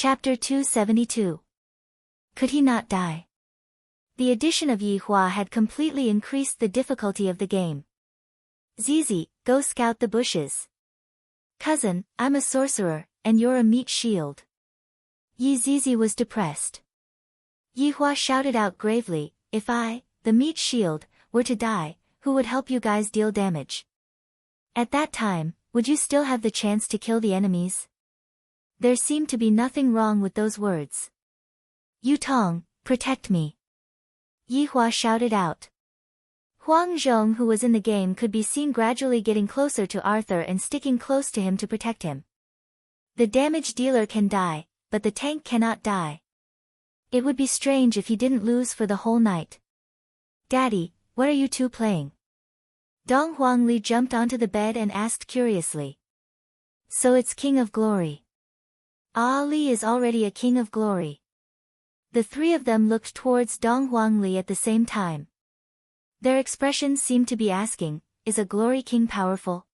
Chapter 272. Could he not die? The addition of Yi Hua had completely increased the difficulty of the game. Zizi, go scout the bushes. Cousin, I'm a sorcerer, and you're a meat shield. Yi Zizi was depressed. Yi Hua shouted out gravely, if I, the meat shield, were to die, who would help you guys deal damage? At that time, would you still have the chance to kill the enemies? There seemed to be nothing wrong with those words. Yu Tong, protect me. Yi Hua shouted out. Huang Zhong, who was in the game, could be seen gradually getting closer to Arthur and sticking close to him to protect him. The damage dealer can die, but the tank cannot die. It would be strange if he didn't lose for the whole night. Daddy, what are you two playing? Dong Huangli jumped onto the bed and asked curiously. So it's King of Glory. Ali is already a King of Glory. The three of them looked towards Dong Huangli at the same time. Their expressions seemed to be asking, is a Glory King powerful?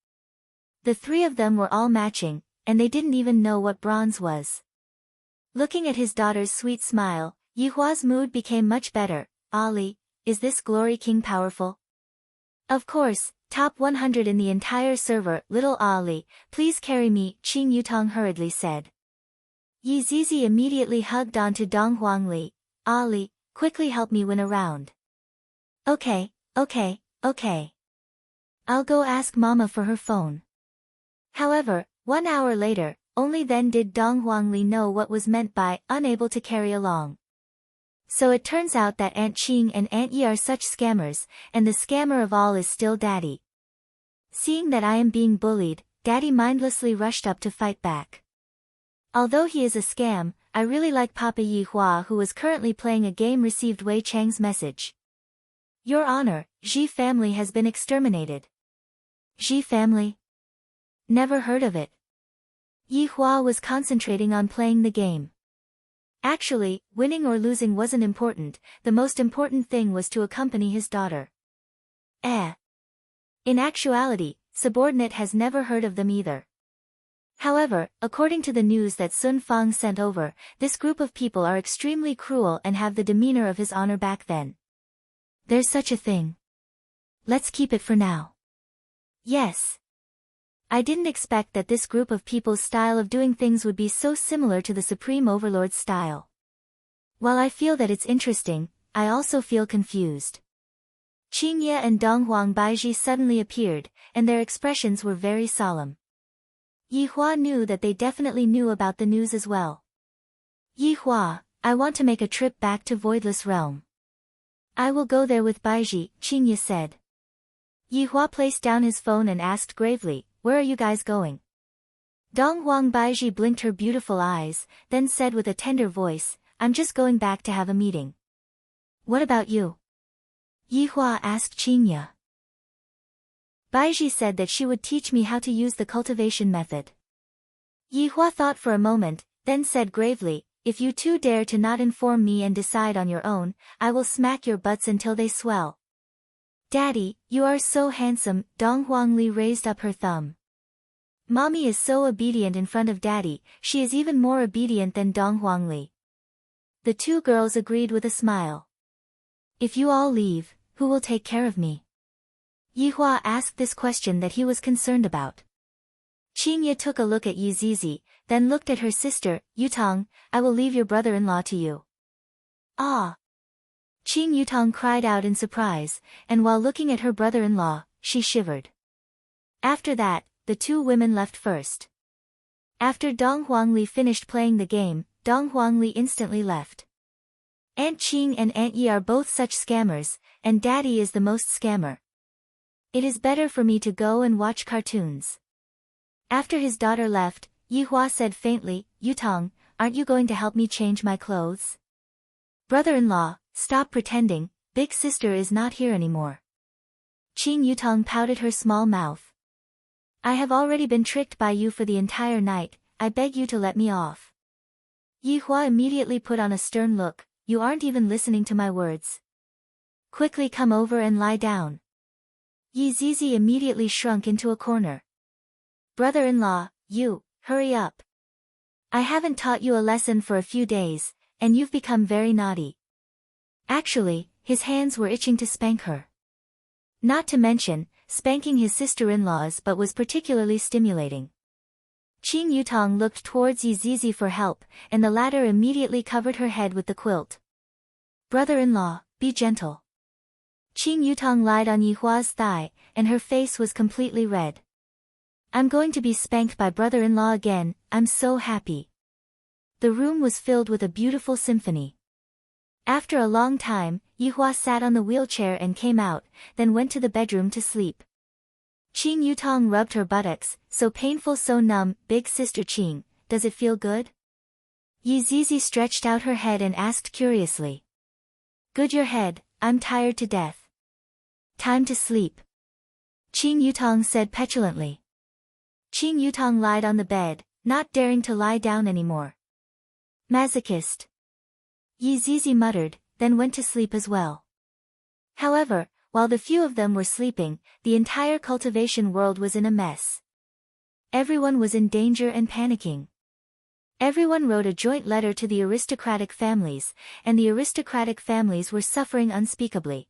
The three of them were all matching, and they didn't even know what bronze was. Looking at his daughter's sweet smile, Yi Hua's mood became much better. Ali, is this Glory King powerful? Of course, top 100 in the entire server. Little Ali, please carry me, Qing Yutong hurriedly said. Yi Zizi immediately hugged onto Dong Huangli. Ali, quickly help me win a round. Okay. I'll go ask Mama for her phone. However, 1 hour later, only then did Dong Huangli know what was meant by unable to carry along. So it turns out that Aunt Qing and Aunt Yi are such scammers, and the scammer of all is still Daddy. Seeing that I am being bullied, Daddy mindlessly rushed up to fight back. Although he is a scam, I really like Papa Yi Hua, who was currently playing a game, received Wei Chang's message. Your Honor, Ji family has been exterminated. Ji family? Never heard of it. Yi Hua was concentrating on playing the game. Actually, winning or losing wasn't important, the most important thing was to accompany his daughter. In actuality, subordinate has never heard of them either. However, according to the news that Sun Fang sent over, this group of people are extremely cruel and have the demeanor of his honor back then. There's such a thing. Let's keep it for now. Yes. I didn't expect that this group of people's style of doing things would be so similar to the Supreme Overlord's style. While I feel that it's interesting, I also feel confused. Qing Ye and Dong Huang Baiji suddenly appeared, and their expressions were very solemn. Yi Hua knew that they definitely knew about the news as well. Yi Hua, I want to make a trip back to Voidless Realm. I will go there with Baiji, Qing Ye said. Yi Hua placed down his phone and asked gravely, where are you guys going? Dong Huang Baiji blinked her beautiful eyes, then said with a tender voice, I'm just going back to have a meeting. What about you? Yi Hua asked Qing Ye. Baiji said that she would teach me how to use the cultivation method. Yi Hua thought for a moment, then said gravely, if you two dare to not inform me and decide on your own, I will smack your butts until they swell. Daddy, you are so handsome, Dong Huangli raised up her thumb. Mommy is so obedient in front of Daddy, she is even more obedient than Dong Huangli. The two girls agreed with a smile. If you all leave, who will take care of me? Yi Hua asked this question that he was concerned about. Qing Ye took a look at Yi Zizi, then looked at her sister, Yutong, I will leave your brother-in-law to you. Ah! Qing Yutong cried out in surprise, and while looking at her brother-in-law, she shivered. After that, the two women left first. After Dong Huangli finished playing the game, Dong Huangli instantly left. Aunt Qing and Aunt Yi are both such scammers, and Daddy is the most scammer. It is better for me to go and watch cartoons. After his daughter left, Yi Hua said faintly, Yutong, aren't you going to help me change my clothes? Brother-in-law, stop pretending, big sister is not here anymore. Qing Yutong pouted her small mouth. I have already been tricked by you for the entire night, I beg you to let me off. Yi Hua immediately put on a stern look, you aren't even listening to my words. Quickly come over and lie down. Yi Zizi immediately shrunk into a corner. Brother-in-law, you, hurry up. I haven't taught you a lesson for a few days, and you've become very naughty. Actually, his hands were itching to spank her. Not to mention, spanking his sister-in-laws but was particularly stimulating. Qing Yutong looked towards Yi Zizi for help, and the latter immediately covered her head with the quilt. Brother-in-law, be gentle. Qing Yutong lied on Yi Hua's thigh, and her face was completely red. I'm going to be spanked by brother-in-law again, I'm so happy. The room was filled with a beautiful symphony. After a long time, Yi Hua sat on the wheelchair and came out, then went to the bedroom to sleep. Qing Yutong rubbed her buttocks, so painful so numb. Big sister Qing, does it feel good? Yi Zizi stretched out her head and asked curiously. Good your head, I'm tired to death. Time to sleep. Qing Yutong said petulantly. Qing Yutong lied on the bed, not daring to lie down anymore. Masochist. Yi Zizi muttered, then went to sleep as well. However, while the few of them were sleeping, the entire cultivation world was in a mess. Everyone was in danger and panicking. Everyone wrote a joint letter to the aristocratic families, and the aristocratic families were suffering unspeakably.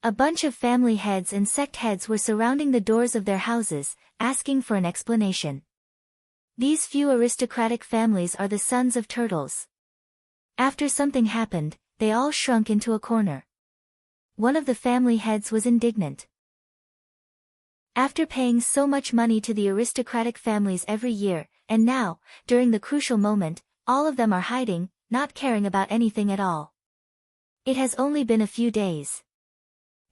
A bunch of family heads and sect heads were surrounding the doors of their houses, asking for an explanation. These few aristocratic families are the sons of turtles. After something happened, they all shrunk into a corner. One of the family heads was indignant. After paying so much money to the aristocratic families every year, and now, during the crucial moment, all of them are hiding, not caring about anything at all. It has only been a few days.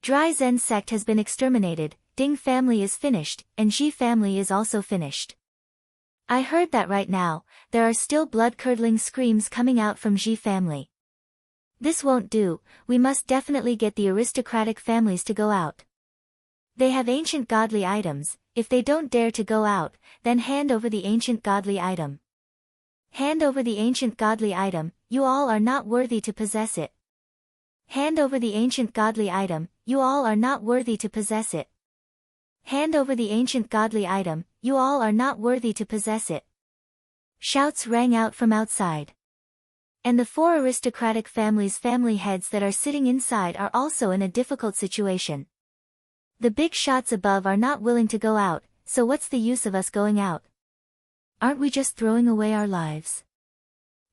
Dry Zen sect has been exterminated, Ding family is finished, and Ji family is also finished. I heard that right now, there are still blood-curdling screams coming out from Ji family. This won't do, we must definitely get the aristocratic families to go out. They have ancient godly items, if they don't dare to go out, then hand over the ancient godly item. Hand over the ancient godly item, you all are not worthy to possess it. Hand over the ancient godly item, you all are not worthy to possess it. Hand over the ancient godly item, you all are not worthy to possess it. Shouts rang out from outside. And the four aristocratic families' family heads that are sitting inside are also in a difficult situation. The big shots above are not willing to go out, so what's the use of us going out? Aren't we just throwing away our lives?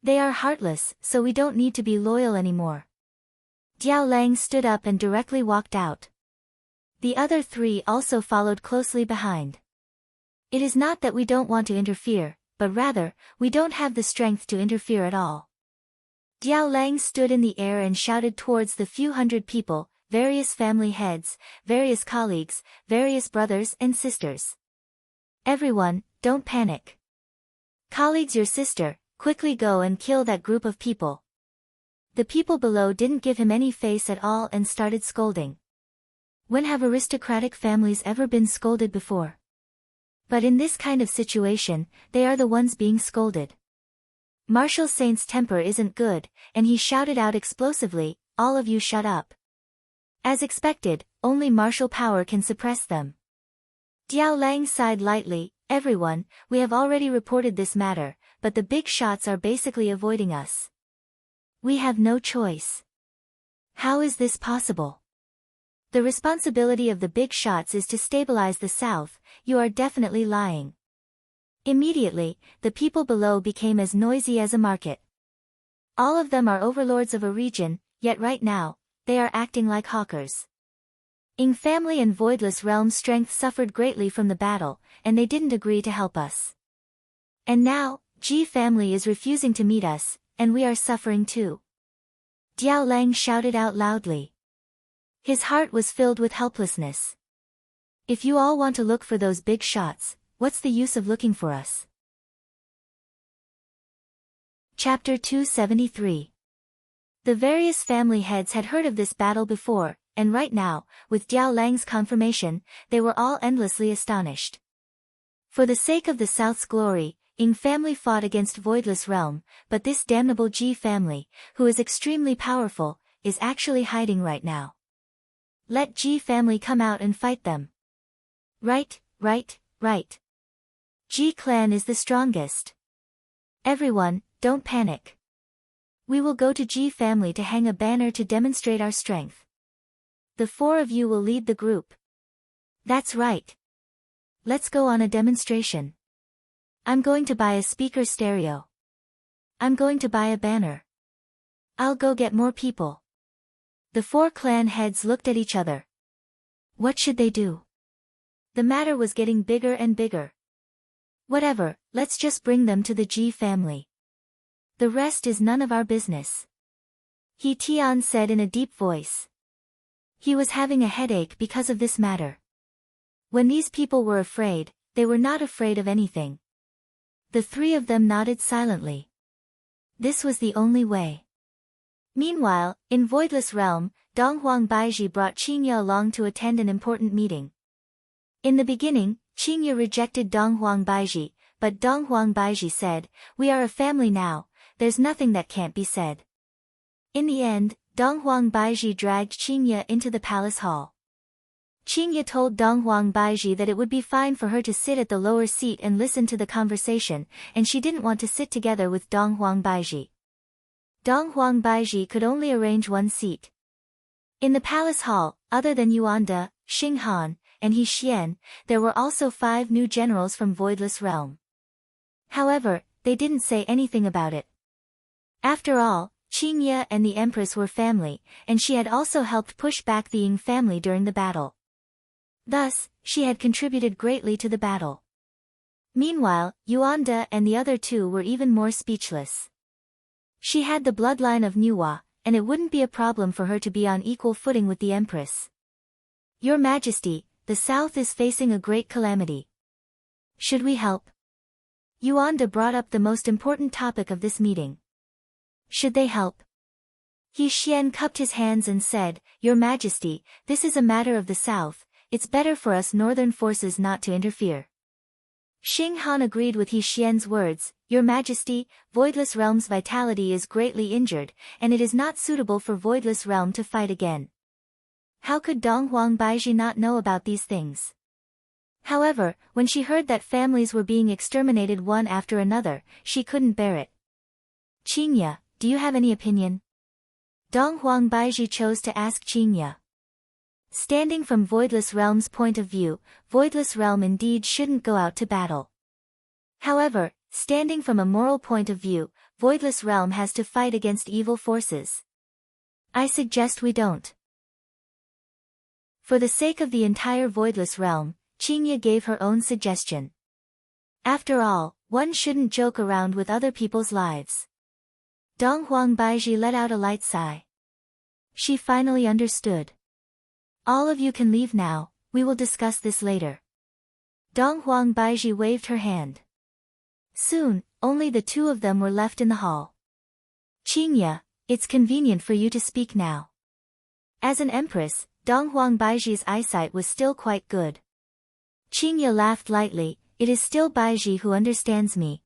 They are heartless, so we don't need to be loyal anymore. Diao Lang stood up and directly walked out. The other three also followed closely behind. It is not that we don't want to interfere, but rather, we don't have the strength to interfere at all. Diao Lang stood in the air and shouted towards the few hundred people, various family heads, various colleagues, various brothers and sisters. Everyone, don't panic. Colleagues, your sister, quickly go and kill that group of people. The people below didn't give him any face at all and started scolding. When have aristocratic families ever been scolded before? But in this kind of situation, they are the ones being scolded. Marshal Saint's temper isn't good, and he shouted out explosively, all of you shut up. As expected, only martial power can suppress them. Diao Lang sighed lightly, everyone, we have already reported this matter, but the big shots are basically avoiding us. We have no choice. How is this possible? The responsibility of the big shots is to stabilize the south, you are definitely lying. Immediately, the people below became as noisy as a market. All of them are overlords of a region, yet right now, they are acting like hawkers. Ying family and Voidless Realm's strength suffered greatly from the battle, and they didn't agree to help us. And now, Ji family is refusing to meet us, and we are suffering too. Diao Lang shouted out loudly. His heart was filled with helplessness. If you all want to look for those big shots, what's the use of looking for us? Chapter 273. The various family heads had heard of this battle before, and right now, with Diao Lang's confirmation, they were all endlessly astonished. For the sake of the South's glory, Ying family fought against Voidless Realm, but this damnable Ji family, who is extremely powerful, is actually hiding right now. Let Ji family come out and fight them. Right. Ji clan is the strongest. Everyone, don't panic. We will go to Ji family to hang a banner to demonstrate our strength. The four of you will lead the group. That's right. Let's go on a demonstration. I'm going to buy a speaker stereo. I'm going to buy a banner. I'll go get more people. The four clan heads looked at each other. What should they do? The matter was getting bigger and bigger. Whatever, let's just bring them to the Ji family. The rest is none of our business. He Tian said in a deep voice. He was having a headache because of this matter. When these people were afraid, they were not afraid of anything. The three of them nodded silently. This was the only way. Meanwhile, in Voidless Realm, Donghuang Baiji brought Qingye along to attend an important meeting. In the beginning, Qingye rejected Donghuang Baiji, but Donghuang Baiji said, "We are a family now, there's nothing that can't be said." In the end, Donghuang Baiji dragged Qingye into the palace hall. Qingye told Donghuang Baiji that it would be fine for her to sit at the lower seat and listen to the conversation, and she didn't want to sit together with Donghuang Baiji. Donghuang Baiji could only arrange one seat. In the palace hall, other than Yuanda, Xinghan, and He Xian, there were also 5 new generals from Voidless Realm. However, they didn't say anything about it. After all, Qingye and the Empress were family, and she had also helped push back the Ying family during the battle. Thus, she had contributed greatly to the battle. Meanwhile, Yuanda and the other 2 were even more speechless. She had the bloodline of Nuwa, and it wouldn't be a problem for her to be on equal footing with the Empress. Your Majesty, the South is facing a great calamity. Should we help? Yuanda brought up the most important topic of this meeting. Should they help? He Xian cupped his hands and said, "Your Majesty, this is a matter of the South, it's better for us northern forces not to interfere." Xinghan agreed with He Xian's words, "Your Majesty, Voidless Realm's vitality is greatly injured, and it is not suitable for Voidless Realm to fight again." How could Donghuang Baiji not know about these things? However, when she heard that families were being exterminated one after another, she couldn't bear it. "Qingye, do you have any opinion?" Donghuang Baiji chose to ask Qingye. Standing from Voidless Realm's point of view, Voidless Realm indeed shouldn't go out to battle. However, standing from a moral point of view, Voidless Realm has to fight against evil forces. I suggest we don't. For the sake of the entire Voidless Realm, Qingye gave her own suggestion. After all, one shouldn't joke around with other people's lives. Donghuang Baiji let out a light sigh. She finally understood. All of you can leave now, we will discuss this later. Donghuang Baiji waved her hand. Soon, only the 2 of them were left in the hall. Qingye, it's convenient for you to speak now. As an empress, Donghuang Baiji's eyesight was still quite good. Qingye laughed lightly, "It is still Baiji who understands me."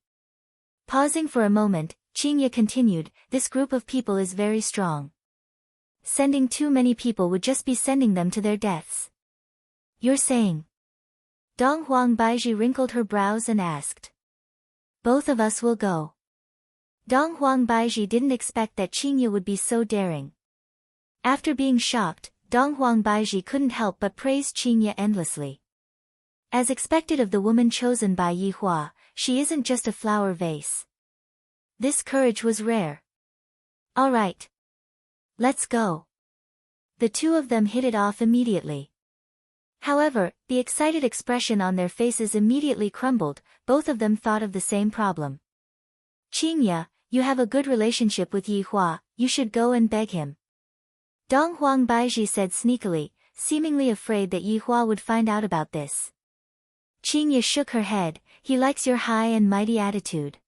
Pausing for a moment, Qingye continued, "This group of people is very strong. Sending too many people would just be sending them to their deaths." You're saying? Donghuang Baiji wrinkled her brows and asked. Both of us will go. Donghuang Baiji didn't expect that Qingye would be so daring. After being shocked, Donghuang Baiji couldn't help but praise Qingye endlessly. As expected of the woman chosen by Yi Hua, she isn't just a flower vase. This courage was rare. All right. Let's go. The 2 of them hit it off immediately. However, the excited expression on their faces immediately crumbled, both of them thought of the same problem. Qingye, you have a good relationship with Yi Hua, you should go and beg him. Donghuang Baiji said sneakily, seemingly afraid that Yi Hua would find out about this. Qingye shook her head, he likes your high and mighty attitude.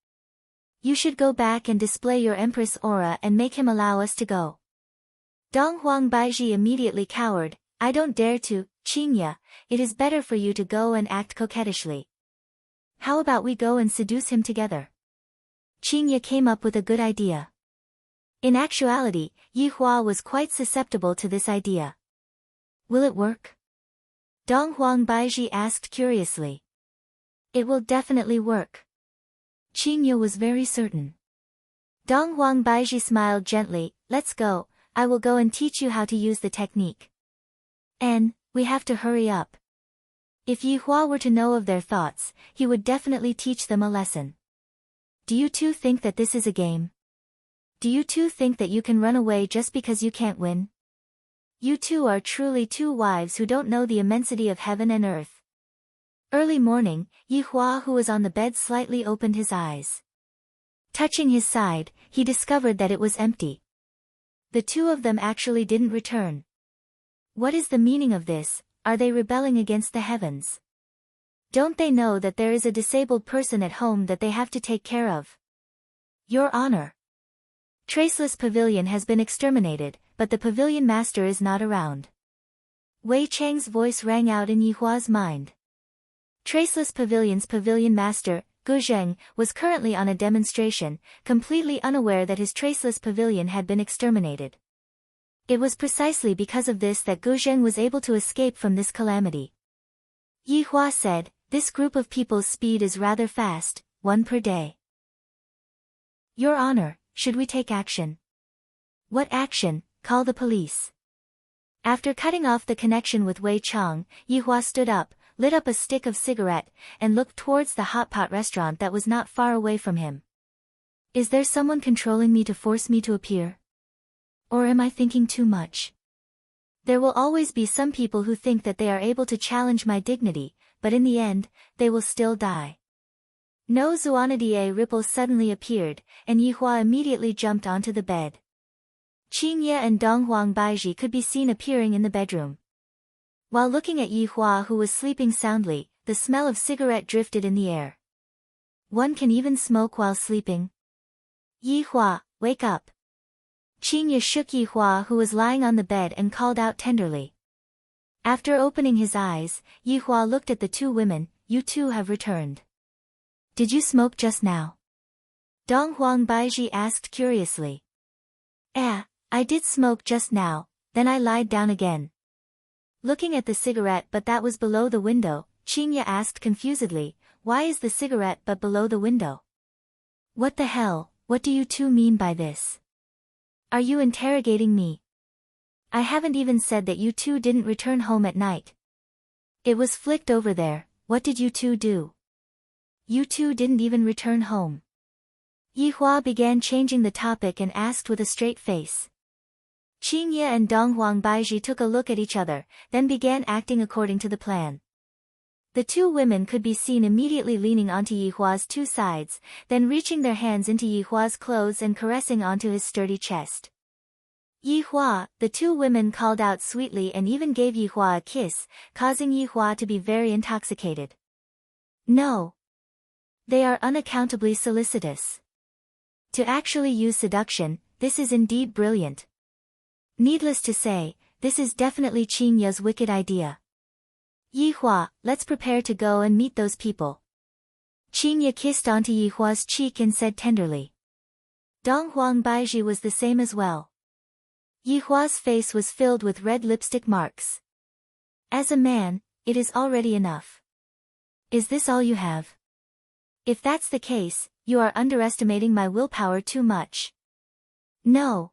You should go back and display your empress aura and make him allow us to go. Donghuang Baiji immediately cowered, I don't dare to, Qingye, it is better for you to go and act coquettishly. How about we go and seduce him together? Qingye came up with a good idea. In actuality, Yi Hua was quite susceptible to this idea. Will it work? Donghuang Baiji asked curiously. It will definitely work. Qingye was very certain. Dong Huang Baiji smiled gently. Let's go, I will go and teach you how to use the technique. And, we have to hurry up. If Yi Hua were to know of their thoughts, he would definitely teach them a lesson. Do you two think that this is a game? Do you two think that you can run away just because you can't win? You two are truly two wives who don't know the immensity of heaven and earth. Early morning, Yi Hua, who was on the bed, slightly opened his eyes. Touching his side, he discovered that it was empty. The two of them actually didn't return. What is the meaning of this? Are they rebelling against the heavens? Don't they know that there is a disabled person at home that they have to take care of? Your Honor. Traceless Pavilion has been exterminated, but the pavilion master is not around. Wei Chang's voice rang out in Yi Hua's mind. Traceless Pavilion's pavilion master, Gu Zheng, was currently on a demonstration, completely unaware that his Traceless Pavilion had been exterminated. It was precisely because of this that Gu Zheng was able to escape from this calamity. Yi Hua said, this group of people's speed is rather fast, 1 per day. Your Honor, should we take action? What action? Call the police. After cutting off the connection with Wei Chang, Yi Hua stood up, lit up a stick of cigarette, and looked towards the hot pot restaurant that was not far away from him. Is there someone controlling me to force me to appear? Or am I thinking too much? There will always be some people who think that they are able to challenge my dignity, but in the end, they will still die. No Xuanadie ripple suddenly appeared, and Yi Hua immediately jumped onto the bed. Qingye and Dong Huang Baiji could be seen appearing in the bedroom. While looking at Yi Hua, who was sleeping soundly, the smell of cigarette drifted in the air. One can even smoke while sleeping. Yi Hua, wake up. Qingye shook Yi Hua, who was lying on the bed, and called out tenderly. After opening his eyes, Yi Hua looked at the two women. You two have returned. Did you smoke just now? Dong Huang Baiji asked curiously. I did smoke just now, then I lied down again. Looking at the cigarette but that was below the window, Qingye asked confusedly, why is the cigarette but below the window? What the hell, what do you two mean by this? Are you interrogating me? I haven't even said that you two didn't return home at night. It was flicked over there. What did you two do? You two didn't even return home. Yi Hua began changing the topic and asked with a straight face. Qingye and Dong Huang Baiji took a look at each other, then began acting according to the plan. The two women could be seen immediately leaning onto Yi Hua's two sides, then reaching their hands into Yi Hua's clothes and caressing onto his sturdy chest. Yi Hua, the two women called out sweetly and even gave Yi Hua a kiss, causing Yi Hua to be very intoxicated. No. They are unaccountably solicitous. To actually use seduction, this is indeed brilliant. Needless to say, this is definitely Qingye's wicked idea. Yi Hua, let's prepare to go and meet those people. Qingye kissed onto Yi Hua's cheek and said tenderly. Dong Huang Baiji was the same as well. Yi Hua's face was filled with red lipstick marks. As a man, it is already enough. Is this all you have? If that's the case, you are underestimating my willpower too much. No.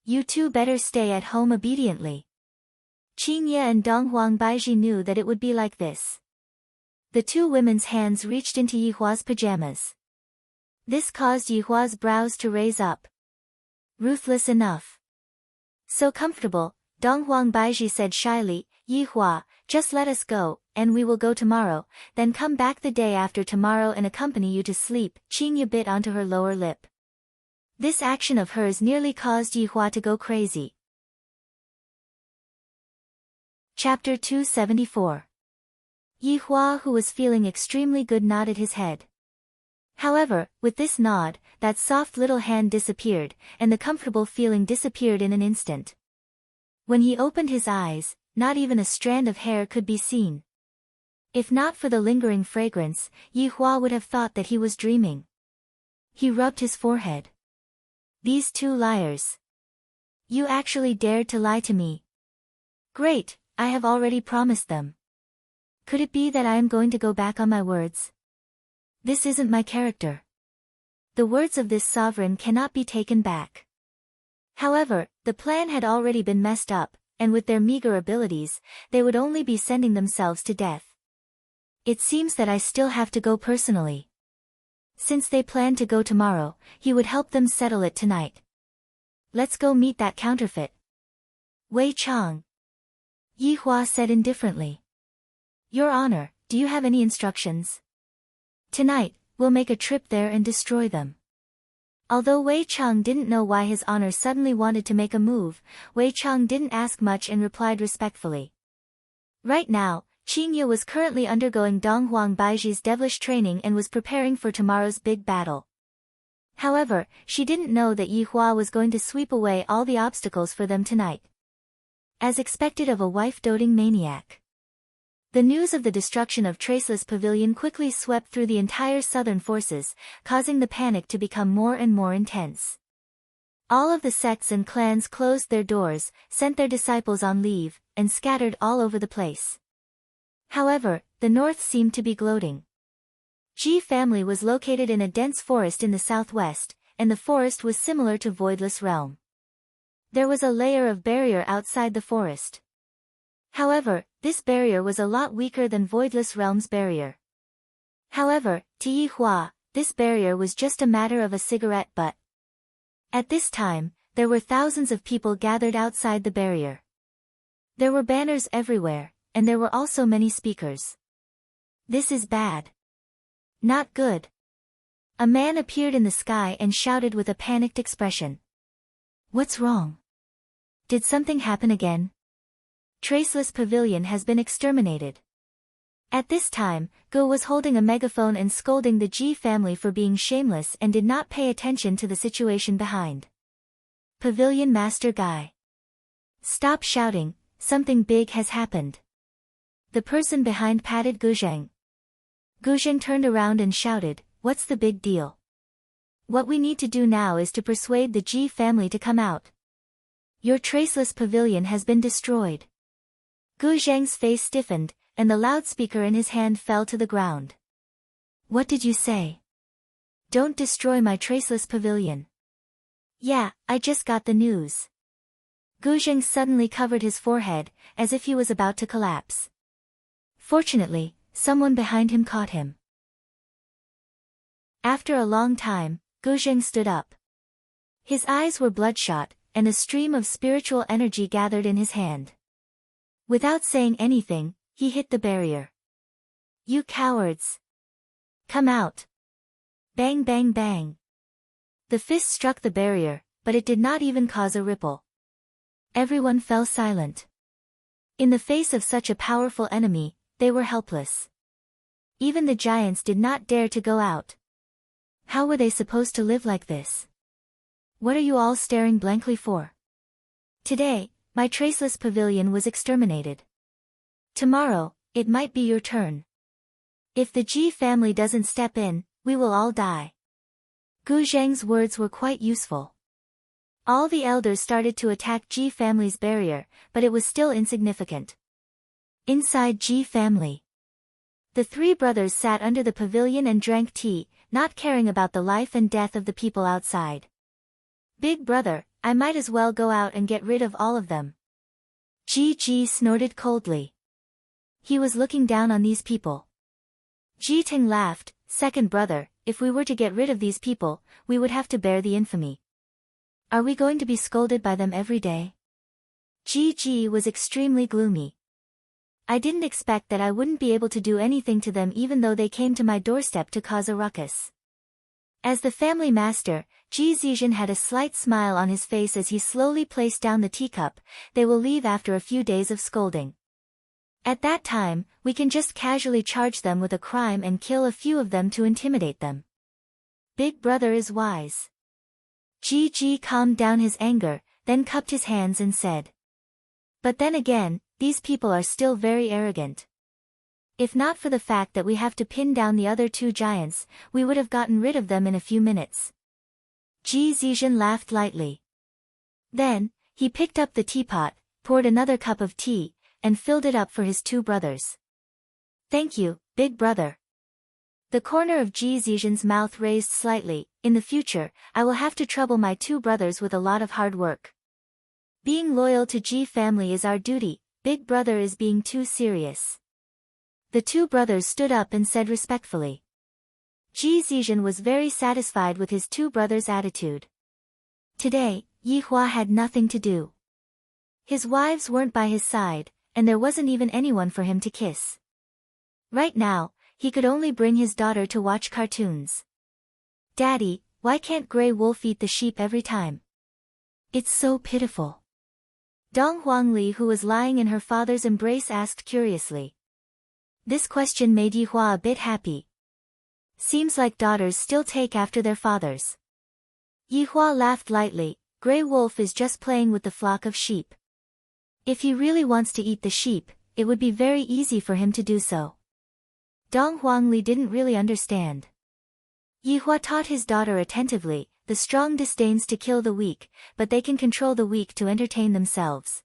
You two better stay at home obediently. Qingye and Dong Huang Baiji knew that it would be like this. The two women's hands reached into Yi Hua's pajamas. This caused Yi Hua's brows to raise up. Ruthless enough. So comfortable, Dong Huang Baiji said shyly, Yi Hua, just let us go, and we will go tomorrow, then come back the day after tomorrow and accompany you to sleep. Qingye bit onto her lower lip. This action of hers nearly caused Yi Hua to go crazy. Chapter 274. Yi Hua, who was feeling extremely good, nodded his head. However, with this nod, that soft little hand disappeared, and the comfortable feeling disappeared in an instant. When he opened his eyes, not even a strand of hair could be seen. If not for the lingering fragrance, Yi Hua would have thought that he was dreaming. He rubbed his forehead. These two liars. You actually dared to lie to me. Great, I have already promised them. Could it be that I am going to go back on my words? This isn't my character. The words of this sovereign cannot be taken back. However, the plan had already been messed up, and with their meager abilities, they would only be sending themselves to death. It seems that I still have to go personally. Since they plan to go tomorrow, he would help them settle it tonight. Let's go meet that counterfeit. Wei Chang. Yi Hua said indifferently. Your Honor, do you have any instructions? Tonight, we'll make a trip there and destroy them. Although Wei Chang didn't know why His Honor suddenly wanted to make a move, Wei Chang didn't ask much and replied respectfully. Right now, Qingye was currently undergoing Dong Huang Baiji's devilish training and was preparing for tomorrow's big battle. However, she didn't know that Yi Hua was going to sweep away all the obstacles for them tonight. As expected of a wife-doting maniac. The news of the destruction of Traceless Pavilion quickly swept through the entire southern forces, causing the panic to become more and more intense. All of the sects and clans closed their doors, sent their disciples on leave, and scattered all over the place. However, the north seemed to be gloating. Ji family was located in a dense forest in the southwest, and the forest was similar to Voidless Realm. There was a layer of barrier outside the forest. However, this barrier was a lot weaker than Voidless Realm's barrier. However, to Yi Hua, this barrier was just a matter of a cigarette butt. At this time, there were thousands of people gathered outside the barrier. There were banners everywhere, and there were also many speakers. This is bad. Not good. A man appeared in the sky and shouted with a panicked expression. What's wrong? Did something happen again? Traceless Pavilion has been exterminated. At this time, Go was holding a megaphone and scolding the Ji family for being shameless and did not pay attention to the situation behind. Pavilion Master Guy. Stop shouting, something big has happened. The person behind patted Guzheng. Guzheng turned around and shouted, what's the big deal? What we need to do now is to persuade the Ji family to come out. Your Traceless Pavilion has been destroyed. Gu Zheng's face stiffened, and the loudspeaker in his hand fell to the ground. What did you say? Don't destroy my Traceless Pavilion. Yeah, I just got the news. Gu Zheng suddenly covered his forehead, as if he was about to collapse. Fortunately, someone behind him caught him. After a long time, Gu Zheng stood up. His eyes were bloodshot, and a stream of spiritual energy gathered in his hand. Without saying anything, he hit the barrier. You cowards! Come out! Bang bang bang! The fist struck the barrier, but it did not even cause a ripple. Everyone fell silent. In the face of such a powerful enemy, they were helpless. Even the giants did not dare to go out. How were they supposed to live like this? What are you all staring blankly for? Today, my Traceless Pavilion was exterminated. Tomorrow, it might be your turn. If the Ji family doesn't step in, we will all die. Gu Zheng's words were quite useful. All the elders started to attack Ji family's barrier, but it was still insignificant. Inside Ji family. The three brothers sat under the pavilion and drank tea, not caring about the life and death of the people outside. Big brother, I might as well go out and get rid of all of them. Ji snorted coldly. He was looking down on these people. Ji Ting laughed, second brother, if we were to get rid of these people, we would have to bear the infamy. Are we going to be scolded by them every day? Ji was extremely gloomy. I didn't expect that I wouldn't be able to do anything to them even though they came to my doorstep to cause a ruckus. As the family master, Ji Zizhen had a slight smile on his face as he slowly placed down the teacup. They will leave after a few days of scolding. At that time, we can just casually charge them with a crime and kill a few of them to intimidate them. Big brother is wise. Ji calmed down his anger, then cupped his hands and said. But then again, these people are still very arrogant. If not for the fact that we have to pin down the other two giants, we would have gotten rid of them in a few minutes. Ji Zizhen laughed lightly. Then, he picked up the teapot, poured another cup of tea, and filled it up for his two brothers. Thank you, big brother. The corner of Ji Zizhen's mouth raised slightly. In the future, I will have to trouble my two brothers with a lot of hard work. Being loyal to Ji family is our duty. Big brother is being too serious. The two brothers stood up and said respectfully. Ji Zizhen was very satisfied with his two brothers' attitude. Today, Yi Hua had nothing to do. His wives weren't by his side, and there wasn't even anyone for him to kiss. Right now, he could only bring his daughter to watch cartoons. Daddy, why can't Grey Wolf eat the sheep every time? It's so pitiful. Dong Huangli, who was lying in her father's embrace, asked curiously. This question made Yi Hua a bit happy. Seems like daughters still take after their fathers. Yi Hua laughed lightly. Grey Wolf is just playing with the flock of sheep. If he really wants to eat the sheep, it would be very easy for him to do so. Dong Huangli didn't really understand. Yi Hua taught his daughter attentively. The strong disdains to kill the weak, but they can control the weak to entertain themselves.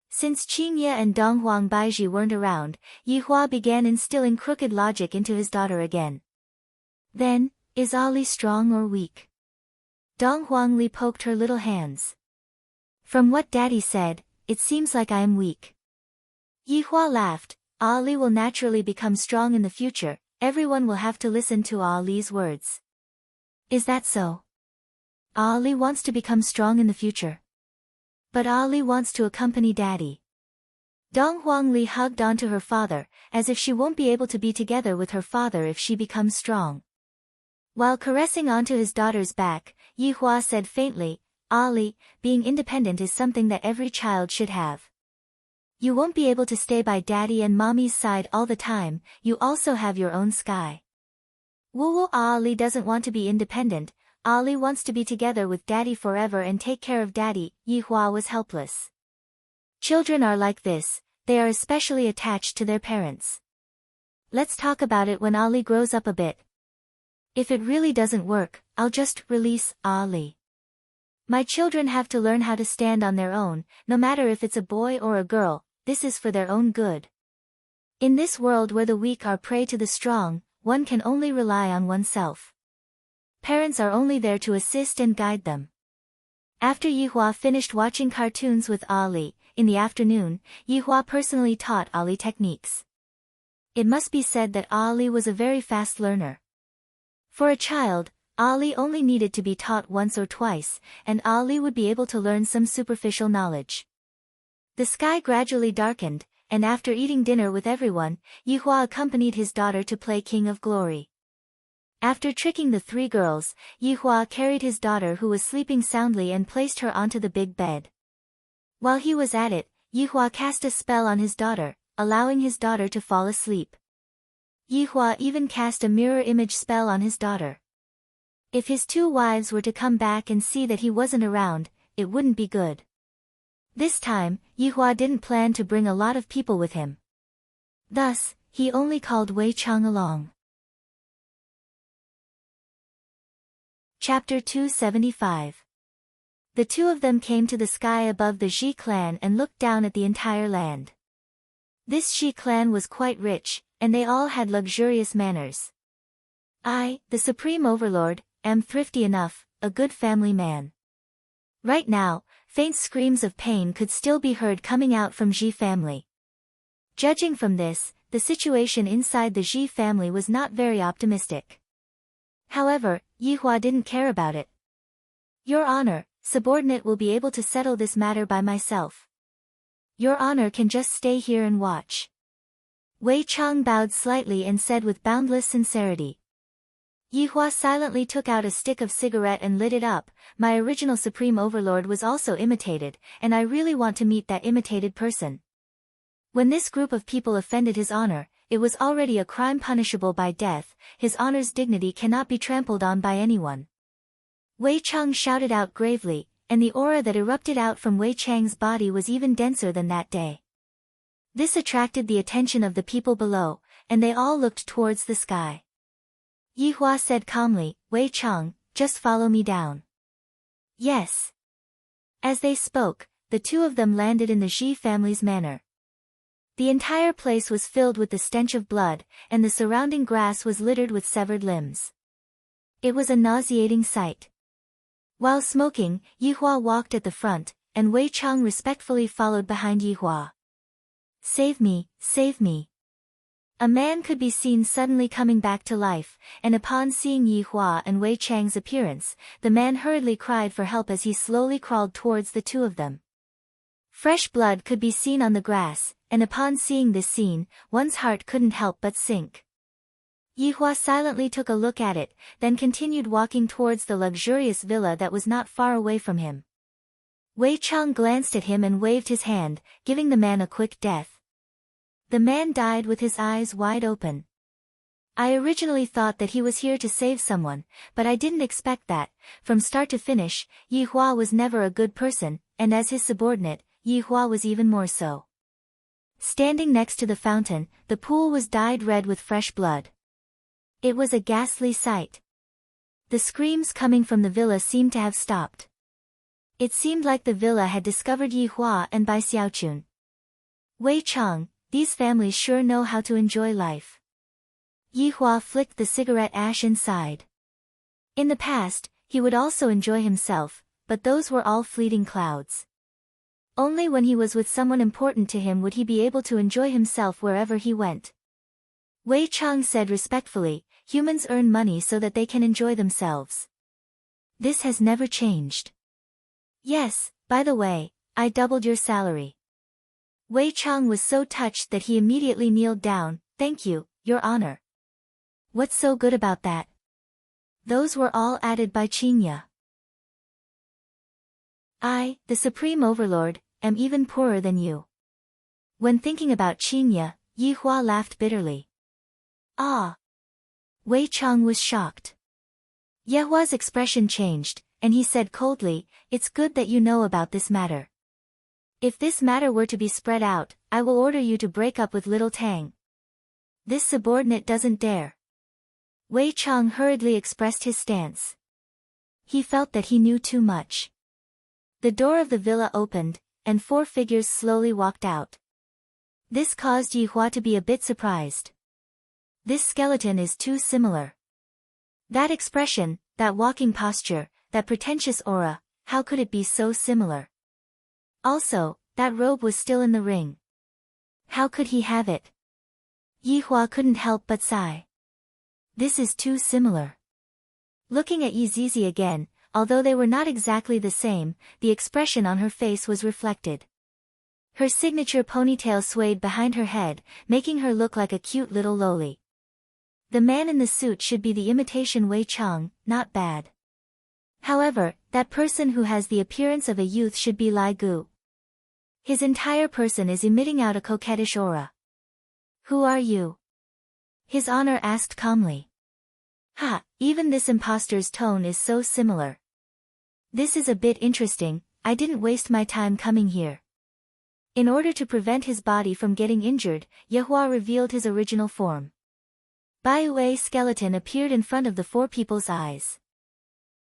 Since Qingye and Dong Huang Baiji weren't around, Yi Hua began instilling crooked logic into his daughter again. Then, is Ali strong or weak? Dong Huangli poked her little hands. From what Daddy said, it seems like I am weak. Yi Hua laughed. Ali will naturally become strong in the future. Everyone will have to listen to Ali's words. Is that so? Ali wants to become strong in the future. But Ali wants to accompany Daddy. Dong Huangli hugged onto her father, as if she won't be able to be together with her father if she becomes strong. While caressing onto his daughter's back, Yi Hua said faintly, Ali, being independent is something that every child should have. You won't be able to stay by Daddy and Mommy's side all the time, you also have your own sky. Woo Ali doesn't want to be independent, Ali wants to be together with Daddy forever and take care of Daddy. Yi Hua was helpless. Children are like this, they are especially attached to their parents. Let's talk about it when Ali grows up a bit. If it really doesn't work, I'll just release Ali. My children have to learn how to stand on their own, no matter if it's a boy or a girl, this is for their own good. In this world where the weak are prey to the strong, one can only rely on oneself. Parents are only there to assist and guide them. After Yi Hua finished watching cartoons with Ali, in the afternoon, Yi Hua personally taught Ali techniques. It must be said that Ali was a very fast learner. For a child, Ali only needed to be taught once or twice, and Ali would be able to learn some superficial knowledge. The sky gradually darkened, and after eating dinner with everyone, Yi Hua accompanied his daughter to play King of Glory. After tricking the three girls, Yi Hua carried his daughter who was sleeping soundly and placed her onto the big bed. While he was at it, Yi Hua cast a spell on his daughter, allowing his daughter to fall asleep. Yi Hua even cast a mirror image spell on his daughter. If his two wives were to come back and see that he wasn't around, it wouldn't be good. This time, Yi Hua didn't plan to bring a lot of people with him. Thus, he only called Wei Chang along. Chapter 275. The two of them came to the sky above the Ji clan and looked down at the entire land. This Ji clan was quite rich, and they all had luxurious manners. I, the Supreme Overlord, am thrifty enough, a good family man. Right now, faint screams of pain could still be heard coming out from Ji family. Judging from this, the situation inside the Ji family was not very optimistic. However, Yi Hua didn't care about it. Your Honor, subordinate will be able to settle this matter by myself. Your Honor can just stay here and watch. Wei Chang bowed slightly and said with boundless sincerity. Yi Hua silently took out a stick of cigarette and lit it up. My original Supreme Overlord was also imitated, and I really want to meet that imitated person. When this group of people offended his honor, it was already a crime punishable by death. His honor's dignity cannot be trampled on by anyone. Wei Chang shouted out gravely, and the aura that erupted out from Wei Chang's body was even denser than that day. This attracted the attention of the people below, and they all looked towards the sky. Yi Hua said calmly, Wei Chang, just follow me down. Yes. As they spoke, the two of them landed in the Ji family's manor. The entire place was filled with the stench of blood, and the surrounding grass was littered with severed limbs. It was a nauseating sight. While smoking, Yihua walked at the front, and Wei Chang respectfully followed behind Yihua. "Save me, save me." A man could be seen suddenly coming back to life, and upon seeing Yihua and Wei Chang's appearance, the man hurriedly cried for help as he slowly crawled towards the two of them. Fresh blood could be seen on the grass, and upon seeing this scene, one's heart couldn't help but sink. Yihua silently took a look at it, then continued walking towards the luxurious villa that was not far away from him. Wei Chang glanced at him and waved his hand, giving the man a quick death. The man died with his eyes wide open. "I originally thought that he was here to save someone, but I didn't expect that." From start to finish, Yihua was never a good person, and as his subordinate, Yihua was even more so. Standing next to the fountain, the pool was dyed red with fresh blood. It was a ghastly sight. The screams coming from the villa seemed to have stopped. It seemed like the villa had discovered Yihua and Bai Xiaochun. "Wei Chang, these families sure know how to enjoy life." Yihua flicked the cigarette ash inside. In the past, he would also enjoy himself, but those were all fleeting clouds. Only when he was with someone important to him would he be able to enjoy himself wherever he went. Wei Chang said respectfully, "Humans earn money so that they can enjoy themselves. This has never changed." "Yes, by the way, I doubled your salary." Wei Chang was so touched that he immediately kneeled down. "Thank you, Your Honor." "What's so good about that?" "Those were all added by Qinya. I, the Supreme Overlord, am even poorer than you." When thinking about Qinya, Yihua laughed bitterly. "Ah!" Wei Chang was shocked. Yihua's expression changed, and he said coldly, "It's good that you know about this matter. If this matter were to be spread out, I will order you to break up with little Tang." "This subordinate doesn't dare." Wei Chang hurriedly expressed his stance. He felt that he knew too much. The door of the villa opened, and 4 figures slowly walked out. This caused Yihua to be a bit surprised. This skeleton is too similar. That expression, that walking posture, that pretentious aura, how could it be so similar? Also, that robe was still in the ring. How could he have it? Yihua couldn't help but sigh. This is too similar. Looking at Yizizi again, although they were not exactly the same, the expression on her face was reflected. Her signature ponytail swayed behind her head, making her look like a cute little loli. The man in the suit should be the imitation Wei Chang, not bad. However, that person who has the appearance of a youth should be Lai Gu. His entire person is emitting out a coquettish aura. "Who are you?" His Honor asked calmly. "Ha, even this impostor's tone is so similar. This is a bit interesting, I didn't waste my time coming here." In order to prevent his body from getting injured, Yihua revealed his original form. Bai Yue's skeleton appeared in front of the 4 people's eyes.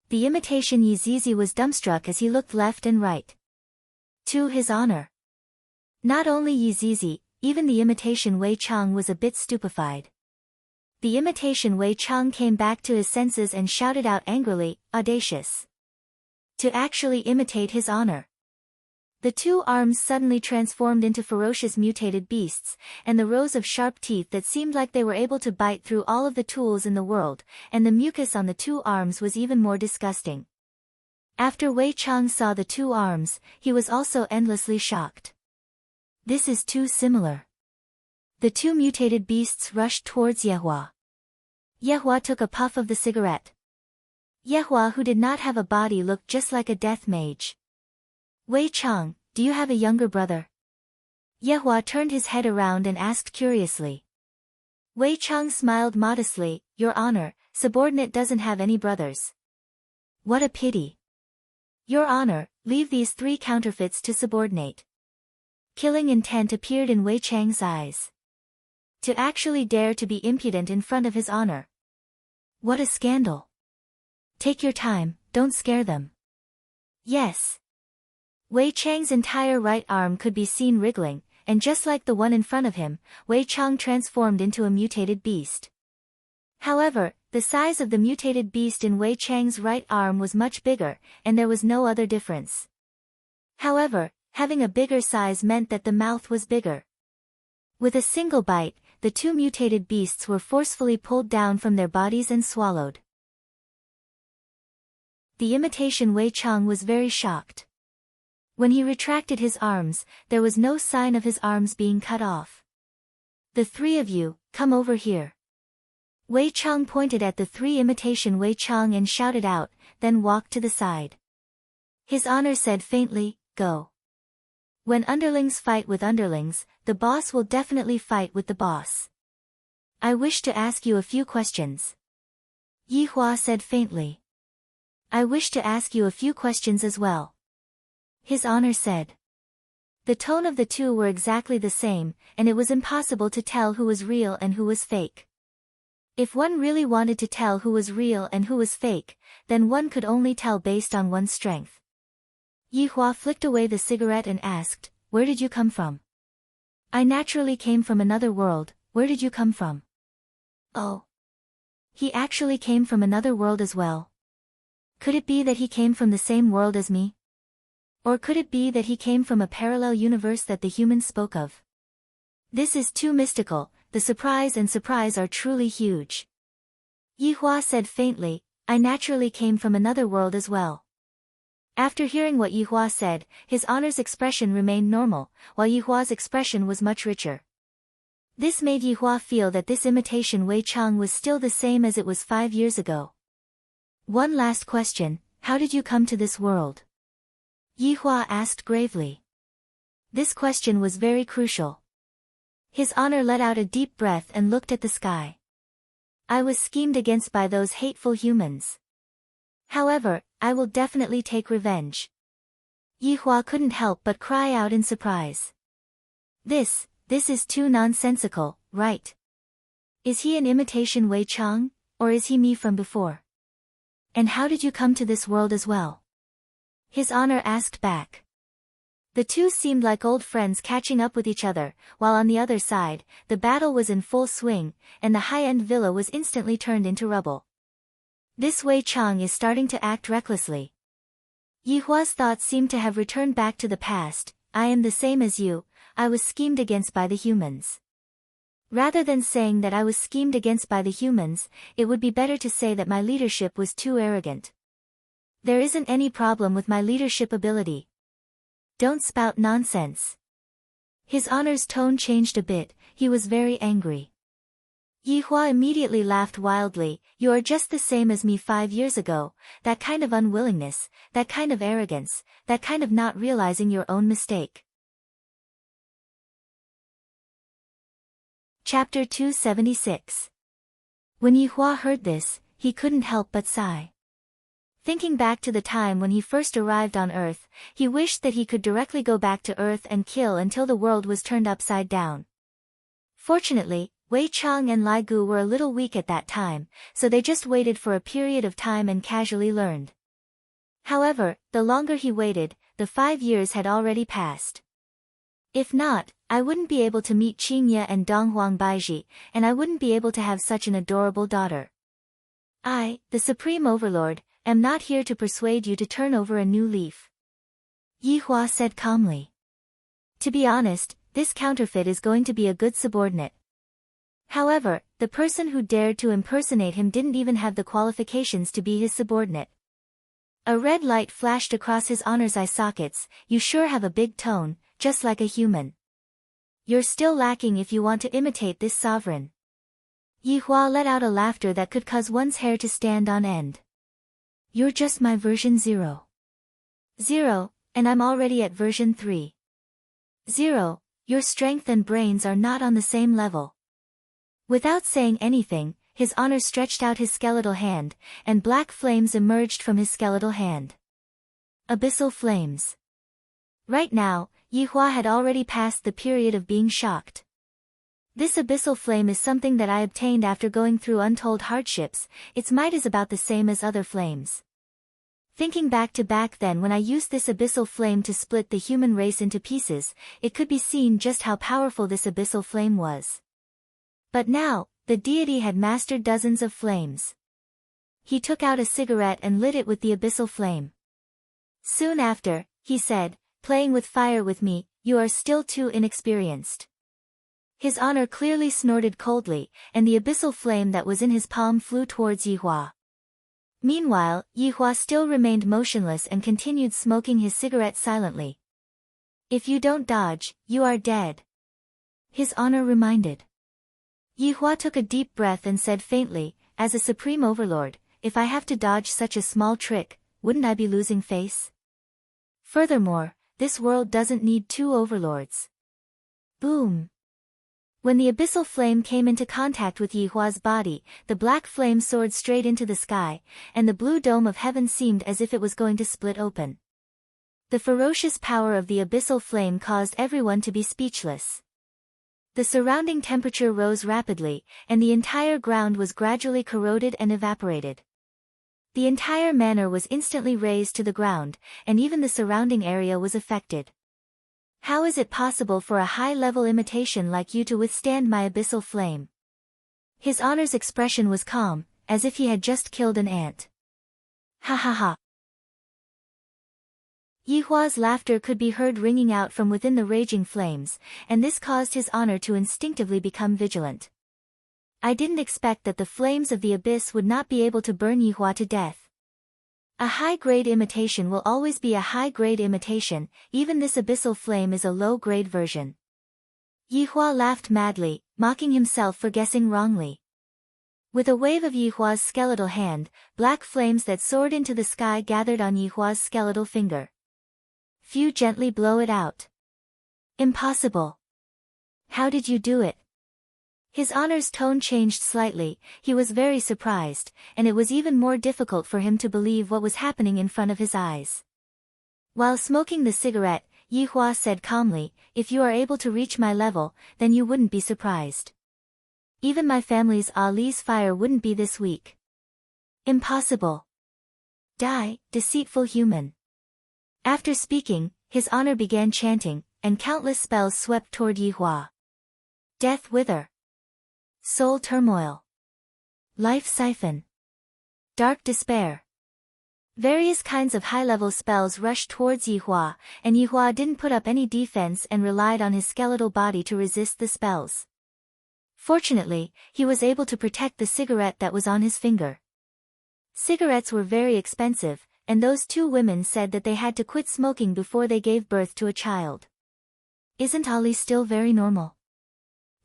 The imitation Yizizi was dumbstruck as he looked left and right. To his honor. Not only Yizizi, even the imitation Wei Chang was a bit stupefied. The imitation Wei Chang came back to his senses and shouted out angrily, "Audacious! To actually imitate his honor." The 2 arms suddenly transformed into ferocious mutated beasts, and the rows of sharp teeth that seemed like they were able to bite through all of the tools in the world, and the mucus on the 2 arms was even more disgusting. After Wei Chang saw the 2 arms, he was also endlessly shocked. This is too similar. The 2 mutated beasts rushed towards Yehua. Yehua took a puff of the cigarette. Yehua, who did not have a body, looked just like a death mage. "Wei Chang, do you have a younger brother?" Yehua turned his head around and asked curiously. Wei Chang smiled modestly, "Your Honor, subordinate doesn't have any brothers." "What a pity." "Your Honor, leave these 3 counterfeits to subordinate." Killing intent appeared in Wei Chang's eyes. To actually dare to be impudent in front of his honor. What a scandal. "Take your time, don't scare them." "Yes." Wei Chang's entire right arm could be seen wriggling, and just like the one in front of him, Wei Chang transformed into a mutated beast. However, the size of the mutated beast in Wei Chang's right arm was much bigger, and there was no other difference. However, having a bigger size meant that the mouth was bigger. With a single bite, the two mutated beasts were forcefully pulled down from their bodies and swallowed. The imitation Wei Chang was very shocked. When he retracted his arms, there was no sign of his arms being cut off. "The three of you, come over here." Wei Chang pointed at the three imitation Wei Chang and shouted out, then walked to the side. His honor said faintly, "Go." When underlings fight with underlings, the boss will definitely fight with the boss. "I wish to ask you a few questions." Yi Hua said faintly. "I wish to ask you a few questions as well." His honor said. The tone of the two were exactly the same, and it was impossible to tell who was real and who was fake. If one really wanted to tell who was real and who was fake, then one could only tell based on one's strength. Yi Hua flicked away the cigarette and asked, "Where did you come from?" "I naturally came from another world. Where did you come from?" "Oh. He actually came from another world as well. Could it be that he came from the same world as me? Or could it be that he came from a parallel universe that the humans spoke of? This is too mystical, the surprise are truly huge." Yi Hua said faintly, "I naturally came from another world as well." After hearing what Yi Hua said, his honor's expression remained normal, while Yi Hua's expression was much richer. This made Yi Hua feel that this imitation Wei Chang was still the same as it was 5 years ago. "One last question, how did you come to this world?" Yi Hua asked gravely. This question was very crucial. His honor let out a deep breath and looked at the sky. "I was schemed against by those hateful humans. However, I will definitely take revenge." Yi Hua couldn't help but cry out in surprise. This is too nonsensical, right? Is he an imitation Wei Chang, or is he me from before? And how did you come to this world as well?" His honor asked back. The two seemed like old friends catching up with each other, while on the other side, the battle was in full swing, and the high-end villa was instantly turned into rubble. This Wei Chang is starting to act recklessly. Yi Hua's thoughts seemed to have returned back to the past. "I am the same as you, I was schemed against by the humans." Rather than saying that I was schemed against by the humans, it would be better to say that my leadership was too arrogant. There isn't any problem with my leadership ability. Don't spout nonsense. His honor's tone changed a bit, he was very angry. Yi Hua immediately laughed wildly. "You are just the same as me 5 years ago, that kind of unwillingness, that kind of arrogance, that kind of not realizing your own mistake." Chapter 276. When Yi Hua heard this, he couldn't help but sigh. Thinking back to the time when he first arrived on Earth, he wished that he could directly go back to Earth and kill until the world was turned upside down. Fortunately, Wei Chang and Lai Gu were a little weak at that time, so they just waited for a period of time and casually learned. However, the longer he waited, the 5 years had already passed. If not, I wouldn't be able to meet Qingye and Donghuang Baiji, and I wouldn't be able to have such an adorable daughter. I, the Supreme Overlord, am not here to persuade you to turn over a new leaf. Yi Hua said calmly. To be honest, this counterfeit is going to be a good subordinate. However, the person who dared to impersonate him didn't even have the qualifications to be his subordinate. A red light flashed across his honor's eye sockets. "You sure have a big tone, just like a human. You're still lacking if you want to imitate this sovereign." Yi Hua let out a laughter that could cause one's hair to stand on end. "You're just my version 0. 0, and I'm already at version 3. 0, your strength and brains are not on the same level." Without saying anything, his honor stretched out his skeletal hand, and black flames emerged from his skeletal hand. Abyssal flames. Right now, Yi Hua had already passed the period of being shocked. This abyssal flame is something that I obtained after going through untold hardships. Its might is about the same as other flames. Thinking back to back then when I used this abyssal flame to split the human race into pieces, it could be seen just how powerful this abyssal flame was. But now, the deity had mastered dozens of flames. He took out a cigarette and lit it with the abyssal flame. Soon after, he said, "Playing with fire with me, you are still too inexperienced." His honor clearly snorted coldly, and the abyssal flame that was in his palm flew towards Yihua. Meanwhile, Yihua still remained motionless and continued smoking his cigarette silently. "If you don't dodge, you are dead," his honor reminded. Yihua took a deep breath and said faintly, "As a supreme overlord, if I have to dodge such a small trick, wouldn't I be losing face? Furthermore, this world doesn't need two overlords." Boom! When the abyssal flame came into contact with Yihua's body, the black flame soared straight into the sky, and the blue dome of heaven seemed as if it was going to split open. The ferocious power of the abyssal flame caused everyone to be speechless. The surrounding temperature rose rapidly, and the entire ground was gradually corroded and evaporated. The entire manor was instantly razed to the ground, and even the surrounding area was affected. "How is it possible for a high-level imitation like you to withstand my abyssal flame?" His honor's expression was calm, as if he had just killed an ant. "Ha ha ha." Yihua's laughter could be heard ringing out from within the raging flames, and this caused his honor to instinctively become vigilant. "I didn't expect that the flames of the abyss would not be able to burn Yihua to death. A high-grade imitation will always be a high-grade imitation, even this abyssal flame is a low-grade version." Yihua laughed madly, mocking himself for guessing wrongly. With a wave of Yihua's skeletal hand, black flames that soared into the sky gathered on Yihua's skeletal finger. "Few gently blow it out." "Impossible. How did you do it?" His honor's tone changed slightly. He was very surprised, and it was even more difficult for him to believe what was happening in front of his eyes. While smoking the cigarette, Yihua said calmly, "If you are able to reach my level, then you wouldn't be surprised. Even my family's Ali's fire wouldn't be this weak." "Impossible. Die, deceitful human." After speaking, his honor began chanting, and countless spells swept toward Yihua. Death Wither. Soul Turmoil. Life Siphon. Dark Despair. Various kinds of high-level spells rushed towards Yihua, and Yihua didn't put up any defense and relied on his skeletal body to resist the spells. Fortunately, he was able to protect the cigarette that was on his finger. Cigarettes were very expensive, and those two women said that they had to quit smoking before they gave birth to a child. Isn't Ali still very normal?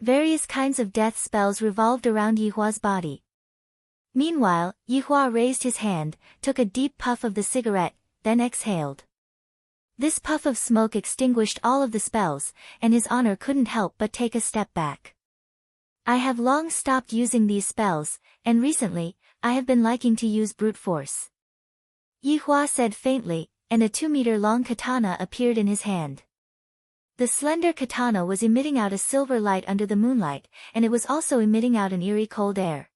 Various kinds of death spells revolved around Yihua's body. Meanwhile, Yihua raised his hand, took a deep puff of the cigarette, then exhaled. This puff of smoke extinguished all of the spells, and his honor couldn't help but take a step back. "I have long stopped using these spells, and recently, I have been liking to use brute force," Yihua said faintly, and a 2-meter-long katana appeared in his hand. The slender katana was emitting out a silver light under the moonlight, and it was also emitting out an eerie cold air.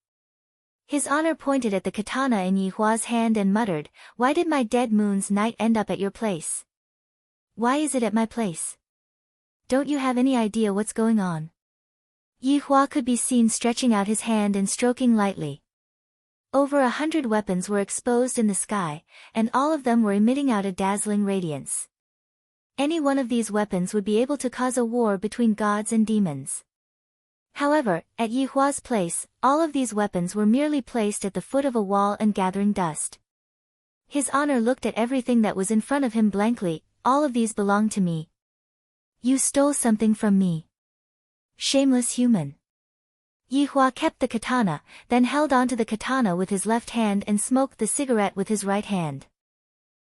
His honor pointed at the katana in Yihua's hand and muttered, "Why did my dead moon's night end up at your place? Why is it at my place? Don't you have any idea what's going on?" Yihua could be seen stretching out his hand and stroking lightly. Over 100 weapons were exposed in the sky, and all of them were emitting out a dazzling radiance. Any one of these weapons would be able to cause a war between gods and demons. However, at Yihua's place, all of these weapons were merely placed at the foot of a wall and gathering dust. His honor looked at everything that was in front of him blankly. "All of these belong to me. You stole something from me. Shameless human." Yihua kept the katana, then held onto the katana with his left hand and smoked the cigarette with his right hand.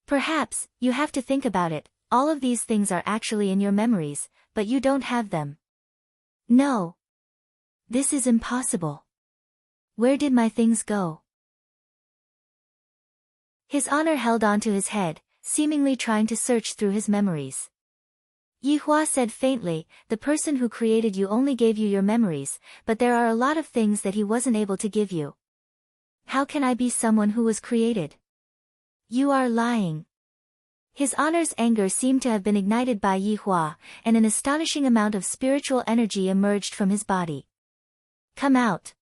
"Perhaps, you have to think about it. All of these things are actually in your memories, but you don't have them." "No. This is impossible. Where did my things go?" His honor held onto his head, seemingly trying to search through his memories. Yihua said faintly, "The person who created you only gave you your memories, but there are a lot of things that he wasn't able to give you. How can I be someone who was created?" You are lying. His honor's anger seemed to have been ignited by Yi Hua, and an astonishing amount of spiritual energy emerged from his body. Come out.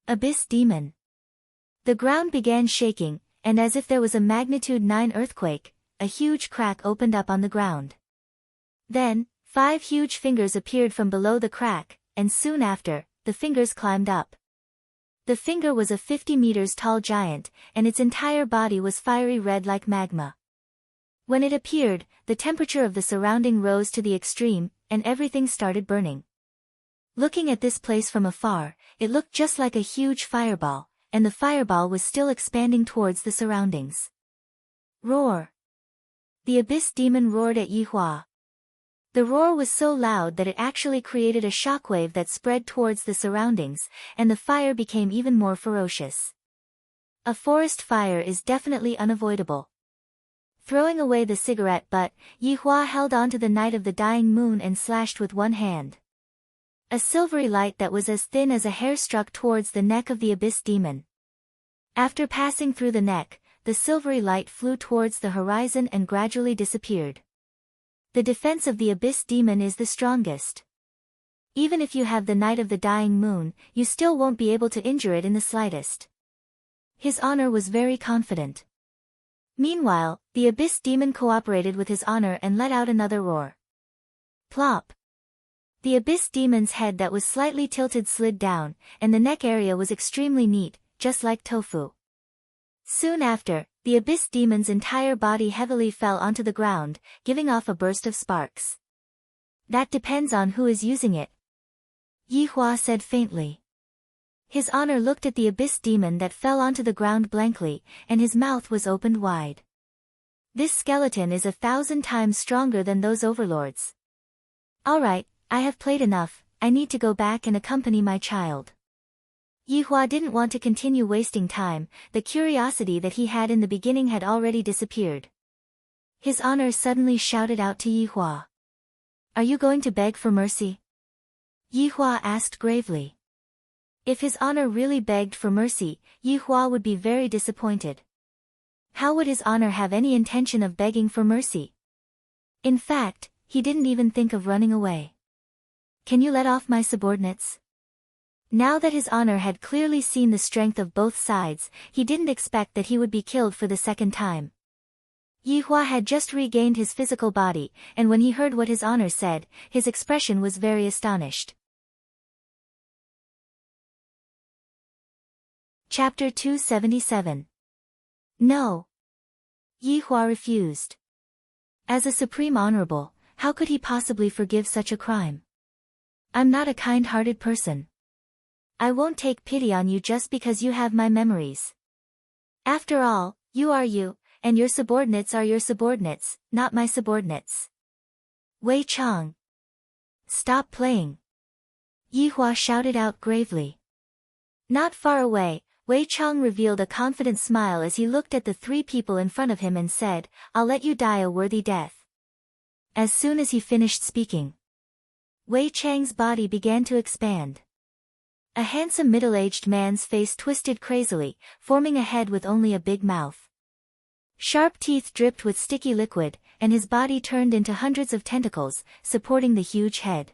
Abyss Demon. The ground began shaking, and as if there was a magnitude 9 earthquake, a huge crack opened up on the ground. Then, 5 huge fingers appeared from below the crack, and soon after, the fingers climbed up. The finger was a 50 meters tall giant, and its entire body was fiery red like magma. When it appeared, the temperature of the surrounding rose to the extreme, and everything started burning. Looking at this place from afar, it looked just like a huge fireball, and the fireball was still expanding towards the surroundings. Roar! The Abyss Demon roared at Yi Hua. The roar was so loud that it actually created a shockwave that spread towards the surroundings, and the fire became even more ferocious. A forest fire is definitely unavoidable. Throwing away the cigarette butt, Yi Hua held onto the Night of the Dying Moon and slashed with one hand. A silvery light that was as thin as a hair struck towards the neck of the Abyss Demon. After passing through the neck, the silvery light flew towards the horizon and gradually disappeared. The defense of the Abyss Demon is the strongest. Even if you have the Night of the Dying Moon, you still won't be able to injure it in the slightest. His honor was very confident. Meanwhile, the Abyss Demon cooperated with his honor and let out another roar. Plop! The Abyss Demon's head that was slightly tilted slid down, and the neck area was extremely neat, just like tofu. Soon after, the Abyss Demon's entire body heavily fell onto the ground, giving off a burst of sparks. That depends on who is using it, Yi Hua said faintly. His honor looked at the Abyss Demon that fell onto the ground blankly, and his mouth was opened wide. This skeleton is 1,000 times stronger than those overlords. Alright, I have played enough, I need to go back and accompany my child. Yi Hua didn't want to continue wasting time, the curiosity that he had in the beginning had already disappeared. His honor suddenly shouted out to Yi Hua. Are you going to beg for mercy? Yi Hua asked gravely. If his honor really begged for mercy, Yi Hua would be very disappointed. How would his honor have any intention of begging for mercy? In fact, he didn't even think of running away. Can you let off my subordinates? Now that his honor had clearly seen the strength of both sides, he didn't expect that he would be killed for the second time. Yi Hua had just regained his physical body, and when he heard what his honor said, his expression was very astonished. Chapter 277. No. Yi Hua refused. As a supreme honorable, how could he possibly forgive such a crime? I'm not a kind-hearted person. I won't take pity on you just because you have my memories. After all, you are you, and your subordinates are your subordinates, not my subordinates. Wei Chang. Stop playing. Yi Hua shouted out gravely. Not far away, Wei Chang revealed a confident smile as he looked at the 3 people in front of him and said, I'll let you die a worthy death. As soon as he finished speaking, Wei Chang's body began to expand. A handsome middle-aged man's face twisted crazily, forming a head with only a big mouth. Sharp teeth dripped with sticky liquid, and his body turned into hundreds of tentacles, supporting the huge head.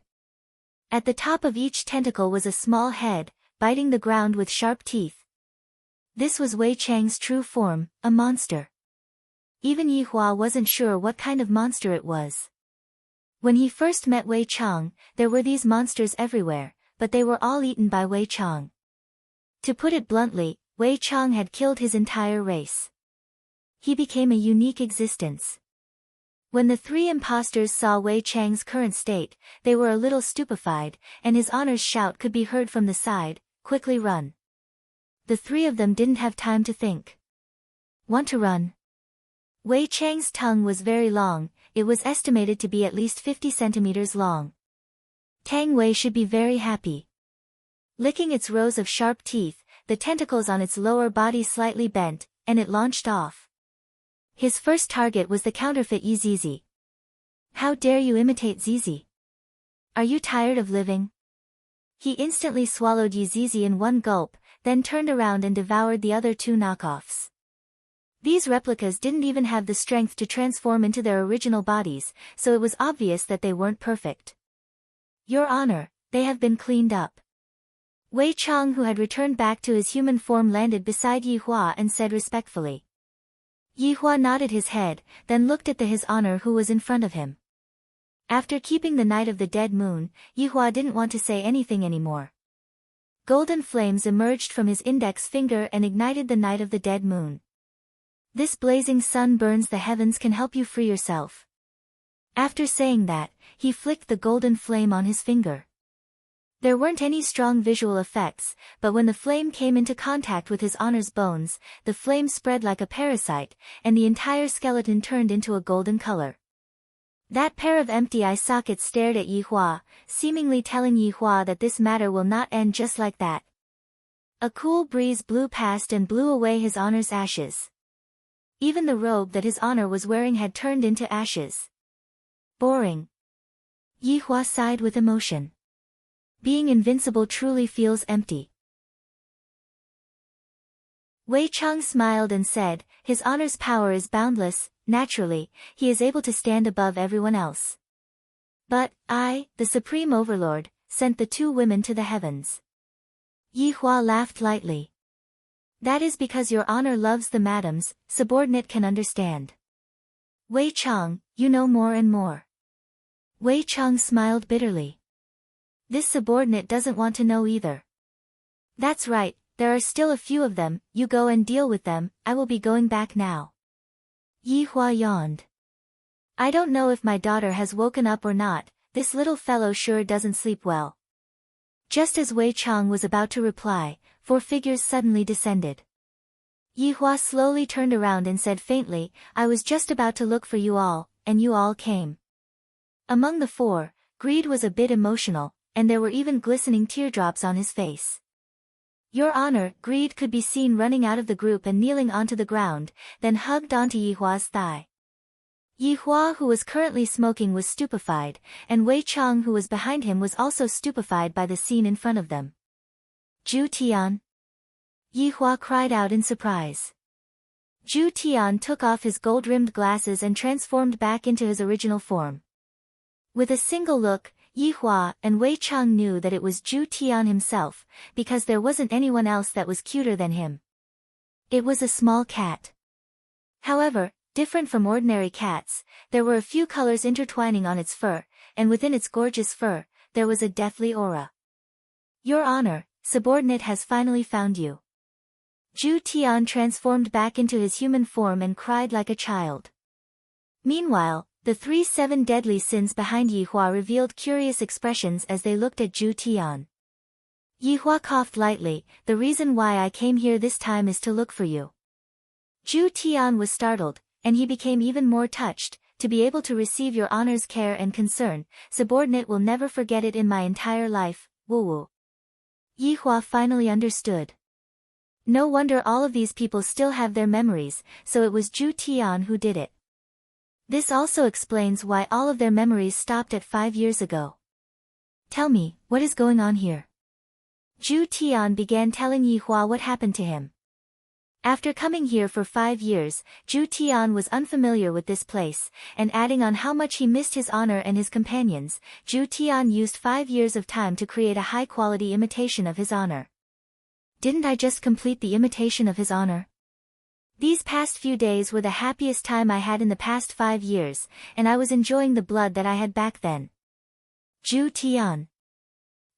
At the top of each tentacle was a small head, biting the ground with sharp teeth. This was Wei Chang's true form, a monster. Even Yi Hua wasn't sure what kind of monster it was. When he first met Wei Chang, there were these monsters everywhere, but they were all eaten by Wei Chang. To put it bluntly, Wei Chang had killed his entire race. He became a unique existence. When the 3 impostors saw Wei Chang's current state, they were a little stupefied, and his honor's shout could be heard from the side, quickly run. The 3 of them didn't have time to think. Want to run? Wei Chang's tongue was very long, it was estimated to be at least 50 centimeters long. Tang Wei should be very happy. Licking its rows of sharp teeth, the tentacles on its lower body slightly bent, and it launched off. His first target was the counterfeit Yi Zizi. How dare you imitate Zizi? Are you tired of living? He instantly swallowed Yi Zizi in one gulp, then turned around and devoured the other 2 knockoffs. These replicas didn't even have the strength to transform into their original bodies, so it was obvious that they weren't perfect. Your Honor, they have been cleaned up. Wei Chang, who had returned back to his human form, landed beside Yi Hua and said respectfully. Yi Hua nodded his head, then looked at His Honor who was in front of him. After keeping the Night of the Dead Moon, Yi Hua didn't want to say anything anymore. Golden flames emerged from his index finger and ignited the Night of the Dead Moon. This blazing sun burns the heavens, can help you free yourself. After saying that, he flicked the golden flame on his finger. There weren't any strong visual effects, but when the flame came into contact with His Honor's bones, the flame spread like a parasite, and the entire skeleton turned into a golden color. That pair of empty eye sockets stared at Yi Hua, seemingly telling Yi Hua that this matter will not end just like that. A cool breeze blew past and blew away His Honor's ashes. Even the robe that His Honor was wearing had turned into ashes. Boring. Yi Hua sighed with emotion. Being invincible truly feels empty. Wei Chang smiled and said, His Honor's power is boundless, naturally, he is able to stand above everyone else. But, I, the Supreme Overlord, sent the two women to the heavens. Yi Hua laughed lightly. That is because your Honor loves the madams, subordinate can understand. Wei Chang, you know more and more. Wei Chang smiled bitterly. This subordinate doesn't want to know either. That's right, there are still a few of them, you go and deal with them, I will be going back now. Yi Hua yawned. I don't know if my daughter has woken up or not, this little fellow sure doesn't sleep well. Just as Wei Chang was about to reply, 4 figures suddenly descended. Yi Hua slowly turned around and said faintly, I was just about to look for you all, and you all came. Among the 4, Greed was a bit emotional, and there were even glistening teardrops on his face. Your Honor, Greed could be seen running out of the group and kneeling onto the ground, then hugged onto Yi Hua's thigh. Yi Hua, who was currently smoking, was stupefied, and Wei Chang, who was behind him, was also stupefied by the scene in front of them. Zhu Tian. Yi Hua cried out in surprise. Zhu Tian took off his gold-rimmed glasses and transformed back into his original form. With a single look, Yi Hua and Wei Chang knew that it was Zhu Tian himself, because there wasn't anyone else that was cuter than him. It was a small cat. However, different from ordinary cats, there were a few colors intertwining on its fur, and within its gorgeous fur, there was a deathly aura. Your Honor, subordinate has finally found you. Zhu Tian transformed back into his human form and cried like a child. Meanwhile, the 7 deadly sins behind Yi Hua revealed curious expressions as they looked at Zhu Tian. Yi Hua coughed lightly, the reason why I came here this time is to look for you. Zhu Tian was startled, and he became even more touched, to be able to receive your Honor's care and concern, subordinate will never forget it in my entire life, woo-woo. Yi Hua finally understood. No wonder all of these people still have their memories, so it was Zhu Tian who did it. This also explains why all of their memories stopped at 5 years ago. Tell me, what is going on here? Zhu Tian began telling Yi Hua what happened to him. After coming here for 5 years, Zhu Tian was unfamiliar with this place, and adding on how much he missed his honor and his companions, Zhu Tian used 5 years of time to create a high-quality imitation of his honor. Didn't I just complete the imitation of his honor? These past few days were the happiest time I had in the past 5 years, and I was enjoying the blood that I had back then. Zhu Tian.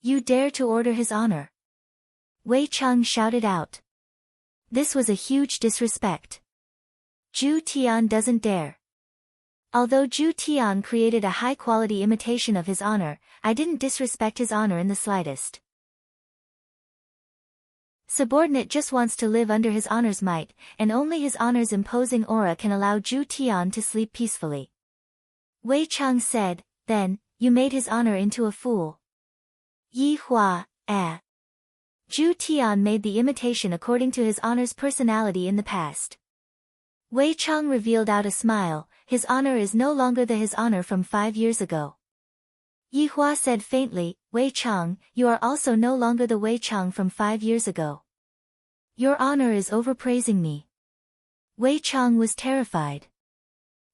You dare to order his honor? Wei Chang shouted out. This was a huge disrespect. Zhu Tian doesn't dare. Although Zhu Tian created a high-quality imitation of his honor, I didn't disrespect his honor in the slightest. Subordinate just wants to live under his honor's might, and only his honor's imposing aura can allow Zhu Tian to sleep peacefully. Wei Chang said, then, you made his honor into a fool. Yi Hua, Zhu Tian made the imitation according to his honor's personality in the past. Wei Chang revealed out a smile, his honor is no longer his honor from 5 years ago. Yi Hua said faintly, Wei Chang, you are also no longer the Wei Chang from 5 years ago. Your honor is overpraising me. Wei Chang was terrified.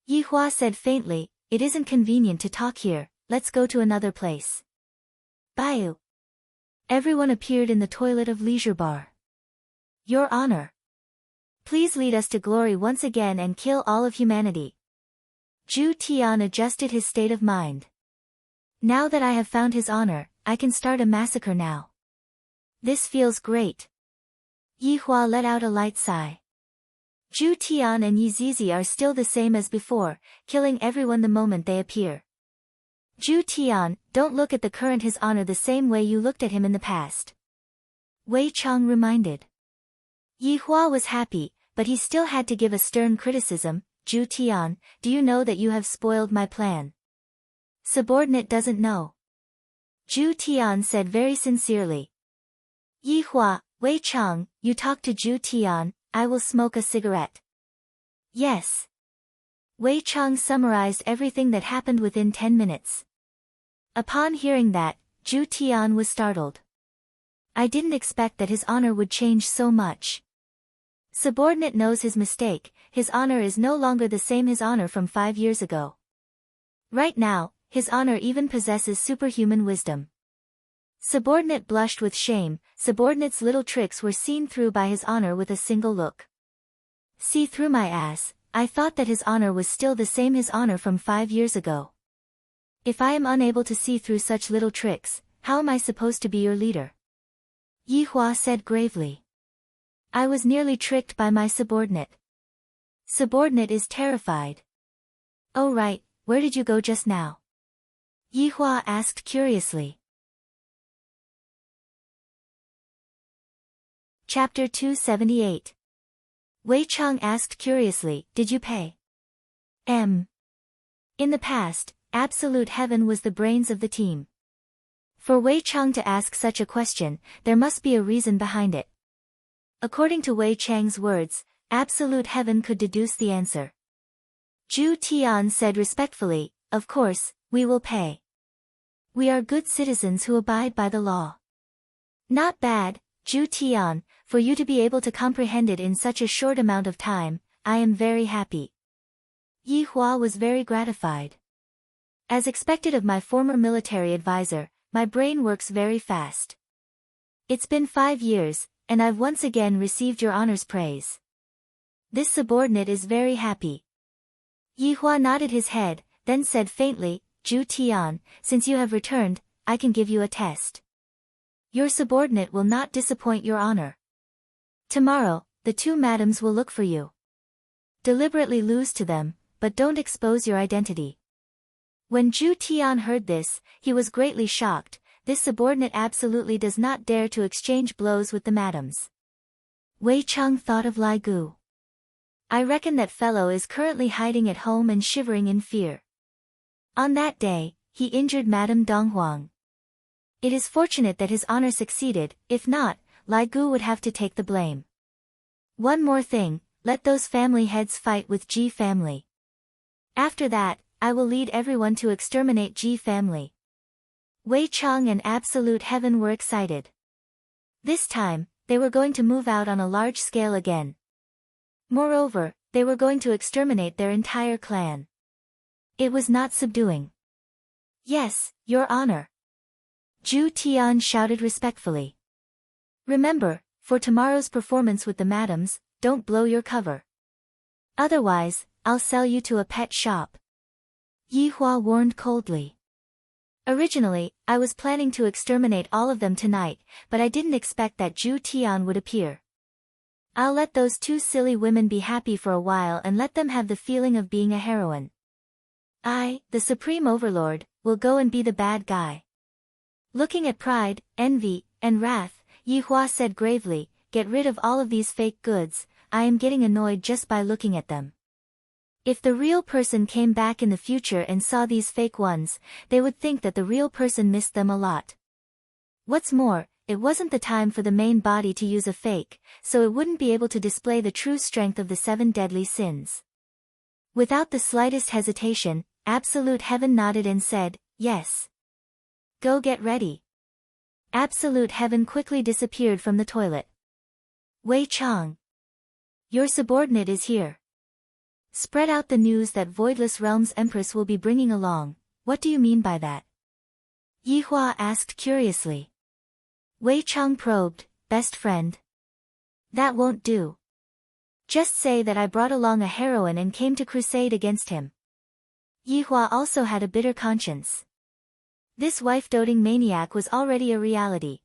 Yi Hua said faintly, "It isn't convenient to talk here, let's go to another place." Baiu. Everyone appeared in the toilet of Leisure Bar. "Your Honor. Please lead us to glory once again and kill all of humanity." Zhu Tian adjusted his state of mind. "Now that I have found his honor, I can start a massacre now. This feels great." Yi Hua let out a light sigh. Zhu Tian and Yi Zizi are still the same as before, killing everyone the moment they appear. "Zhu Tian, don't look at the current his honor the same way you looked at him in the past," Wei Chang reminded. Yi Hua was happy, but he still had to give a stern criticism. "Zhu Tian, do you know that you have spoiled my plan?" "Subordinate doesn't know," Zhu Tian said very sincerely. "Yi Hua, Wei Chang, you talk to Zhu Tian, I will smoke a cigarette." "Yes." Wei Chang summarized everything that happened within 10 minutes. Upon hearing that, Zhu Tian was startled. "I didn't expect that his honor would change so much. Subordinate knows his mistake, his honor is no longer the same his honor from 5 years ago. Right now, his honor even possesses superhuman wisdom." Subordinate blushed with shame. Subordinate's little tricks were seen through by his honor with a single look. "See through my ass, I thought that his honor was still the same his honor from 5 years ago. If I am unable to see through such little tricks, how am I supposed to be your leader?" Yi Hua said gravely. "I was nearly tricked by my subordinate." Subordinate is terrified. "Oh right, where did you go just now?" Yi Hua asked curiously. Chapter 278. Wei Chang asked curiously, "Did you pay?" In the past, Absolute Heaven was the brains of the team. For Wei Chang to ask such a question, there must be a reason behind it. According to Wei Chang's words, Absolute Heaven could deduce the answer. Zhu Tian said respectfully, "Of course, we will pay. We are good citizens who abide by the law." "Not bad, Zhu Tian, for you to be able to comprehend it in such a short amount of time, I am very happy." Yi Hua was very gratified. "As expected of my former military advisor, my brain works very fast. It's been 5 years, and I've once again received your honor's praise. This subordinate is very happy." Yi Hua nodded his head, then said faintly, "Zhu Tian, since you have returned, I can give you a test. Your subordinate will not disappoint your honor. Tomorrow, the 2 madams will look for you. Deliberately lose to them, but don't expose your identity." When Zhu Tian heard this, he was greatly shocked. This subordinate absolutely does not dare to exchange blows with the madams. Wei Chang thought of Lai Gu. "I reckon that fellow is currently hiding at home and shivering in fear. On that day, he injured Madame Dong Huang. It is fortunate that his honor succeeded, if not, Lai Gu would have to take the blame. One more thing, let those family heads fight with Ji family. After that, I will lead everyone to exterminate Ji family." Wei Chang and Absolute Heaven were excited. This time, they were going to move out on a large scale again. Moreover, they were going to exterminate their entire clan. It was not subduing. "Yes, your honor," Zhu Tian shouted respectfully. "Remember, for tomorrow's performance with the madams, don't blow your cover. Otherwise, I'll sell you to a pet shop," Yi Hua warned coldly. "Originally, I was planning to exterminate all of them tonight, but I didn't expect that Zhu Tian would appear. I'll let those 2 silly women be happy for a while and let them have the feeling of being a heroine. I, the Supreme Overlord, will go and be the bad guy." Looking at pride, envy, and wrath, Yi Hua said gravely, "Get rid of all of these fake goods, I am getting annoyed just by looking at them. If the real person came back in the future and saw these fake ones, they would think that the real person missed them a lot. What's more, it wasn't the time for the main body to use a fake, so it wouldn't be able to display the true strength of the 7 deadly sins." Without the slightest hesitation, Absolute Heaven nodded and said, "Yes. Go get ready." Absolute Heaven quickly disappeared from the toilet. Wei Chang. Your subordinate is here. Spread out the news that Voidless Realm's Empress will be bringing along. What do you mean by that? Yihua asked curiously. Wei Chang probed, best friend. That won't do. Just say that I brought along a heroine and came to crusade against him. Yihua also had a bitter conscience. This wife-doting maniac was already a reality.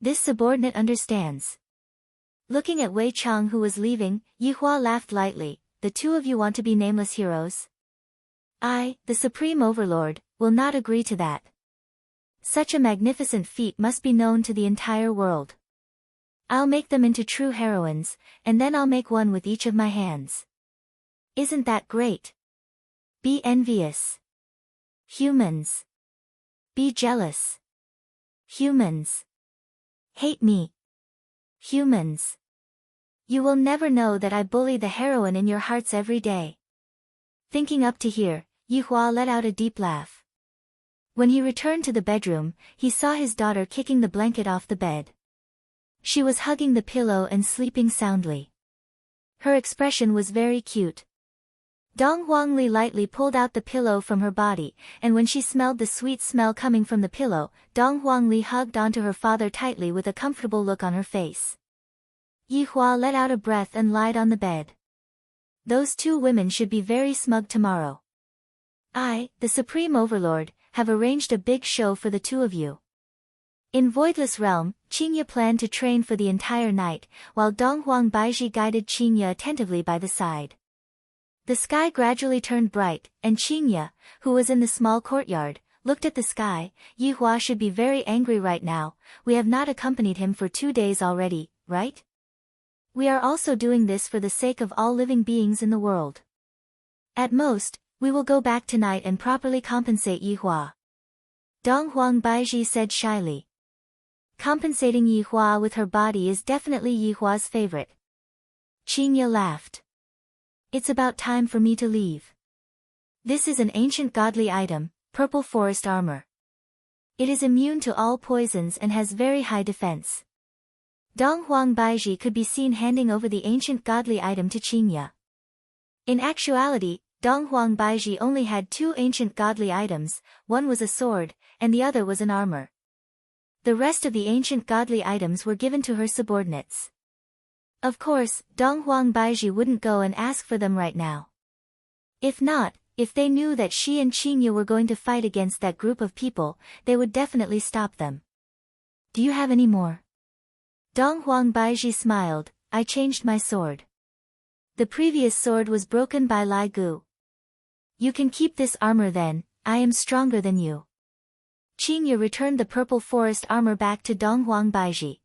This subordinate understands. Looking at Wei Chang who was leaving, Yihua laughed lightly. The two of you want to be nameless heroes? I, the Supreme Overlord, will not agree to that. Such a magnificent feat must be known to the entire world. I'll make them into true heroines, and then I'll make one with each of my hands. Isn't that great? Be envious. Humans. Be jealous. Humans. Hate me. Humans. You will never know that I bully the heroine in your hearts every day. Thinking up to here, Yihua let out a deep laugh. When he returned to the bedroom, he saw his daughter kicking the blanket off the bed. She was hugging the pillow and sleeping soundly. Her expression was very cute. Dong Huangli lightly pulled out the pillow from her body, and when she smelled the sweet smell coming from the pillow, Dong Huangli hugged onto her father tightly with a comfortable look on her face. Yihua let out a breath and lied on the bed. Those two women should be very smug tomorrow. I, the Supreme Overlord, have arranged a big show for the two of you. In Voidless Realm, Qingye planned to train for the entire night, while Donghuang Baizhi guided Qingye attentively by the side. The sky gradually turned bright, and Qingye, who was in the small courtyard, looked at the sky. Yihua should be very angry right now. We have not accompanied him for 2 days already, right? We are also doing this for the sake of all living beings in the world. At most, we will go back tonight and properly compensate Yihua. Donghuang Baizhi said shyly. Compensating Yihua with her body is definitely Yihua's favorite. Qingye laughed. It's about time for me to leave. This is an ancient godly item, purple forest armor. It is immune to all poisons and has very high defense. Donghuang Baizhi could be seen handing over the ancient godly item to Qingye. In actuality, Donghuang Baizhi only had 2 ancient godly items, one was a sword, and the other was an armor. The rest of the ancient godly items were given to her subordinates. Of course, Donghuang Baizhi wouldn't go and ask for them right now. If not, if they knew that she and Qingye were going to fight against that group of people, they would definitely stop them. Do you have any more? Donghuang Baizhi smiled. I changed my sword. The previous sword was broken by Lai Gu. You can keep this armor then, I am stronger than you. Qingye returned the purple forest armor back to Donghuang Baizhi.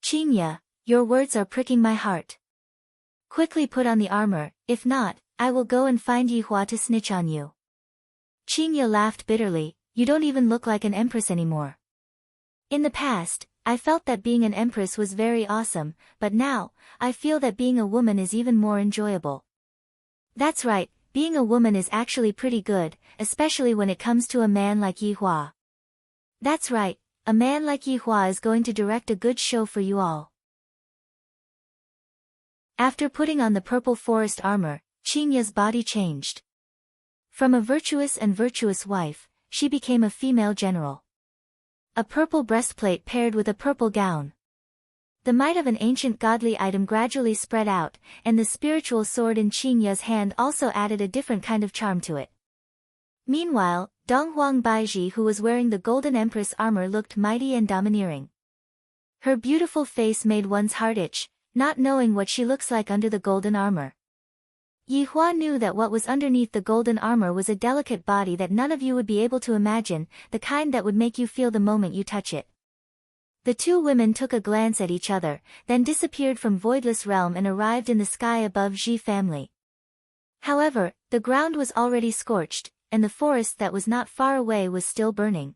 Qingye, your words are pricking my heart. Quickly put on the armor, if not, I will go and find Yihua to snitch on you. Qingye laughed bitterly. You don't even look like an empress anymore. In the past, I felt that being an empress was very awesome, but now, I feel that being a woman is even more enjoyable. That's right, being a woman is actually pretty good, especially when it comes to a man like Yihua. That's right, a man like Yihua is going to direct a good show for you all. After putting on the purple forest armor, Qingye's body changed. From a virtuous and virtuous wife, she became a female general. A purple breastplate paired with a purple gown. The might of an ancient godly item gradually spread out, and the spiritual sword in Qingye's hand also added a different kind of charm to it. Meanwhile, Donghuang Baizhi, who was wearing the Golden Empress armor, looked mighty and domineering. Her beautiful face made one's heart itch, not knowing what she looks like under the golden armor. Yihua knew that what was underneath the golden armor was a delicate body that none of you would be able to imagine, the kind that would make you feel the moment you touch it. The two women took a glance at each other, then disappeared from Voidless Realm and arrived in the sky above Ji family. However, the ground was already scorched, and the forest that was not far away was still burning.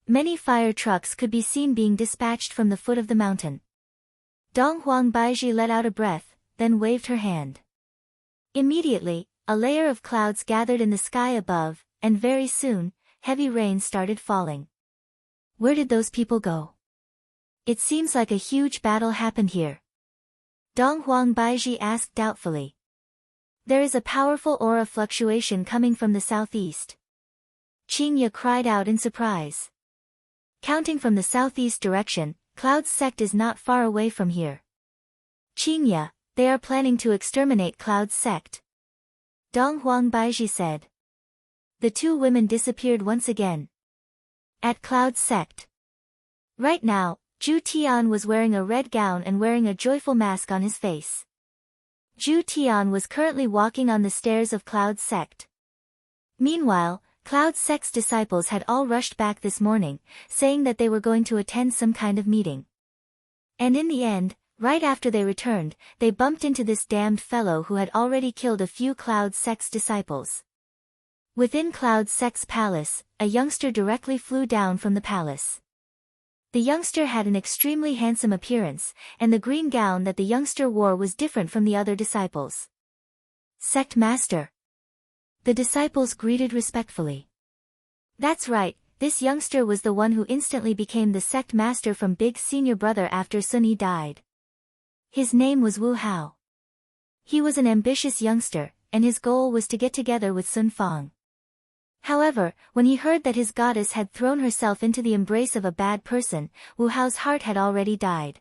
Many fire trucks could be seen being dispatched from the foot of the mountain. Donghuang Baizhi let out a breath, then waved her hand. Immediately, a layer of clouds gathered in the sky above, and very soon, heavy rain started falling. Where did those people go? It seems like a huge battle happened here. Dong Huang Baiji asked doubtfully. There is a powerful aura fluctuation coming from the southeast. Qingya cried out in surprise. Counting from the southeast direction, Cloud's sect is not far away from here. Qingya, they are planning to exterminate Cloud's sect. Dong Huang Baiji said. The two women disappeared once again. At Cloud's sect. Right now, Zhu Tian was wearing a red gown and wearing a joyful mask on his face. Zhu Tian was currently walking on the stairs of Cloud's sect. Meanwhile, Cloud's sect's disciples had all rushed back this morning, saying that they were going to attend some kind of meeting. And in the end, right after they returned, they bumped into this damned fellow who had already killed a few Cloud's sect's disciples. Within Cloud's sect's palace, a youngster directly flew down from the palace. The youngster had an extremely handsome appearance, and the green gown that the youngster wore was different from the other disciples. Sect Master. The disciples greeted respectfully. That's right, this youngster was the one who instantly became the sect master from Big Senior Brother after Sun Yi died. His name was Wu Hao. He was an ambitious youngster, and his goal was to get together with Sun Fang. However, when he heard that his goddess had thrown herself into the embrace of a bad person, Wu Hao's heart had already died.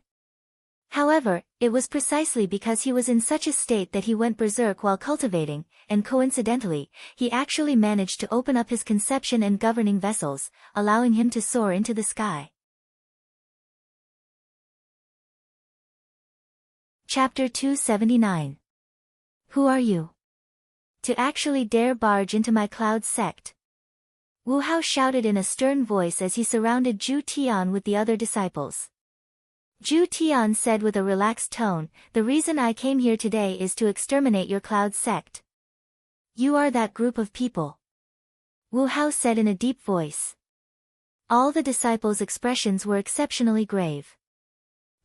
However, it was precisely because he was in such a state that he went berserk while cultivating, and coincidentally, he actually managed to open up his conception and governing vessels, allowing him to soar into the sky. Chapter 279. Who are you? To actually dare barge into my Cloud sect? Wu Hao shouted in a stern voice as he surrounded Zhu Tian with the other disciples. Zhu Tian said with a relaxed tone, the reason I came here today is to exterminate your Cloud sect. You are that group of people. Wu Hao said in a deep voice. All the disciples' expressions were exceptionally grave.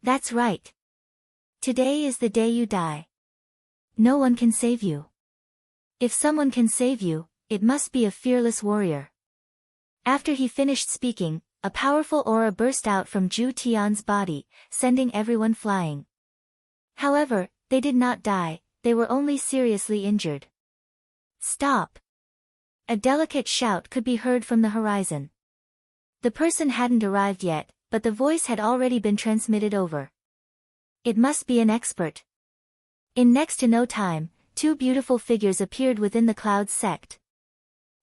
That's right. Today is the day you die. No one can save you. If someone can save you, it must be a fearless warrior. After he finished speaking, a powerful aura burst out from Zhu Tian's body, sending everyone flying. However, they did not die, they were only seriously injured. Stop! A delicate shout could be heard from the horizon. The person hadn't arrived yet, but the voice had already been transmitted over. It must be an expert. In next to no time, two beautiful figures appeared within the Cloud sect.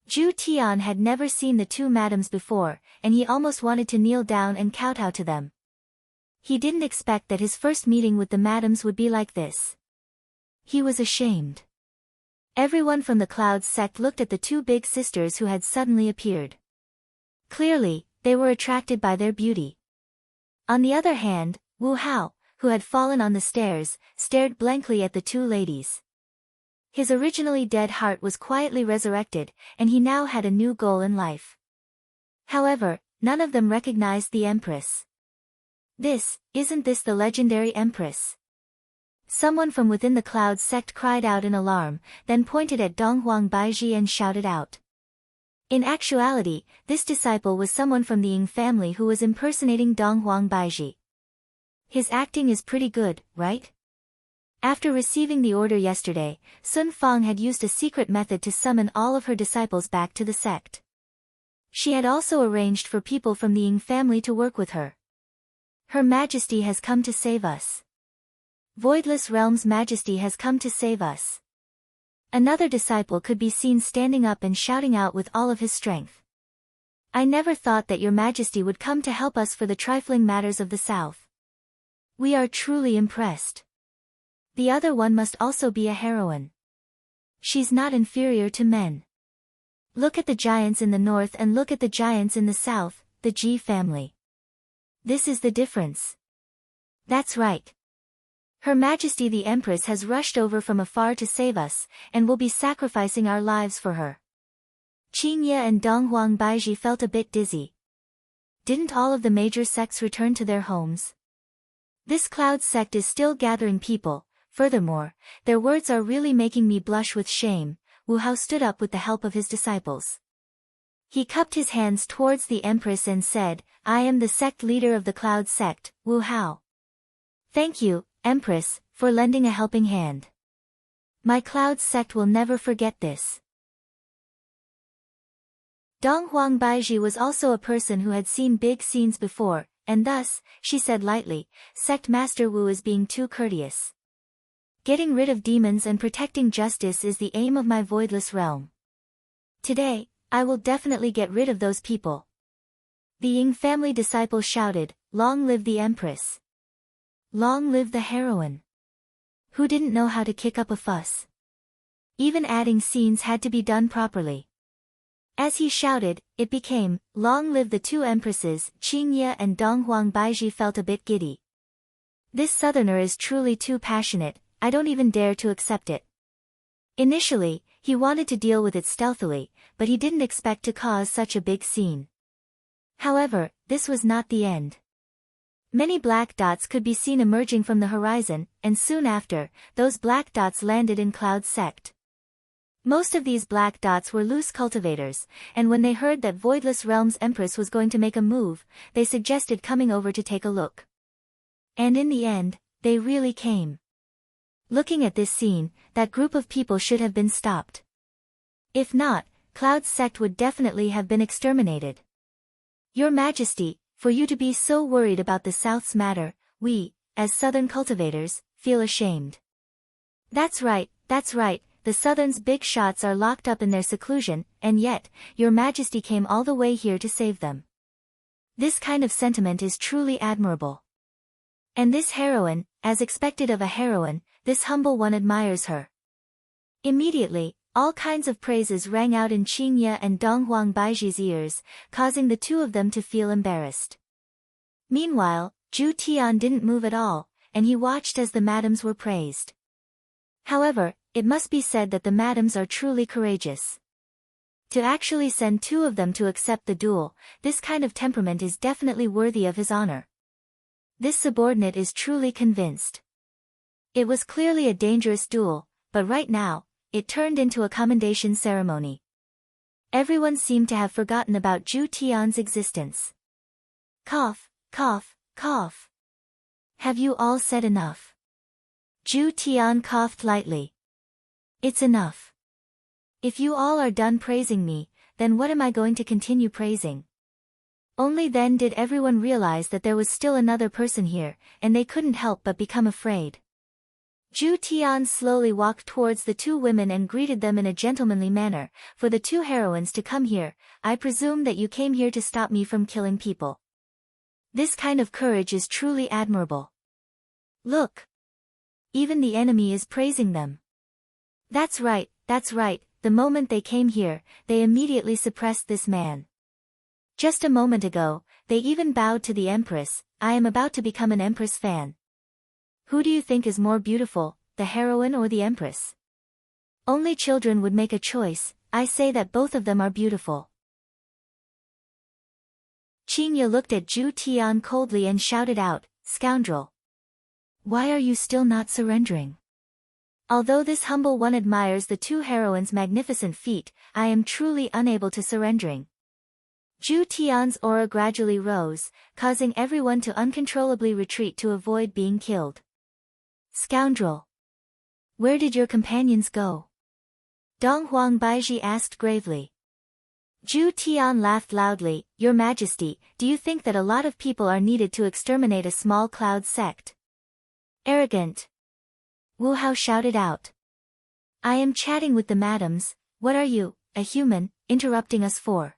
Zhu Tian had never seen the two madams before, and he almost wanted to kneel down and kowtow to them. He didn't expect that his first meeting with the madams would be like this. He was ashamed. Everyone from the Cloud sect looked at the two big sisters who had suddenly appeared. Clearly, they were attracted by their beauty. On the other hand, Wu Hao, who had fallen on the stairs, stared blankly at the two ladies. His originally dead heart was quietly resurrected, and he now had a new goal in life. However, none of them recognized the Empress. Isn't this the legendary Empress? Someone from within the Cloud sect cried out in alarm, then pointed at Dong Huang Baiji and shouted out. In actuality, this disciple was someone from the Ying family who was impersonating Dong Huang Baiji. His acting is pretty good, right? After receiving the order yesterday, Sun Fang had used a secret method to summon all of her disciples back to the sect. She had also arranged for people from the Ying family to work with her. Her Majesty has come to save us. Voidless Realm's Majesty has come to save us. Another disciple could be seen standing up and shouting out with all of his strength. I never thought that your Majesty would come to help us for the trifling matters of the South. We are truly impressed. The other one must also be a heroine. She's not inferior to men. Look at the giants in the north and look at the giants in the south, the Ji family. This is the difference. That's right. Her Majesty the Empress has rushed over from afar to save us, and will be sacrificing our lives for her. Qingya and Dong Huang Baiji felt a bit dizzy. Didn't all of the major sects return to their homes? This Cloud sect is still gathering people. Furthermore, their words are really making me blush with shame. Wu Hao stood up with the help of his disciples. He cupped his hands towards the Empress and said, I am the sect leader of the Cloud sect, Wu Hao. Thank you, Empress, for lending a helping hand. My Cloud sect will never forget this. Dong Huang Baiji was also a person who had seen big scenes before, and thus, she said lightly, Sect Master Wu is being too courteous. Getting rid of demons and protecting justice is the aim of my voidless realm. Today, I will definitely get rid of those people. The Ying family disciples shouted, Long live the Empress. Long live the heroine. Who didn't know how to kick up a fuss? Even adding scenes had to be done properly. As he shouted, it became, Long live the two empresses. Qingye and Donghuang Baiji felt a bit giddy. This southerner is truly too passionate, I don't even dare to accept it. Initially, he wanted to deal with it stealthily, but he didn't expect to cause such a big scene. However, this was not the end. Many black dots could be seen emerging from the horizon, and soon after, those black dots landed in Cloud sect. Most of these black dots were loose cultivators, and when they heard that Voidless Realm's Empress was going to make a move, they suggested coming over to take a look. And in the end, they really came. Looking at this scene, that group of people should have been stopped. If not, Cloud's sect would definitely have been exterminated. Your Majesty, for you to be so worried about the South's matter, we, as Southern cultivators, feel ashamed. That's right, the Southern's big shots are locked up in their seclusion, and yet, Your Majesty came all the way here to save them. This kind of sentiment is truly admirable. And this heroine, as expected of a heroine, this humble one admires her. Immediately, all kinds of praises rang out in Qingye and Donghuang Baiji's ears, causing the two of them to feel embarrassed. Meanwhile, Zhu Tian didn't move at all, and he watched as the madams were praised. However, it must be said that the madams are truly courageous. To actually send two of them to accept the duel, this kind of temperament is definitely worthy of his honor. This subordinate is truly convinced. It was clearly a dangerous duel, but right now, it turned into a commendation ceremony. Everyone seemed to have forgotten about Zhu Tian's existence. Cough, cough, cough. Have you all said enough? Zhu Tian coughed lightly. It's enough. If you all are done praising me, then what am I going to continue praising? Only then did everyone realize that there was still another person here, and they couldn't help but become afraid. Zhu Tian slowly walked towards the two women and greeted them in a gentlemanly manner. For the two heroines to come here, I presume that you came here to stop me from killing people. This kind of courage is truly admirable. Look! Even the enemy is praising them. That's right, the moment they came here, they immediately suppressed this man. Just a moment ago, they even bowed to the Empress. I am about to become an Empress fan. Who do you think is more beautiful, the heroine or the Empress? Only children would make a choice, I say that both of them are beautiful. Qingye looked at Zhu Tian coldly and shouted out, Scoundrel! Why are you still not surrendering? Although this humble one admires the two heroines' magnificent feat, I am truly unable to surrendering. Zhu Tian's aura gradually rose, causing everyone to uncontrollably retreat to avoid being killed. Scoundrel! Where did your companions go? Donghuang Baiji asked gravely. Zhu Tian laughed loudly, Your Majesty, do you think that a lot of people are needed to exterminate a small Cloud sect? Arrogant! Wu Hao shouted out. I am chatting with the madams, what are you, a human, interrupting us for?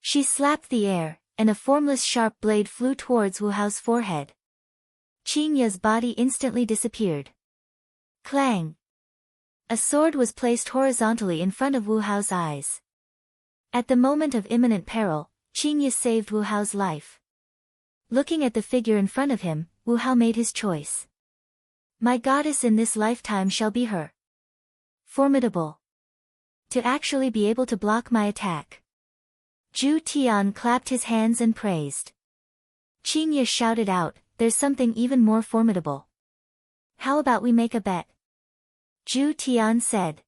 She slapped the air, and a formless sharp blade flew towards Wu Hao's forehead. Qingye's body instantly disappeared. Clang! A sword was placed horizontally in front of Wu Hao's eyes. At the moment of imminent peril, Qingye saved Wu Hao's life. Looking at the figure in front of him, Wu Hao made his choice. My goddess in this lifetime shall be her. Formidable. To actually be able to block my attack. Zhu Tian clapped his hands and praised. Qingye shouted out, there's something even more formidable. How about we make a bet? Zhu Tian said.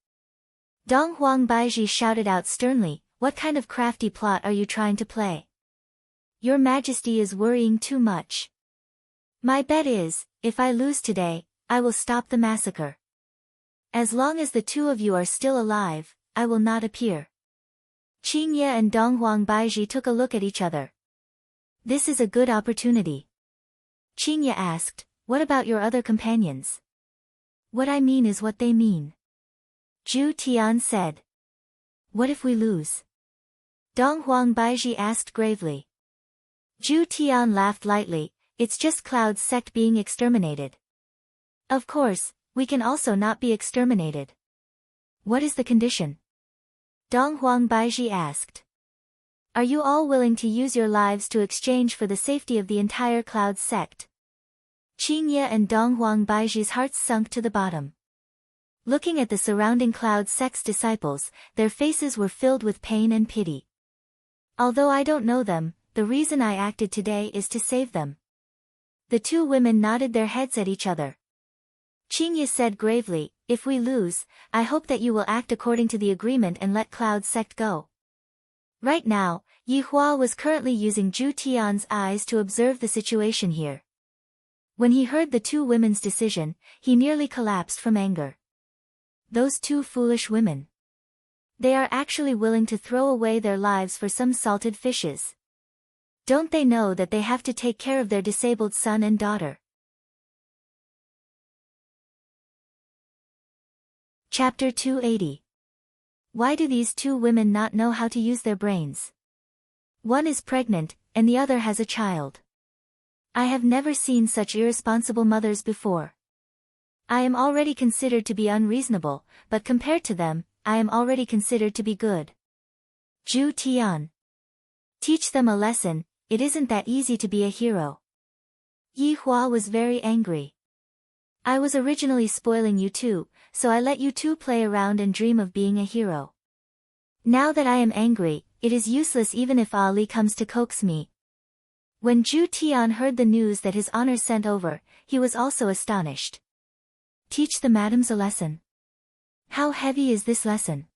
Donghuang Baiji shouted out sternly, what kind of crafty plot are you trying to play? Your Majesty is worrying too much. My bet is, if I lose today, I will stop the massacre. As long as the two of you are still alive, I will not appear. Qingye and Donghuang Baizhi took a look at each other. This is a good opportunity. Qingye asked, what about your other companions? What I mean is what they mean. Zhu Tian said. What if we lose? Donghuang Baizhi asked gravely. Zhu Tian laughed lightly, it's just Cloud's sect being exterminated. Of course, we can also not be exterminated. What is the condition? Donghuang Baizhi asked. Are you all willing to use your lives to exchange for the safety of the entire Cloud sect? Qingye and Donghuang Baizhi's hearts sunk to the bottom. Looking at the surrounding Cloud sect's disciples, their faces were filled with pain and pity. Although I don't know them, the reason I acted today is to save them. The two women nodded their heads at each other. Qingye said gravely, if we lose, I hope that you will act according to the agreement and let Cloud sect go. Right now, Yi Hua was currently using Zhu Tian's eyes to observe the situation here. When he heard the two women's decision, he nearly collapsed from anger. Those two foolish women. They are actually willing to throw away their lives for some salted fishes. Don't they know that they have to take care of their disabled son and daughter? Chapter 280. Why do these two women not know how to use their brains? One is pregnant, and the other has a child. I have never seen such irresponsible mothers before. I am already considered to be unreasonable, but compared to them, I am already considered to be good. Zhu Tian. Teach them a lesson, it isn't that easy to be a hero. Yi Hua was very angry. I was originally spoiling you two, so I let you two play around and dream of being a hero. Now that I am angry, it is useless even if Ali comes to coax me. When Zhu Tian heard the news that his honor sent over, he was also astonished. Teach the madams a lesson. How heavy is this lesson?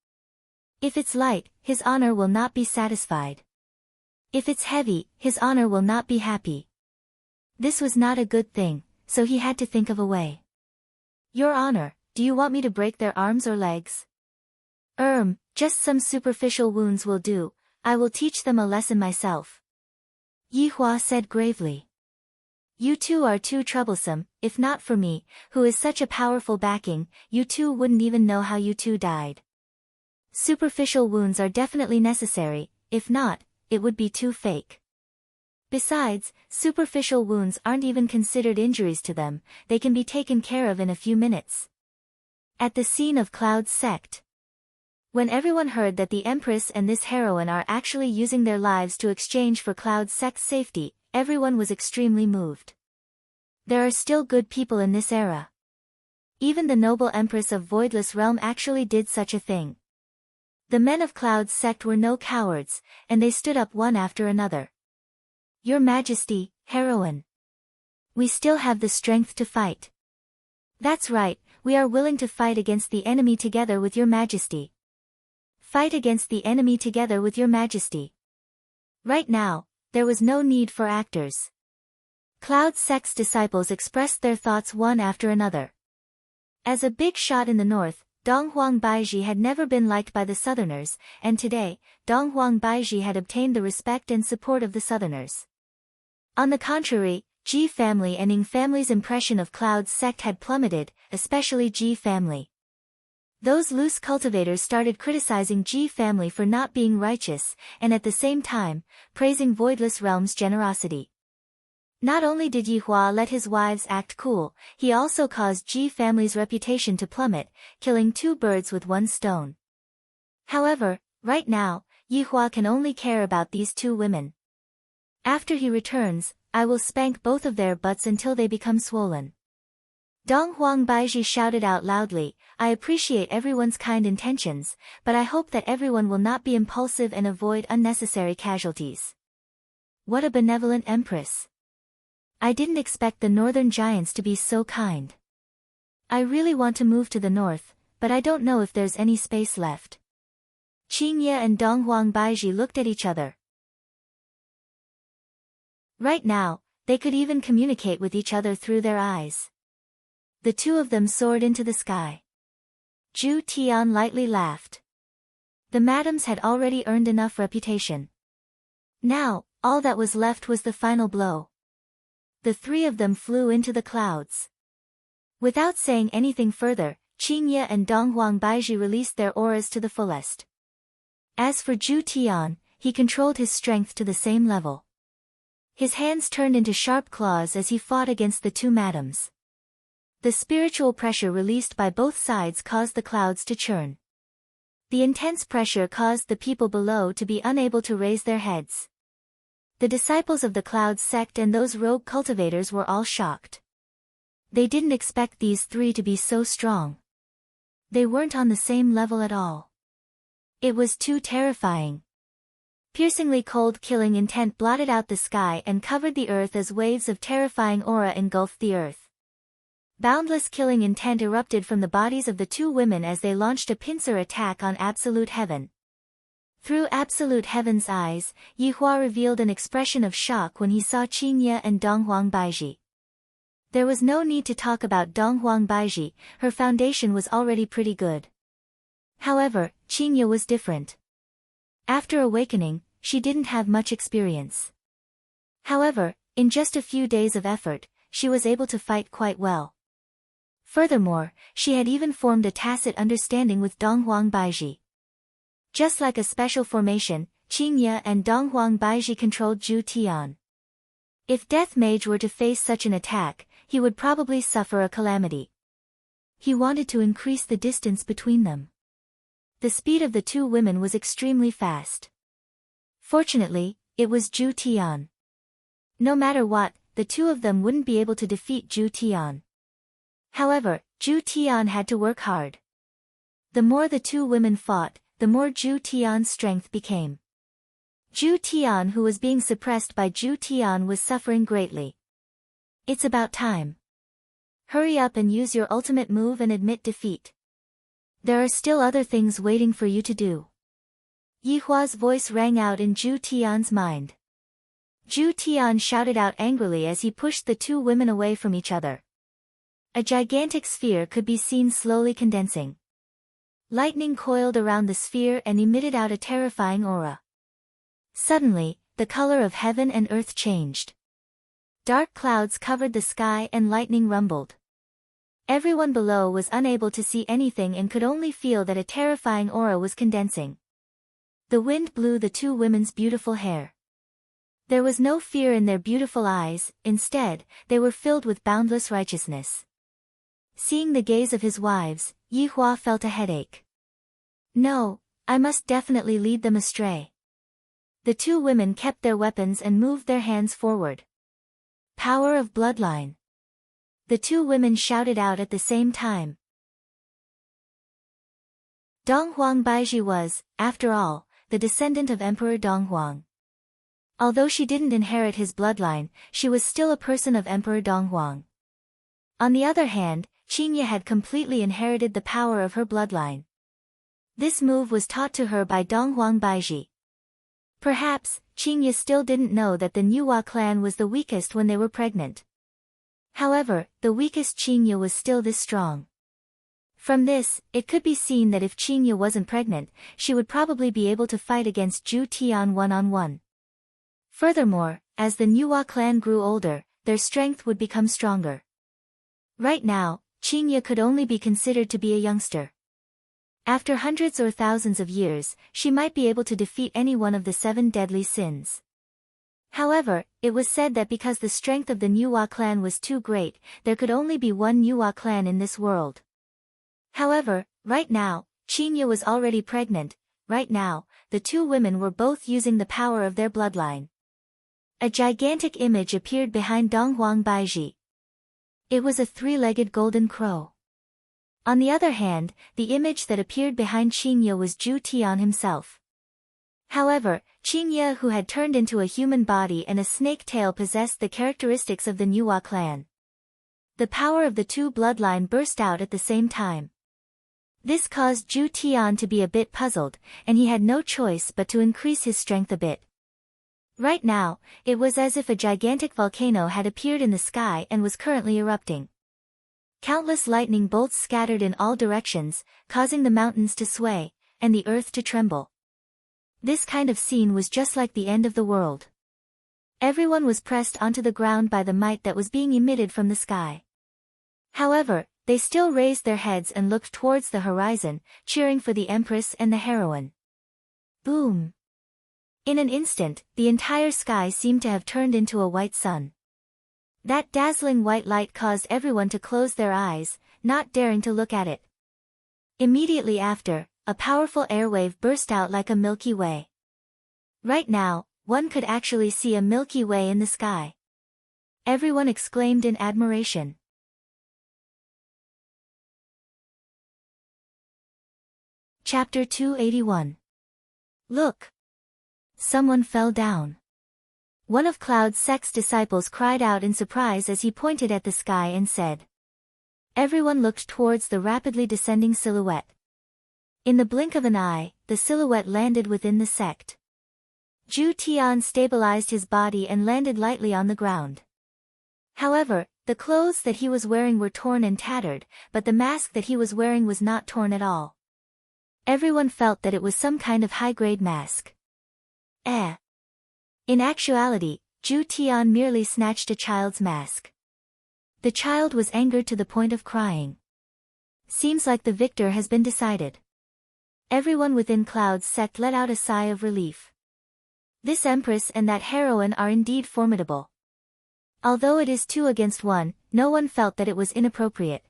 If it's light, his honor will not be satisfied. If it's heavy, his honor will not be happy. This was not a good thing, so he had to think of a way. Your honor, do you want me to break their arms or legs? Just some superficial wounds will do, I will teach them a lesson myself. Yi Hua said gravely. You two are too troublesome, if not for me, who is such a powerful backing, you two wouldn't even know how you two died. Superficial wounds are definitely necessary, if not, it would be too fake. Besides, superficial wounds aren't even considered injuries to them, they can be taken care of in a few minutes. At the scene of Cloud's sect. When everyone heard that the Empress and this heroine are actually using their lives to exchange for Cloud's sect's safety, everyone was extremely moved. There are still good people in this era. Even the noble Empress of Voidless Realm actually did such a thing. The men of Cloud's sect were no cowards, and they stood up one after another. Your Majesty, heroine. We still have the strength to fight. That's right, we are willing to fight against the enemy together with your Majesty. Fight against the enemy together with your Majesty. Right now, there was no need for actors. Cloud sect's disciples expressed their thoughts one after another. As a big shot in the north, Donghuang Baizhi had never been liked by the Southerners, and today, Donghuang Baizhi had obtained the respect and support of the Southerners. On the contrary, Ji family and Ning family's impression of Cloud's sect had plummeted, especially Ji family. Those loose cultivators started criticizing Ji family for not being righteous, and at the same time, praising Voidless Realm's generosity. Not only did Yi Hua let his wives act cool, he also caused Ji family's reputation to plummet, killing two birds with one stone. However, right now, Yi Hua can only care about these two women. After he returns, I will spank both of their butts until they become swollen. Donghuang Baizhi shouted out loudly, I appreciate everyone's kind intentions, but I hope that everyone will not be impulsive and avoid unnecessary casualties. What a benevolent empress. I didn't expect the northern giants to be so kind. I really want to move to the north, but I don't know if there's any space left. Qingye and Donghuang Baizhi looked at each other. Right now, they could even communicate with each other through their eyes. The two of them soared into the sky. Zhu Tian lightly laughed. The madams had already earned enough reputation. Now, all that was left was the final blow. The three of them flew into the clouds. Without saying anything further, Qingye and Donghuang Baizhi released their auras to the fullest. As for Zhu Tian, he controlled his strength to the same level. His hands turned into sharp claws as he fought against the two madams. The spiritual pressure released by both sides caused the clouds to churn. The intense pressure caused the people below to be unable to raise their heads. The disciples of the Cloud sect and those rogue cultivators were all shocked. They didn't expect these three to be so strong. They weren't on the same level at all. It was too terrifying. Piercingly cold killing intent blotted out the sky and covered the earth as waves of terrifying aura engulfed the earth. Boundless killing intent erupted from the bodies of the two women as they launched a pincer attack on Absolute Heaven. Through Absolute Heaven's eyes, Yihua revealed an expression of shock when he saw Qingye and Donghuang Baizhi. There was no need to talk about Donghuang Baizhi, her foundation was already pretty good. However, Qingye was different. After awakening, she didn't have much experience. However, in just a few days of effort, she was able to fight quite well. Furthermore, she had even formed a tacit understanding with Donghuang Baizhi. Just like a special formation, Qingye and Donghuang Baizhi controlled Zhu Tian. If Death Mage were to face such an attack, he would probably suffer a calamity. He wanted to increase the distance between them. The speed of the two women was extremely fast. Fortunately, it was Zhu Tian. No matter what, the two of them wouldn't be able to defeat Zhu Tian. However, Zhu Tian had to work hard. The more the two women fought, the more Zhu Tian's strength became. Zhu Tian, who was being suppressed by Zhu Tian, was suffering greatly. It's about time. Hurry up and use your ultimate move and admit defeat. There are still other things waiting for you to do. Yihua's voice rang out in Zhu Tian's mind. Zhu Tian shouted out angrily as he pushed the two women away from each other. A gigantic sphere could be seen slowly condensing. Lightning coiled around the sphere and emitted out a terrifying aura. Suddenly, the color of heaven and earth changed. Dark clouds covered the sky and lightning rumbled. Everyone below was unable to see anything and could only feel that a terrifying aura was condensing. The wind blew the two women's beautiful hair. There was no fear in their beautiful eyes, instead, they were filled with boundless righteousness. Seeing the gaze of his wives, Yihua felt a headache. No, I must definitely lead them astray. The two women kept their weapons and moved their hands forward. Power of bloodline. The two women shouted out at the same time. Donghuang Baizhi was, after all, the descendant of Emperor Donghuang. Although she didn't inherit his bloodline, she was still a person of Emperor Donghuang. On the other hand, Qingye had completely inherited the power of her bloodline. This move was taught to her by Donghuang Baizhi. Perhaps, Qingye still didn't know that the Nuwa clan was the weakest when they were pregnant. However, the weakest Qingye was still this strong. From this, it could be seen that if Qingye wasn't pregnant, she would probably be able to fight against Zhu Tian one-on-one. Furthermore, as the Nuwa clan grew older, their strength would become stronger. Right now, Qingye could only be considered to be a youngster. After hundreds or thousands of years, she might be able to defeat any one of the 7 deadly sins. However, it was said that because the strength of the Nuwa clan was too great, there could only be one Nuwa clan in this world. However, right now, Qingye was already pregnant. Right now, the two women were both using the power of their bloodline. A gigantic image appeared behind Donghuang Baizhi. It was a 3-legged golden crow. On the other hand, the image that appeared behind Qingye was Zhu Tian himself. However, Qingye, who had turned into a human body and a snake tail, possessed the characteristics of the Nuwa clan. The power of the two bloodline burst out at the same time. This caused Zhu Tian to be a bit puzzled, and he had no choice but to increase his strength a bit. Right now, it was as if a gigantic volcano had appeared in the sky and was currently erupting. Countless lightning bolts scattered in all directions, causing the mountains to sway, and the earth to tremble. This kind of scene was just like the end of the world. Everyone was pressed onto the ground by the might that was being emitted from the sky. However, they still raised their heads and looked towards the horizon, cheering for the Empress and the heroine. Boom! In an instant, the entire sky seemed to have turned into a white sun. That dazzling white light caused everyone to close their eyes, not daring to look at it. Immediately after, a powerful airwave burst out like a Milky Way. Right now, one could actually see a Milky Way in the sky. Everyone exclaimed in admiration. Chapter 281. Look! Someone fell down. One of Cloud Sect's disciples cried out in surprise as he pointed at the sky and said. Everyone looked towards the rapidly descending silhouette. In the blink of an eye, the silhouette landed within the sect. Zhu Tian stabilized his body and landed lightly on the ground. However, the clothes that he was wearing were torn and tattered, but the mask that he was wearing was not torn at all. Everyone felt that it was some kind of high-grade mask. In actuality, Zhu Tian merely snatched a child's mask. The child was angered to the point of crying. Seems like the victor has been decided. Everyone within Cloud's sect let out a sigh of relief. This empress and that heroine are indeed formidable. Although it is 2 against 1, no one felt that it was inappropriate.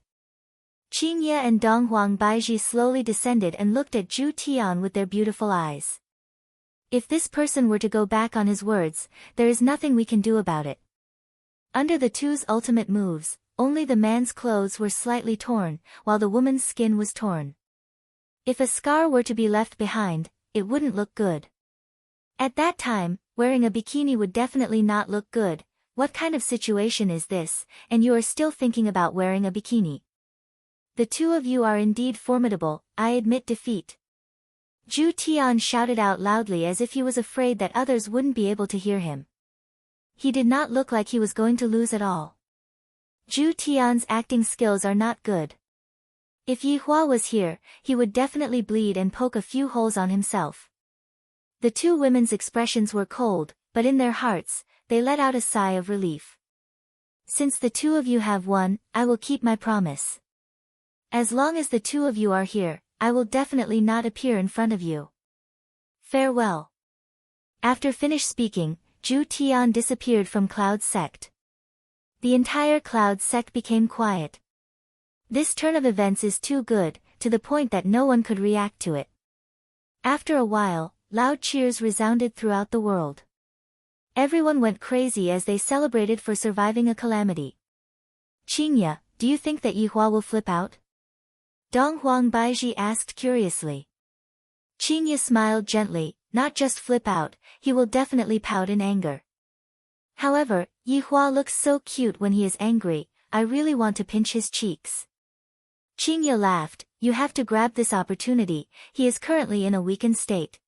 Qingye and Donghuang Baiji slowly descended and looked at Zhu Tian with their beautiful eyes. If this person were to go back on his words, there is nothing we can do about it. Under the two's ultimate moves, only the man's clothes were slightly torn, while the woman's skin was torn. If a scar were to be left behind, it wouldn't look good. At that time, wearing a bikini would definitely not look good. What kind of situation is this, and you are still thinking about wearing a bikini? The 2 of you are indeed formidable, I admit defeat. Zhu Tian shouted out loudly as if he was afraid that others wouldn't be able to hear him. He did not look like he was going to lose at all. Zhu Tian's acting skills are not good. If Yi Hua was here, he would definitely bleed and poke a few holes on himself. The 2 women's expressions were cold, but in their hearts, they let out a sigh of relief. Since the 2 of you have won, I will keep my promise. As long as the 2 of you are here, I will definitely not appear in front of you. Farewell. After finished speaking, Zhu Tian disappeared from Cloud Sect. The entire Cloud Sect became quiet. This turn of events is too good, to the point that no one could react to it. After a while, loud cheers resounded throughout the world. Everyone went crazy as they celebrated for surviving a calamity. Qingye, do you think that Yi Hua will flip out? Donghuang Baiji asked curiously. Qingye smiled gently, not just flip out, he will definitely pout in anger. However, Yi Hua looks so cute when he is angry, I really want to pinch his cheeks. Qingye laughed, you have to grab this opportunity, he is currently in a weakened state.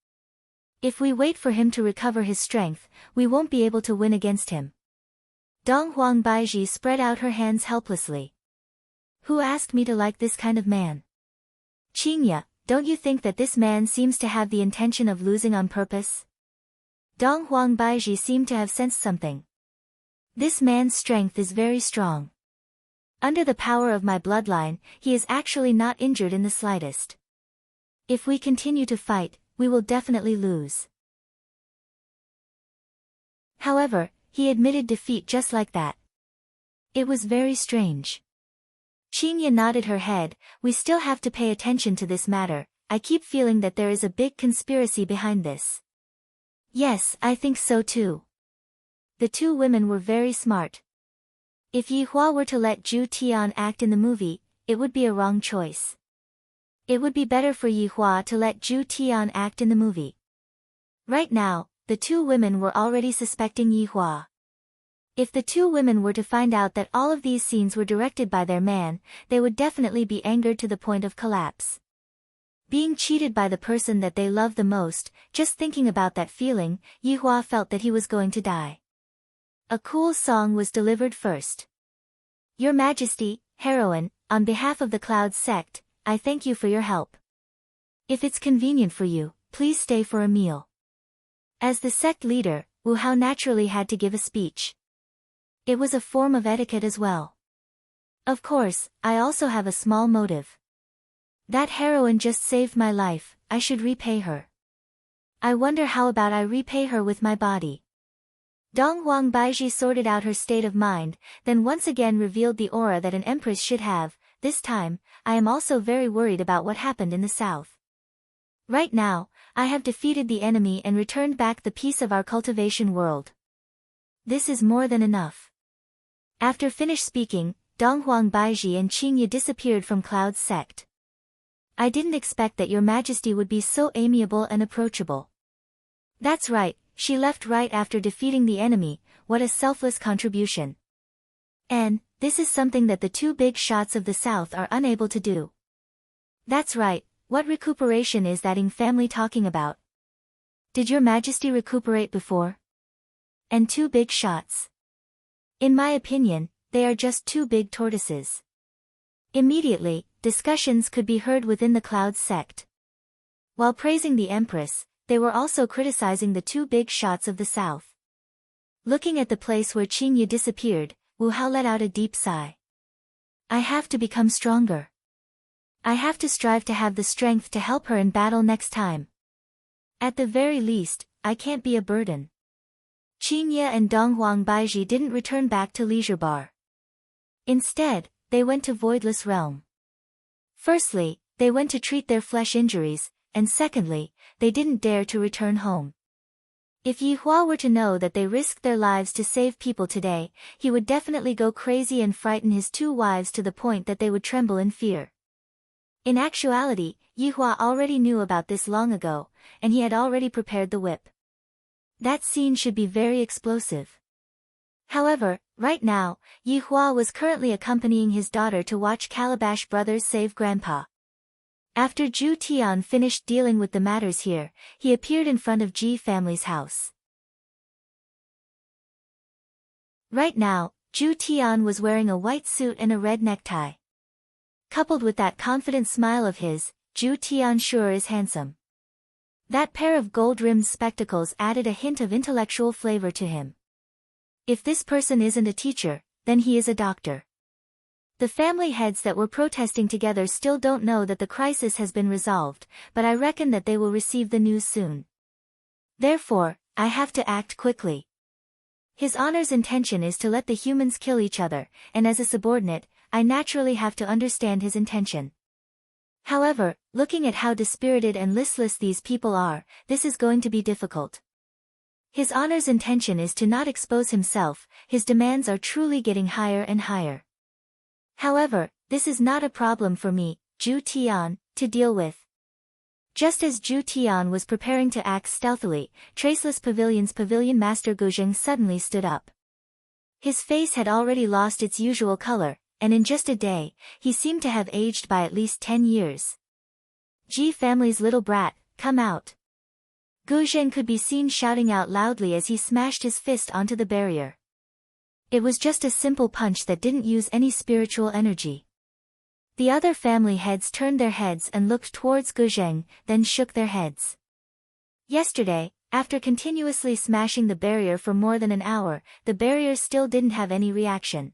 If we wait for him to recover his strength, we won't be able to win against him. Donghuang Baiji spread out her hands helplessly. Who asked me to like this kind of man? Qingye, don't you think that this man seems to have the intention of losing on purpose? Donghuang Baiji seemed to have sensed something. This man's strength is very strong. Under the power of my bloodline, he is actually not injured in the slightest. If we continue to fight, we will definitely lose. However, he admitted defeat just like that. It was very strange. Qingye nodded her head, we still have to pay attention to this matter, I keep feeling that there is a big conspiracy behind this. Yes, I think so too. The 2 women were very smart. If Yi Hua were to let Zhu Tian act in the movie, it would be a wrong choice. It would be better for Yi Hua to let Zhu Tian act in the movie. Right now, the 2 women were already suspecting Yi Hua. If the 2 women were to find out that all of these scenes were directed by their man, they would definitely be angered to the point of collapse. Being cheated by the person that they love the most, just thinking about that feeling, Yihua felt that he was going to die. A cool song was delivered first. Your Majesty, heroine, on behalf of the Cloud sect, I thank you for your help. If it's convenient for you, please stay for a meal. As the sect leader, Wu Hao naturally had to give a speech. It was a form of etiquette as well. Of course, I also have a small motive. That heroine just saved my life, I should repay her. I wonder how about I repay her with my body. Dong Huang Baiji sorted out her state of mind, then once again revealed the aura that an empress should have. This time, I am also very worried about what happened in the south. Right now, I have defeated the enemy and returned back the peace of our cultivation world. This is more than enough. After finished speaking, Dong Huang Baiji and Qingye disappeared from Cloud's sect. I didn't expect that your Majesty would be so amiable and approachable. That's right, she left right after defeating the enemy, what a selfless contribution. And, this is something that the two big shots of the south are unable to do. That's right, what recuperation is that family talking about? Did your Majesty recuperate before? And two big shots. In my opinion, they are just two big tortoises. Immediately, discussions could be heard within the Cloud sect. While praising the Empress, they were also criticizing the two big shots of the south. Looking at the place where Qingye disappeared, Wu Hao let out a deep sigh. I have to become stronger. I have to strive to have the strength to help her in battle next time. At the very least, I can't be a burden. Qingye and Dong Huang Baiji didn't return back to Leisure Bar. Instead, they went to Voidless Realm. Firstly, they went to treat their flesh injuries, and secondly, they didn't dare to return home. If Yihua were to know that they risked their lives to save people today, he would definitely go crazy and frighten his two wives to the point that they would tremble in fear. In actuality, Yihua already knew about this long ago, and he had already prepared the whip. That scene should be very explosive. However, right now, Yihua was currently accompanying his daughter to watch Calabash Brothers save Grandpa. After Zhu Tian finished dealing with the matters here, he appeared in front of Ji family's house. Right now, Zhu Tian was wearing a white suit and a red necktie. Coupled with that confident smile of his, Zhu Tian sure is handsome. That pair of gold-rimmed spectacles added a hint of intellectual flavor to him. If this person isn't a teacher, then he is a doctor. The family heads that were protesting together still don't know that the crisis has been resolved, but I reckon that they will receive the news soon. Therefore, I have to act quickly. His honor's intention is to let the humans kill each other, and as a subordinate, I naturally have to understand his intention. However, looking at how dispirited and listless these people are, this is going to be difficult. His honor's intention is to not expose himself, his demands are truly getting higher and higher. However, this is not a problem for me, Zhu Tian, to deal with. Just as Zhu Tian was preparing to act stealthily, Traceless Pavilion's pavilion master Guzheng suddenly stood up. His face had already lost its usual color, and in just a day, he seemed to have aged by at least 10 years. Ji family's little brat, come out. Guzheng could be seen shouting out loudly as he smashed his fist onto the barrier. It was just a simple punch that didn't use any spiritual energy. The other family heads turned their heads and looked towards Guzheng, then shook their heads. Yesterday, after continuously smashing the barrier for more than an hour, the barrier still didn't have any reaction.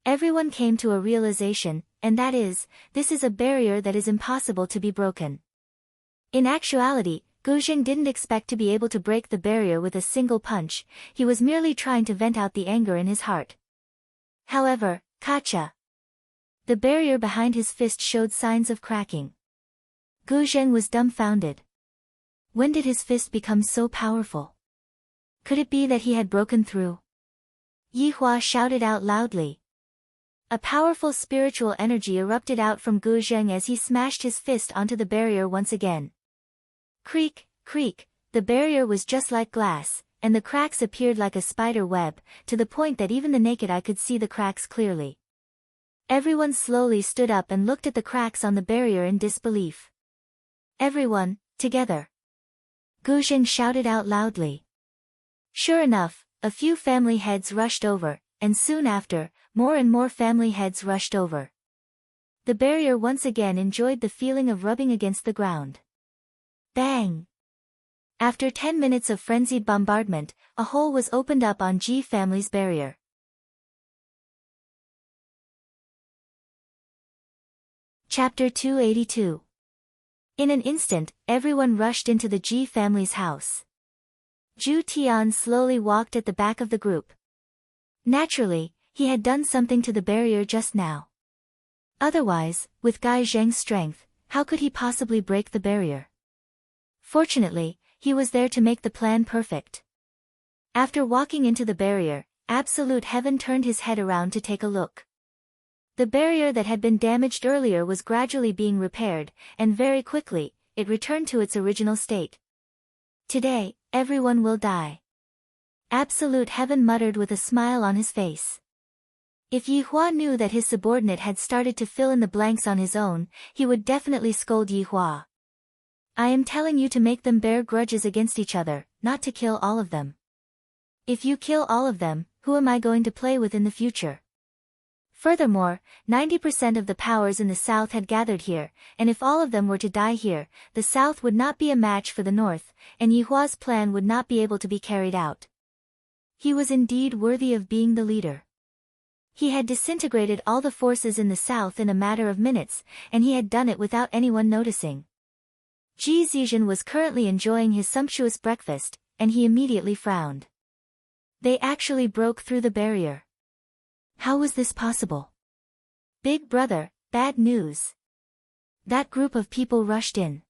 Everyone came to a realization, and that is, this is a barrier that is impossible to be broken. In actuality, Guzheng didn't expect to be able to break the barrier with a single punch, he was merely trying to vent out the anger in his heart. However, Kacha. The barrier behind his fist showed signs of cracking. Guzheng was dumbfounded. When did his fist become so powerful? Could it be that he had broken through? Yihua shouted out loudly. A powerful spiritual energy erupted out from Guzheng as he smashed his fist onto the barrier once again. Creak, creak, the barrier was just like glass, and the cracks appeared like a spider web, to the point that even the naked eye could see the cracks clearly. Everyone slowly stood up and looked at the cracks on the barrier in disbelief. Everyone, together. Gu Zheng shouted out loudly. Sure enough, a few family heads rushed over, and soon after, more and more family heads rushed over. The barrier once again enjoyed the feeling of rubbing against the ground. Bang! After 10 minutes of frenzied bombardment, a hole was opened up on Ji family's barrier. Chapter 282. In an instant, everyone rushed into the Ji family's house. Zhu Tian slowly walked at the back of the group. Naturally, he had done something to the barrier just now. Otherwise, with Gai Zheng's strength, how could he possibly break the barrier? Fortunately, he was there to make the plan perfect. After walking into the barrier, Absolute Heaven turned his head around to take a look. The barrier that had been damaged earlier was gradually being repaired, and very quickly, it returned to its original state. Today, everyone will die. Absolute Heaven muttered with a smile on his face. If Yi Hua knew that his subordinate had started to fill in the blanks on his own, he would definitely scold Yi Hua. I am telling you to make them bear grudges against each other, not to kill all of them. If you kill all of them, who am I going to play with in the future? Furthermore, 90% of the powers in the south had gathered here, and if all of them were to die here, the south would not be a match for the north, and Yi Hua's plan would not be able to be carried out. He was indeed worthy of being the leader. He had disintegrated all the forces in the south in a matter of minutes, and he had done it without anyone noticing. Ji Zizhen was currently enjoying his sumptuous breakfast, and he immediately frowned. They actually broke through the barrier. How was this possible? Big brother, bad news. That group of people rushed in.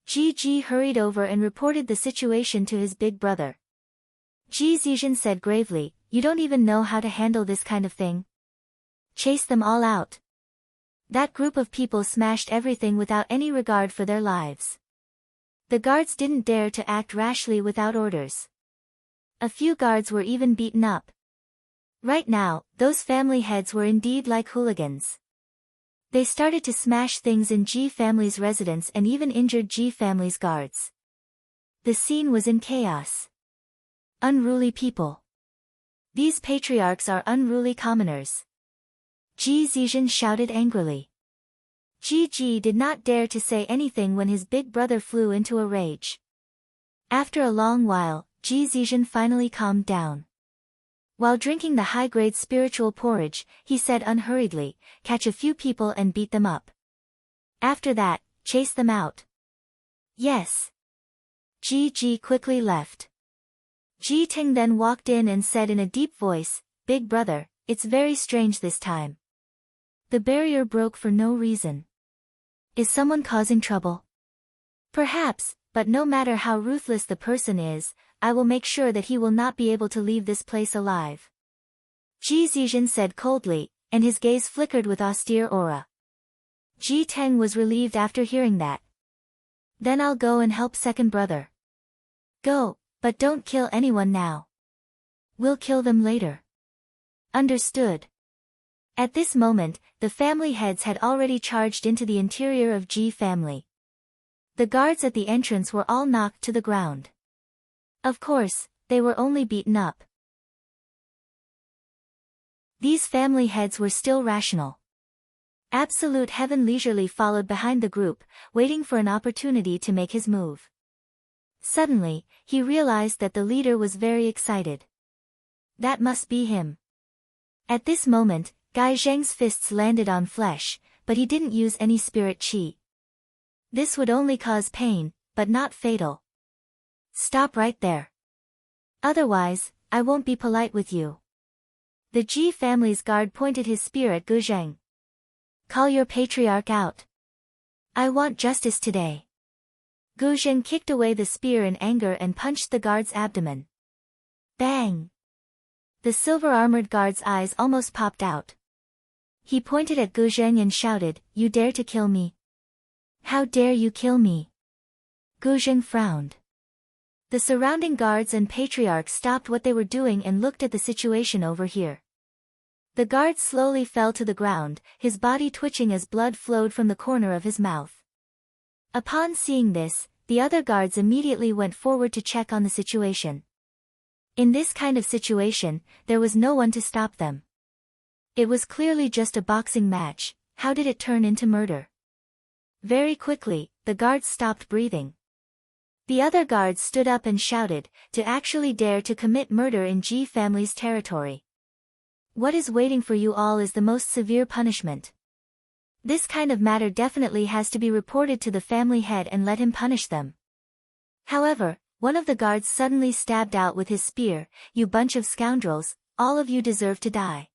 Ji hurried over and reported the situation to his big brother. Ji Zizhen said gravely, you don't even know how to handle this kind of thing. Chase them all out. That group of people smashed everything without any regard for their lives. The guards didn't dare to act rashly without orders. A few guards were even beaten up. Right now, those family heads were indeed like hooligans. They started to smash things in Ji family's residence and even injured Ji family's guards. The scene was in chaos. Unruly people. These patriarchs are unruly commoners. Ji Zizhen shouted angrily. Ji did not dare to say anything when his big brother flew into a rage. After a long while, Ji Zizhen finally calmed down. While drinking the high-grade spiritual porridge, he said unhurriedly, catch a few people and beat them up. After that, chase them out. Yes. Ji quickly left. Ji Ting then walked in and said in a deep voice, Big brother, it's very strange this time. The barrier broke for no reason. Is someone causing trouble? Perhaps, but no matter how ruthless the person is, I will make sure that he will not be able to leave this place alive. Ji Zizhen said coldly, and his gaze flickered with austere aura. Ji Teng was relieved after hearing that. Then I'll go and help second brother. Go, but don't kill anyone now. We'll kill them later. Understood. At this moment, the family heads had already charged into the interior of Ji family. The guards at the entrance were all knocked to the ground. Of course, they were only beaten up. These family heads were still rational. Absolute Heaven leisurely followed behind the group, waiting for an opportunity to make his move. Suddenly, he realized that the leader was very excited. That must be him. At this moment, Gai Zheng's fists landed on flesh, but he didn't use any spirit qi. This would only cause pain, but not fatal. Stop right there. Otherwise, I won't be polite with you. The Ji family's guard pointed his spear at Gu Zheng. Call your patriarch out. I want justice today. Gu Zheng kicked away the spear in anger and punched the guard's abdomen. Bang! The silver-armored guard's eyes almost popped out. He pointed at Gu Zheng and shouted, You dare to kill me? How dare you kill me? Gu Zheng frowned. The surrounding guards and patriarchs stopped what they were doing and looked at the situation over here. The guard slowly fell to the ground, his body twitching as blood flowed from the corner of his mouth. Upon seeing this, the other guards immediately went forward to check on the situation. In this kind of situation, there was no one to stop them. It was clearly just a boxing match. How did it turn into murder? Very quickly, the guards stopped breathing. The other guards stood up and shouted, to actually dare to commit murder in Ji family's territory. What is waiting for you all is the most severe punishment. This kind of matter definitely has to be reported to the family head and let him punish them. However, one of the guards suddenly stabbed out with his spear, "You bunch of scoundrels, all of you deserve to die.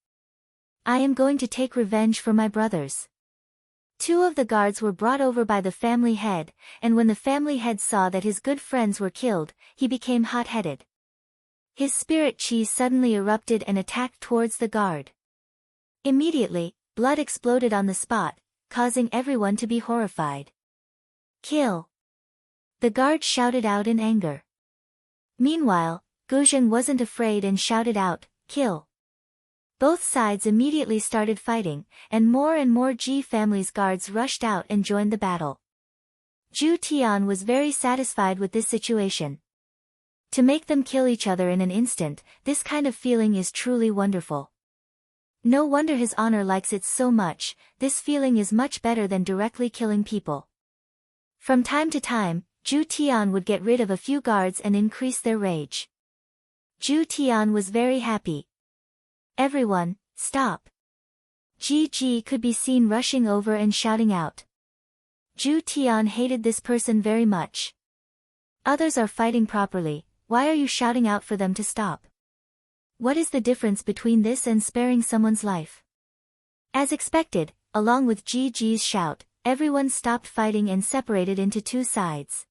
I am going to take revenge for my brothers." Two of the guards were brought over by the family head, and when the family head saw that his good friends were killed, he became hot-headed. His spirit chi suddenly erupted and attacked towards the guard. Immediately, blood exploded on the spot, causing everyone to be horrified. "Kill!" the guard shouted out in anger. Meanwhile, Guzheng wasn't afraid and shouted out, "Kill!" Both sides immediately started fighting, and more Ji family's guards rushed out and joined the battle. Zhu Tian was very satisfied with this situation. To make them kill each other in an instant, this kind of feeling is truly wonderful. No wonder his honor likes it so much. This feeling is much better than directly killing people. From time to time, Zhu Tian would get rid of a few guards and increase their rage. Zhu Tian was very happy. "Everyone, stop!" Ji could be seen rushing over and shouting out. Zhu Tian hated this person very much. Others are fighting properly, why are you shouting out for them to stop? What is the difference between this and sparing someone's life? As expected, along with Ji's shout, everyone stopped fighting and separated into two sides.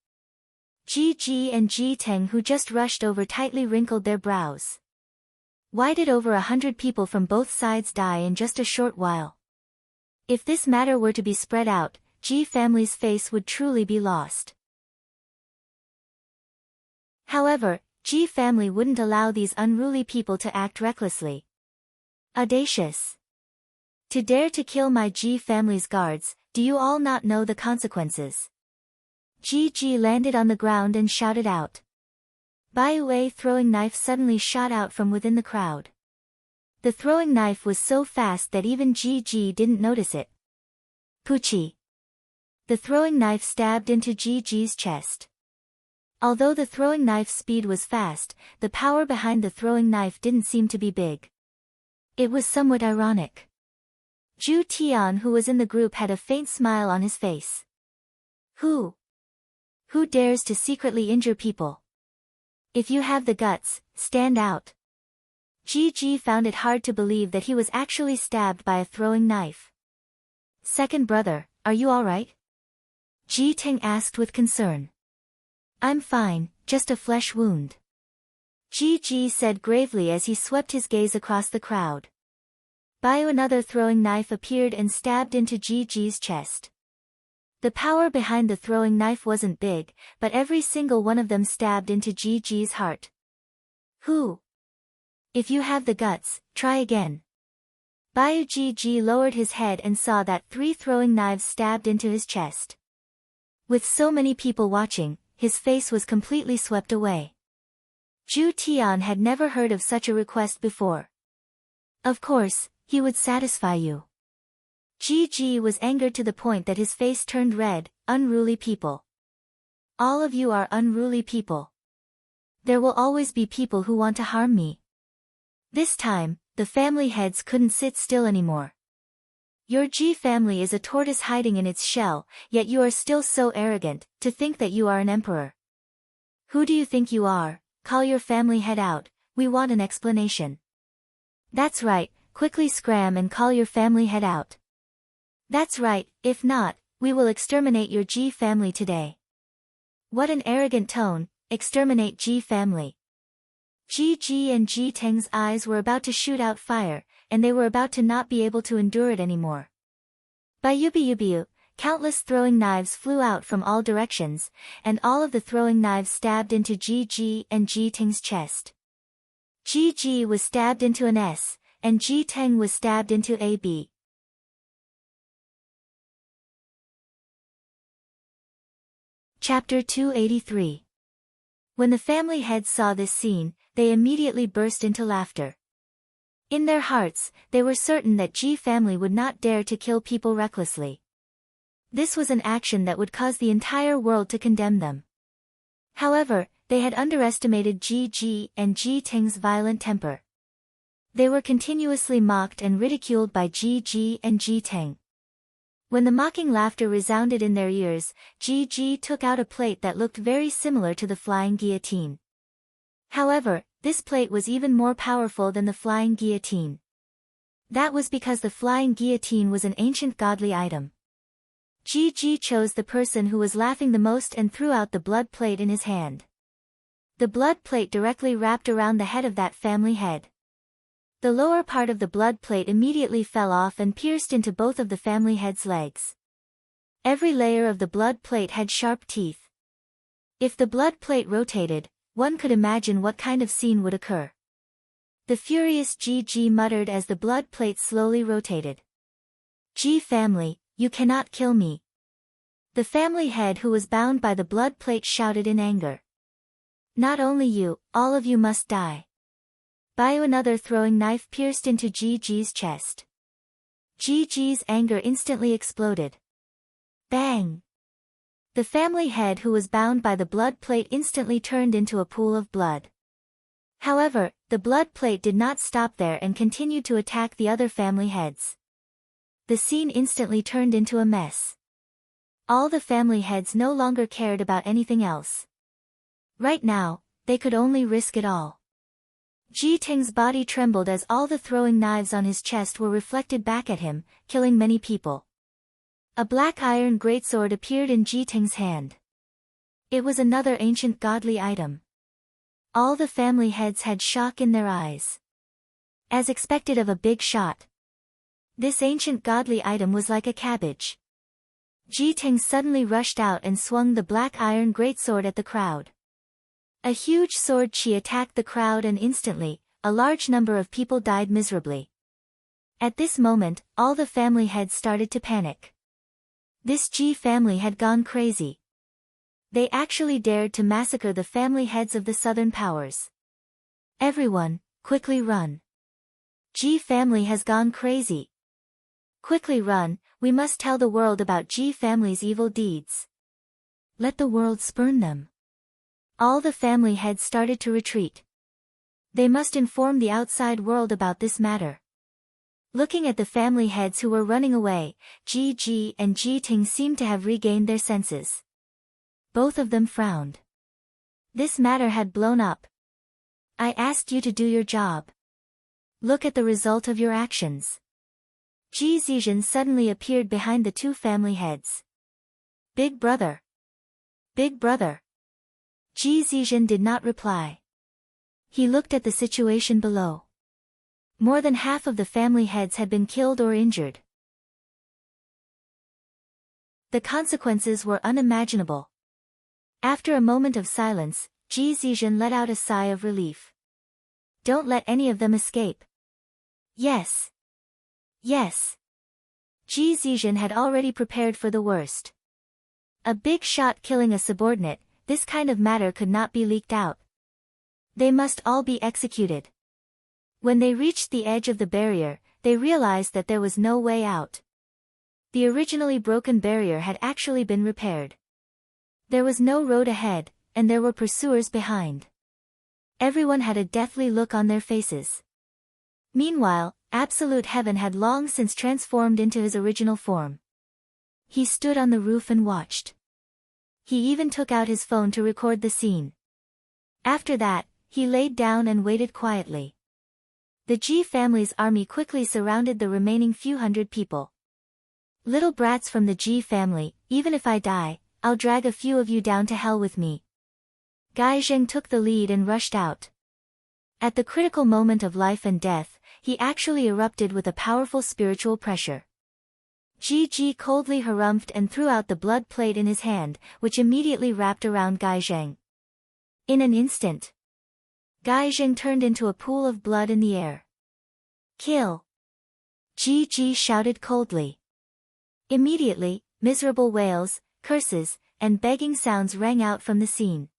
Ji and Ji Teng, who just rushed over, tightly wrinkled their brows. Why did over 100 people from both sides die in just a short while? If this matter were to be spread out, Ji family's face would truly be lost. However, Ji family wouldn't allow these unruly people to act recklessly. Audacious! To dare to kill my Ji family's guards, do you all not know the consequences? Ji landed on the ground and shouted out. Baiu's throwing knife suddenly shot out from within the crowd. The throwing knife was so fast that even Ji didn't notice it. Puchi! The throwing knife stabbed into Ji's chest. Although the throwing knife's speed was fast, the power behind the throwing knife didn't seem to be big. It was somewhat ironic. Zhu Tian, who was in the group, had a faint smile on his face. Who dares to secretly injure people? If you have the guts, stand out. Ji found it hard to believe that he was actually stabbed by a throwing knife. Second brother, are you alright? Ji Teng asked with concern. I'm fine, just a flesh wound. Ji said gravely as he swept his gaze across the crowd. Another throwing knife appeared and stabbed into Ji's chest. The power behind the throwing knife wasn't big, but every single one of them stabbed into Ji's heart. Who? If you have the guts, try again. Ji lowered his head and saw that 3 throwing knives stabbed into his chest. With so many people watching, his face was completely swept away. Zhu Tian had never heard of such a request before. Of course, he would satisfy you. Ji was angered to the point that his face turned red. Unruly people. All of you are unruly people. There will always be people who want to harm me. This time, the family heads couldn't sit still anymore. Your Ji family is a tortoise hiding in its shell, yet you are still so arrogant, to think that you are an emperor. Who do you think you are? Call your family head out, we want an explanation. That's right, quickly scram and call your family head out. That's right, if not, we will exterminate your Ji family today. What an arrogant tone, exterminate Ji family. Ji and Ji Teng's eyes were about to shoot out fire, and they were about to not be able to endure it anymore. Bayubiyu, countless throwing knives flew out from all directions, and all of the throwing knives stabbed into Ji and Ji Teng's chest. Ji was stabbed into an S, and Ji Teng was stabbed into a B. Chapter 283. When the family heads saw this scene, they immediately burst into laughter. In their hearts, they were certain that Ji family would not dare to kill people recklessly. This was an action that would cause the entire world to condemn them. However, they had underestimated Ji and Ji Ting's violent temper. They were continuously mocked and ridiculed by Ji and Ji Ting. When the mocking laughter resounded in their ears, Ji took out a plate that looked very similar to the flying guillotine. However, this plate was even more powerful than the flying guillotine. That was because the flying guillotine was an ancient godly item. Ji chose the person who was laughing the most and threw out the blood plate in his hand. The blood plate directly wrapped around the head of that family head. The lower part of the blood plate immediately fell off and pierced into both of the family head's legs. Every layer of the blood plate had sharp teeth. If the blood plate rotated, one could imagine what kind of scene would occur. The furious Ji muttered as the blood plate slowly rotated. "Ji family, you cannot kill me." The family head who was bound by the blood plate shouted in anger. "Not only you, all of you must die." By another throwing knife pierced into Ji's chest. Ji's anger instantly exploded. Bang! The family head who was bound by the blood plate instantly turned into a pool of blood. However, the blood plate did not stop there and continued to attack the other family heads. The scene instantly turned into a mess. All the family heads no longer cared about anything else. Right now, they could only risk it all. Ji Ting's body trembled as all the throwing knives on his chest were reflected back at him, killing many people. A black iron greatsword appeared in Ji Ting's hand. It was another ancient godly item. All the family heads had shock in their eyes. As expected of a big shot. This ancient godly item was like a cabbage. Ji Ting suddenly rushed out and swung the black iron greatsword at the crowd. A huge sword chi attacked the crowd and instantly, a large number of people died miserably. At this moment, all the family heads started to panic. This Ji family had gone crazy. They actually dared to massacre the family heads of the southern powers. Everyone, quickly run. Ji family has gone crazy. Quickly run, we must tell the world about Ji family's evil deeds. Let the world spurn them. All the family heads started to retreat. They must inform the outside world about this matter. Looking at the family heads who were running away, Ji and Ji Ting seemed to have regained their senses. Both of them frowned. This matter had blown up. I asked you to do your job. Look at the result of your actions. Ji Zizhen suddenly appeared behind the two family heads. Big brother. Big brother. Ji Zizhen did not reply. He looked at the situation below. More than half of the family heads had been killed or injured. The consequences were unimaginable. After a moment of silence, Ji Zizhen let out a sigh of relief. Don't let any of them escape. Yes. Yes. Ji Zizhen had already prepared for the worst. A big shot killing a subordinate, this kind of matter could not be leaked out. They must all be executed. When they reached the edge of the barrier, they realized that there was no way out. The originally broken barrier had actually been repaired. There was no road ahead, and there were pursuers behind. Everyone had a deathly look on their faces. Meanwhile, Absolute Heaven had long since transformed into his original form. He stood on the roof and watched. He even took out his phone to record the scene. After that, he laid down and waited quietly. The Ji family's army quickly surrounded the remaining few hundred people. Little brats from the Ji family, even if I die, I'll drag a few of you down to hell with me. Gai Zheng took the lead and rushed out. At the critical moment of life and death, he actually erupted with a powerful spiritual pressure. Ji coldly harumphed and threw out the blood plate in his hand, which immediately wrapped around Gai Zheng. In an instant, Gai Zheng turned into a pool of blood in the air. Kill! Ji shouted coldly. Immediately, miserable wails, curses, and begging sounds rang out from the scene.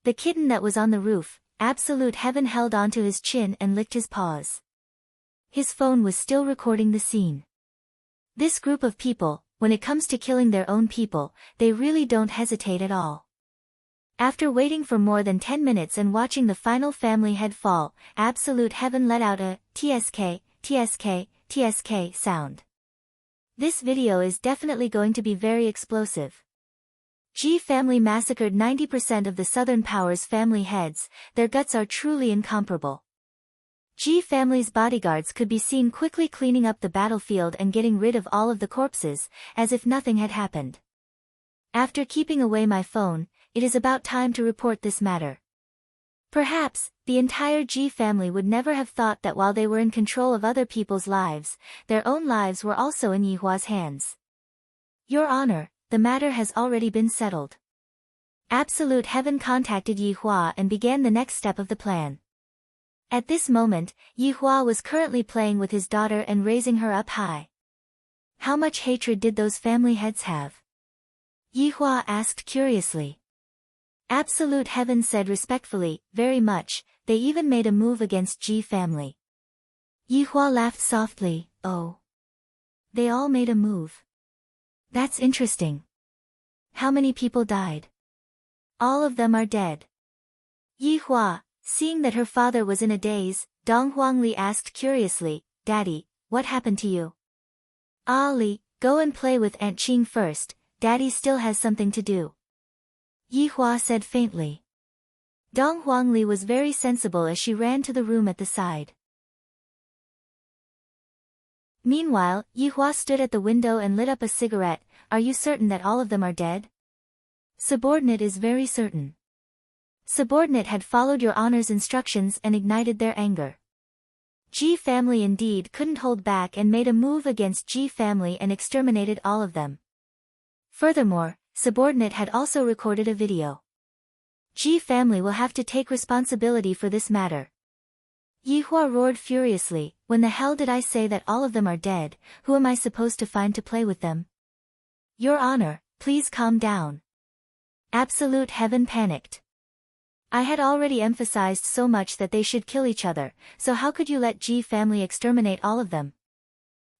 The kitten that was on the roof, Absolute Heaven, held onto his chin and licked his paws. His phone was still recording the scene. This group of people, when it comes to killing their own people, they really don't hesitate at all. After waiting for more than 10 minutes and watching the final family head fall, Absolute Heaven let out a TSK, TSK, TSK sound. This video is definitely going to be very explosive. G family massacred 90% of the Southern Powers family heads. Their guts are truly incomparable. G family's bodyguards could be seen quickly cleaning up the battlefield and getting rid of all of the corpses, as if nothing had happened. After keeping away my phone, it is about time to report this matter. Perhaps, the entire G family would never have thought that while they were in control of other people's lives, their own lives were also in Yihua's hands. Your Honor, the matter has already been settled. Absolute Heaven contacted Yihua and began the next step of the plan. At this moment, Yihua was currently playing with his daughter and raising her up high. How much hatred did those family heads have? Yihua asked curiously. Absolute Heaven said respectfully, very much. They even made a move against G family. Yihua laughed softly, oh. They all made a move. That's interesting. How many people died? All of them are dead. Yihua, seeing that her father was in a daze, Dong Huangli asked curiously, Daddy, what happened to you? Ali, go and play with Aunt Qing first, Daddy still has something to do. Yihua said faintly. Dong Huangli was very sensible as she ran to the room at the side. Meanwhile, Yihua stood at the window and lit up a cigarette. Are you certain that all of them are dead? Subordinate is very certain. Subordinate had followed Your Honor's instructions and ignited their anger. G family indeed couldn't hold back and made a move against G family and exterminated all of them. Furthermore, Subordinate had also recorded a video. G family will have to take responsibility for this matter. Yihua roared furiously, when the hell did I say that all of them are dead? Who am I supposed to find to play with them? Your Honor, please calm down. Absolute Heaven panicked. I had already emphasized so much that they should kill each other, so how could you let G family exterminate all of them?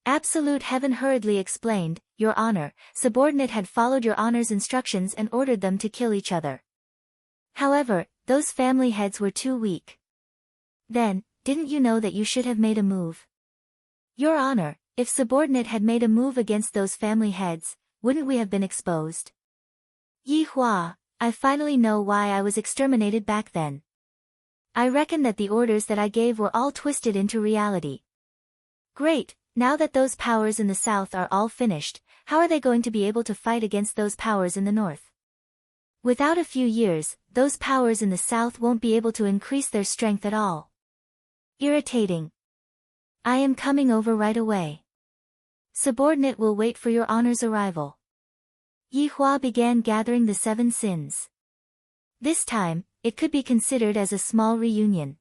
Absolute Heaven hurriedly explained, Your Honor, Subordinate had followed Your Honor's instructions and ordered them to kill each other. However, those family heads were too weak. Then, didn't you know that you should have made a move? Your Honor, if Subordinate had made a move against those family heads, wouldn't we have been exposed? Yihua, I finally know why I was exterminated back then. I reckon that the orders that I gave were all twisted into reality. Great, now that those powers in the south are all finished, how are they going to be able to fight against those powers in the north? Without a few years, those powers in the south won't be able to increase their strength at all. Irritating. I am coming over right away. Subordinate will wait for Your Honor's arrival. Yihua began gathering the 7 sins. This time, it could be considered as a small reunion.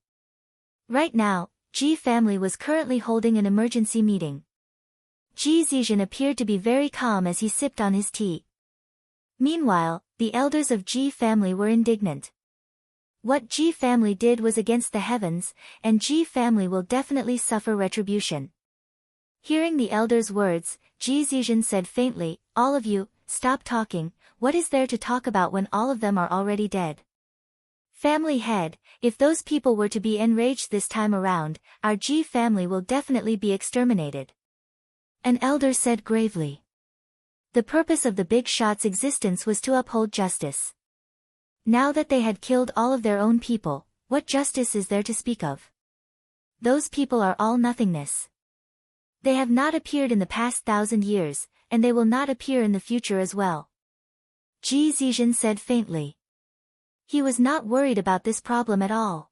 Right now, G family was currently holding an emergency meeting. Ji Zizhen appeared to be very calm as he sipped on his tea. Meanwhile, the elders of Ji family were indignant. What Ji family did was against the heavens, and Ji family will definitely suffer retribution. Hearing the elders' words, Ji Zizhen said faintly, all of you, stop talking, what is there to talk about when all of them are already dead? Family head, if those people were to be enraged this time around, our Ji family will definitely be exterminated. An elder said gravely. The purpose of the big shot's existence was to uphold justice. Now that they had killed all of their own people, what justice is there to speak of? Those people are all nothingness. They have not appeared in the past 1,000 years, and they will not appear in the future as well. Ji Zizhen said faintly. He was not worried about this problem at all.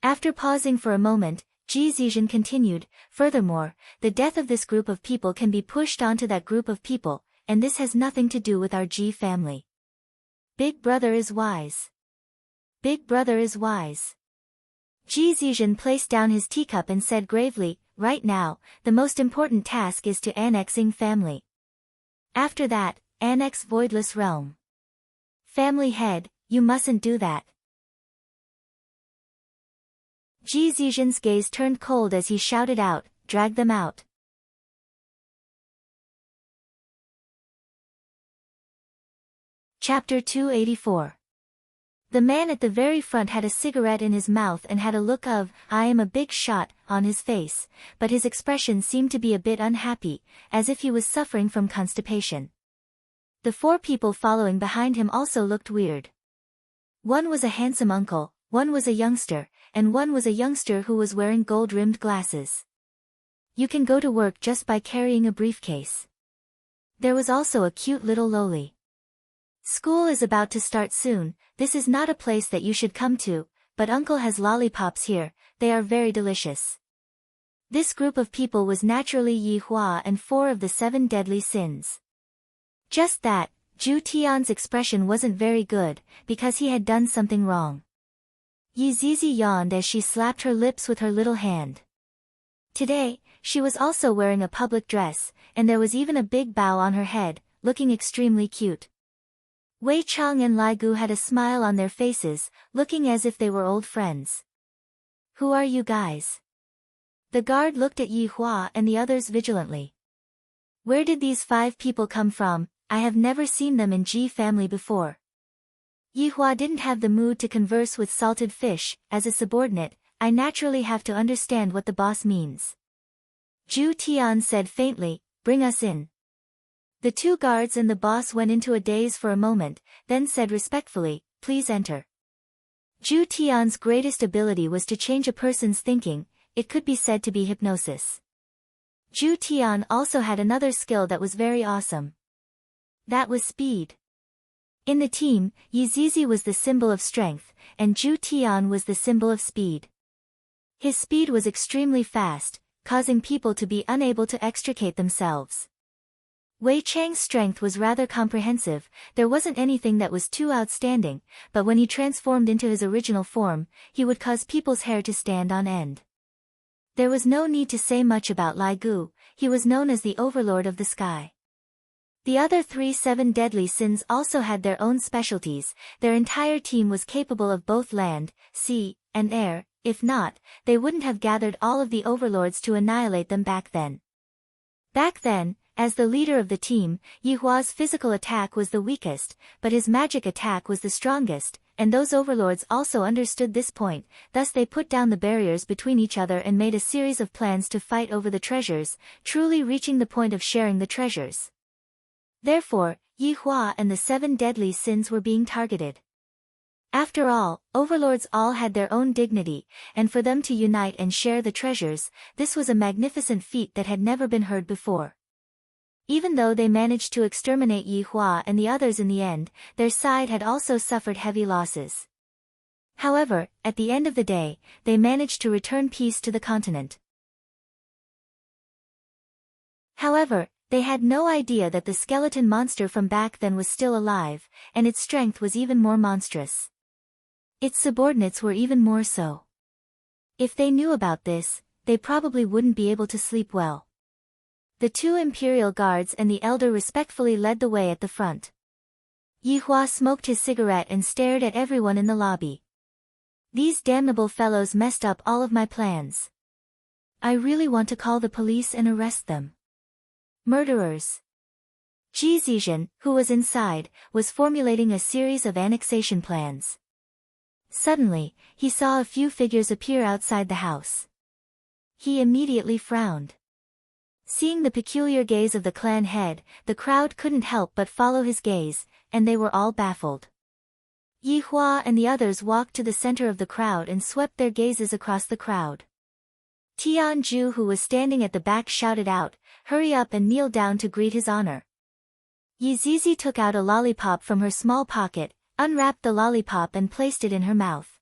After pausing for a moment, Ji Zizhen continued, furthermore, the death of this group of people can be pushed onto that group of people, and this has nothing to do with our Ji family. Big Brother is wise. Big Brother is wise. Ji Zizhen placed down his teacup and said gravely, right now, the most important task is to annexing family. After that, Annex Voidless Realm. Family head, you mustn't do that. Ji Zixian's gaze turned cold as he shouted out, drag them out. Chapter 284. The man at the very front had a cigarette in his mouth and had a look of, I am a big shot, on his face, but his expression seemed to be a bit unhappy, as if he was suffering from constipation. The four people following behind him also looked weird. One was a handsome uncle, one was a youngster, and one was a youngster who was wearing gold-rimmed glasses. You can go to work just by carrying a briefcase. There was also a cute little loli. School is about to start soon, this is not a place that you should come to, but uncle has lollipops here, they are very delicious. This group of people was naturally Yi Hua and 4 of the 7 deadly sins. Just that, Zhu Tian's expression wasn't very good, because he had done something wrong. Yi Zizi yawned as she slapped her lips with her little hand. Today, she was also wearing a public dress, and there was even a big bow on her head, looking extremely cute. Wei Chang and Lai Gu had a smile on their faces, looking as if they were old friends. Who are you guys? The guard looked at Yi Hua and the others vigilantly. Where did these 5 people come from? I have never seen them in Ji family before. Yi Hua didn't have the mood to converse with salted fish. As a subordinate, I naturally have to understand what the boss means. Zhu Tian said faintly, bring us in. The 2 guards and the boss went into a daze for a moment, then said respectfully, please enter. Zhu Tian's greatest ability was to change a person's thinking, it could be said to be hypnosis. Zhu Tian also had another skill that was very awesome. That was speed. In the team, Yi Zizi was the symbol of strength, and Zhu Tian was the symbol of speed. His speed was extremely fast, causing people to be unable to extricate themselves. Wei Chang's strength was rather comprehensive, there wasn't anything that was too outstanding, but when he transformed into his original form, he would cause people's hair to stand on end. There was no need to say much about Lai Gu, he was known as the overlord of the sky. The other 3 7 deadly sins also had their own specialties, their entire team was capable of both land, sea, and air, if not, they wouldn't have gathered all of the overlords to annihilate them back then. Back then, as the leader of the team, Yi Hua's physical attack was the weakest, but his magic attack was the strongest, and those overlords also understood this point, thus they put down the barriers between each other and made a series of plans to fight over the treasures, truly reaching the point of sharing the treasures. Therefore, Yi Hua and the 7 deadly sins were being targeted. After all, overlords all had their own dignity, and for them to unite and share the treasures, this was a magnificent feat that had never been heard before. Even though they managed to exterminate Yi Hua and the others in the end, their side had also suffered heavy losses. However, at the end of the day, they managed to return peace to the continent. However, they had no idea that the skeleton monster from back then was still alive, and its strength was even more monstrous. Its subordinates were even more so. If they knew about this, they probably wouldn't be able to sleep well. The 2 imperial guards and the elder respectfully led the way at the front. Yi Hua smoked his cigarette and stared at everyone in the lobby. These damnable fellows messed up all of my plans. I really want to call the police and arrest them. Murderers. Ji Zixian, who was inside, was formulating a series of annexation plans. Suddenly, he saw a few figures appear outside the house. He immediately frowned. Seeing the peculiar gaze of the clan head, the crowd couldn't help but follow his gaze, and they were all baffled. Yi Hua and the others walked to the center of the crowd and swept their gazes across the crowd. Tian Zhu, who was standing at the back, shouted out, "Hurry up and kneel down to greet his honor." Yi Zizi took out a lollipop from her small pocket, unwrapped the lollipop and placed it in her mouth.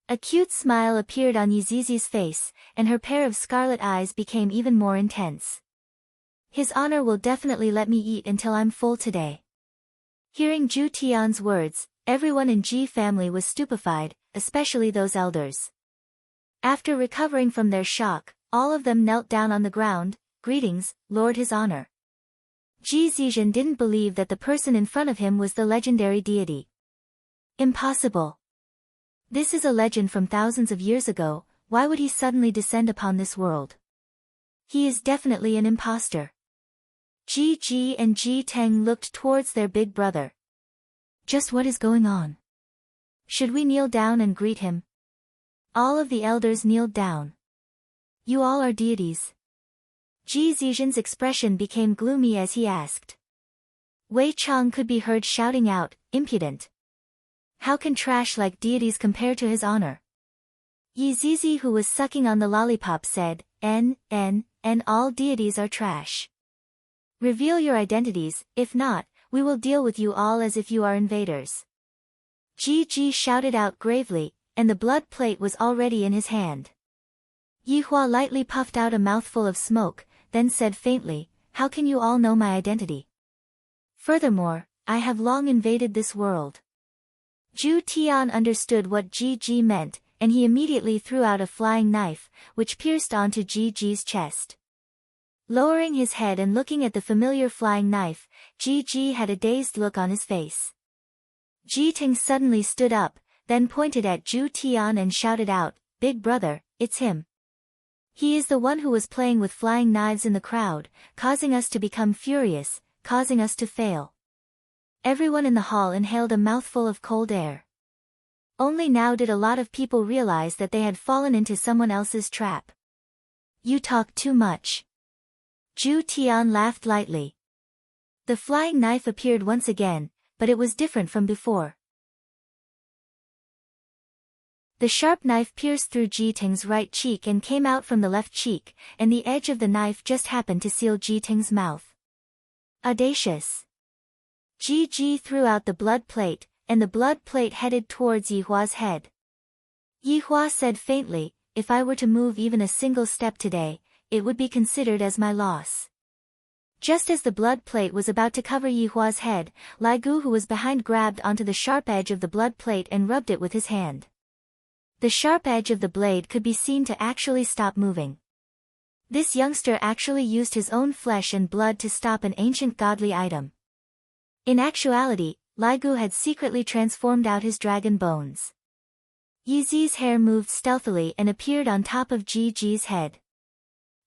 A cute smile appeared on Yi Zizi's face, and her pair of scarlet eyes became even more intense. His honor will definitely let me eat until I'm full today. Hearing Zhu Tian's words, everyone in Ji family was stupefied, especially those elders. After recovering from their shock, all of them knelt down on the ground. "Greetings, Lord His Honor." Ji Zizhen didn't believe that the person in front of him was the legendary deity. Impossible. This is a legend from thousands of years ago, why would he suddenly descend upon this world? He is definitely an imposter. Ji Ji and Ji Teng looked towards their big brother. Just what is going on? Should we kneel down and greet him? All of the elders kneeled down. You all are deities. Ji Zizhen's expression became gloomy as he asked. Wei Chang could be heard shouting out, impudent. How can trash like deities compare to his honor? Yi Zizi, who was sucking on the lollipop, said, all deities are trash. Reveal your identities, if not, we will deal with you all as if you are invaders. Ji Ji shouted out gravely, and the blood plate was already in his hand. Yi Hua lightly puffed out a mouthful of smoke, then said faintly, how can you all know my identity? Furthermore, I have long invaded this world. Zhu Tian understood what Ji Ji meant, and he immediately threw out a flying knife, which pierced onto Ji Ji's chest. Lowering his head and looking at the familiar flying knife, Ji Ji had a dazed look on his face. Ji Ting suddenly stood up, then pointed at Zhu Tian and shouted out, Big brother, it's him. He is the one who was playing with flying knives in the crowd, causing us to become furious, causing us to fail. Everyone in the hall inhaled a mouthful of cold air. Only now did a lot of people realize that they had fallen into someone else's trap. You talk too much. Zhu Tian laughed lightly. The flying knife appeared once again, but it was different from before. The sharp knife pierced through Ji Ting's right cheek and came out from the left cheek, and the edge of the knife just happened to seal Ji Ting's mouth. Audacious. Ji Ji threw out the blood plate, and the blood plate headed towards Yi Hua's head. Yi Hua said faintly, if I were to move even a single step today, it would be considered as my loss. Just as the blood plate was about to cover Yi Hua's head, Lai Gu, who was behind, grabbed onto the sharp edge of the blood plate and rubbed it with his hand. The sharp edge of the blade could be seen to actually stop moving. This youngster actually used his own flesh and blood to stop an ancient godly item. In actuality, Lai Gu had secretly transformed out his dragon bones. Yi Zi's hair moved stealthily and appeared on top of Ji Ji's head.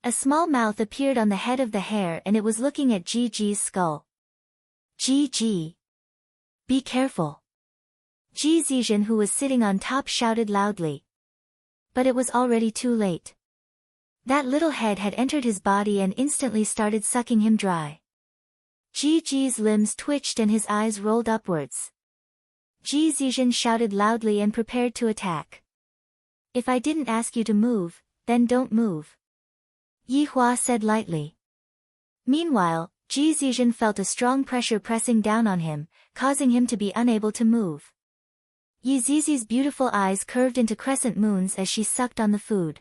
A small mouth appeared on the head of the hair and it was looking at Ji Ji's skull. Ji Ji. Be careful. Ji Zizhen, who was sitting on top, shouted loudly. But it was already too late. That little head had entered his body and instantly started sucking him dry. Ji Ji's limbs twitched and his eyes rolled upwards. Ji Zizhen shouted loudly and prepared to attack. If I didn't ask you to move, then don't move. Yi Hua said lightly. Meanwhile, Ji Zizhen felt a strong pressure pressing down on him, causing him to be unable to move. Yi Zizi's beautiful eyes curved into crescent moons as she sucked on the food.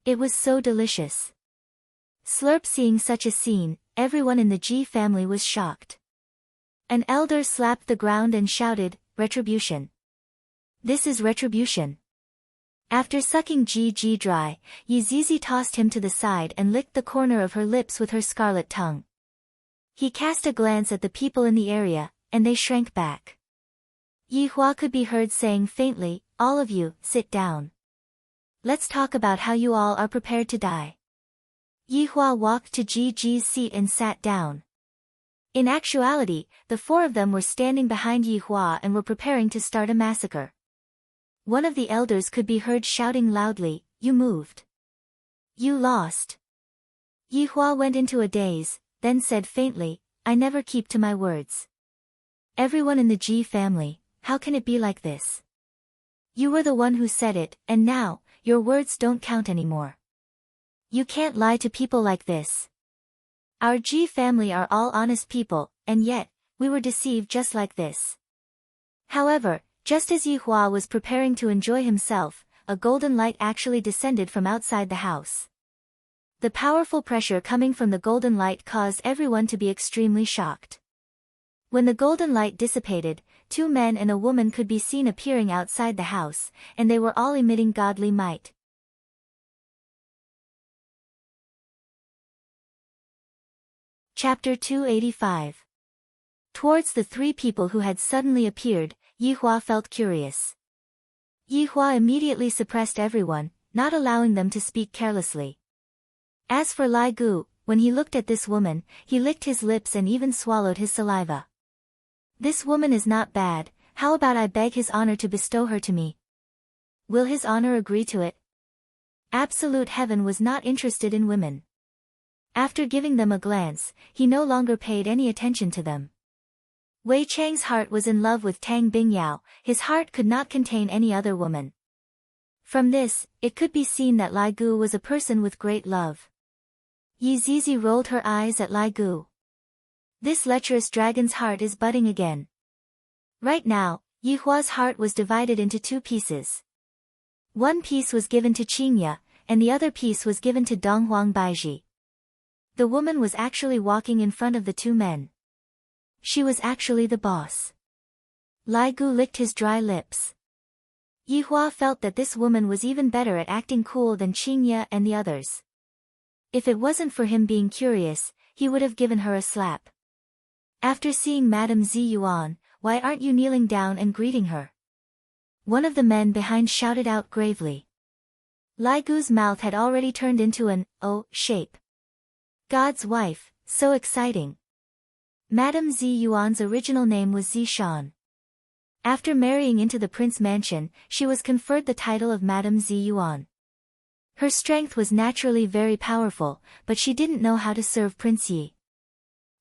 It was so delicious. Slurp. Seeing such a scene, everyone in the Ji family was shocked. An elder slapped the ground and shouted, Retribution. This is retribution. After sucking Ji Ji dry, Yi Zizi tossed him to the side and licked the corner of her lips with her scarlet tongue. He cast a glance at the people in the area, and they shrank back. Yi Hua could be heard saying faintly, all of you, sit down. Let's talk about how you all are prepared to die. Yi Hua walked to Ji Ji's seat and sat down. In actuality, the four of them were standing behind Yi Hua and were preparing to start a massacre. One of the elders could be heard shouting loudly, you moved. You lost. Yi Hua went into a daze, then said faintly, I never keep to my words. Everyone in the Ji family, how can it be like this? You were the one who said it, and now, your words don't count anymore. You can't lie to people like this. Our Ji family are all honest people, and yet, we were deceived just like this. However, just as Yi Hua was preparing to enjoy himself, a golden light actually descended from outside the house. The powerful pressure coming from the golden light caused everyone to be extremely shocked. When the golden light dissipated, 2 men and a woman could be seen appearing outside the house, and they were all emitting godly might. Chapter 285. Towards the three people who had suddenly appeared, Yihua felt curious. Yihua immediately suppressed everyone, not allowing them to speak carelessly. As for Lai Gu, when he looked at this woman, he licked his lips and even swallowed his saliva. This woman is not bad, how about I beg his honor to bestow her to me? Will his honor agree to it? Absolute Heaven was not interested in women. After giving them a glance, he no longer paid any attention to them. Wei Chang's heart was in love with Tang Bingyao, his heart could not contain any other woman. From this, it could be seen that Lai Gu was a person with great love. Yi Zizi rolled her eyes at Lai Gu. This lecherous dragon's heart is budding again. Right now, Yihua's heart was divided into two pieces. One piece was given to Qingya, and the other piece was given to Donghuang Baiji. The woman was actually walking in front of the two men. She was actually the boss. Lai Gu licked his dry lips. Yihua felt that this woman was even better at acting cool than Qingya and the others. If it wasn't for him being curious, he would have given her a slap. After seeing Madame Zi Yuan, why aren't you kneeling down and greeting her? One of the men behind shouted out gravely. Lai Gu's mouth had already turned into an O shape. God's wife, so exciting. Madame Zi Yuan's original name was Zi Shan. After marrying into the prince mansion, she was conferred the title of Madame Zi Yuan. Her strength was naturally very powerful, but she didn't know how to serve Prince Yi.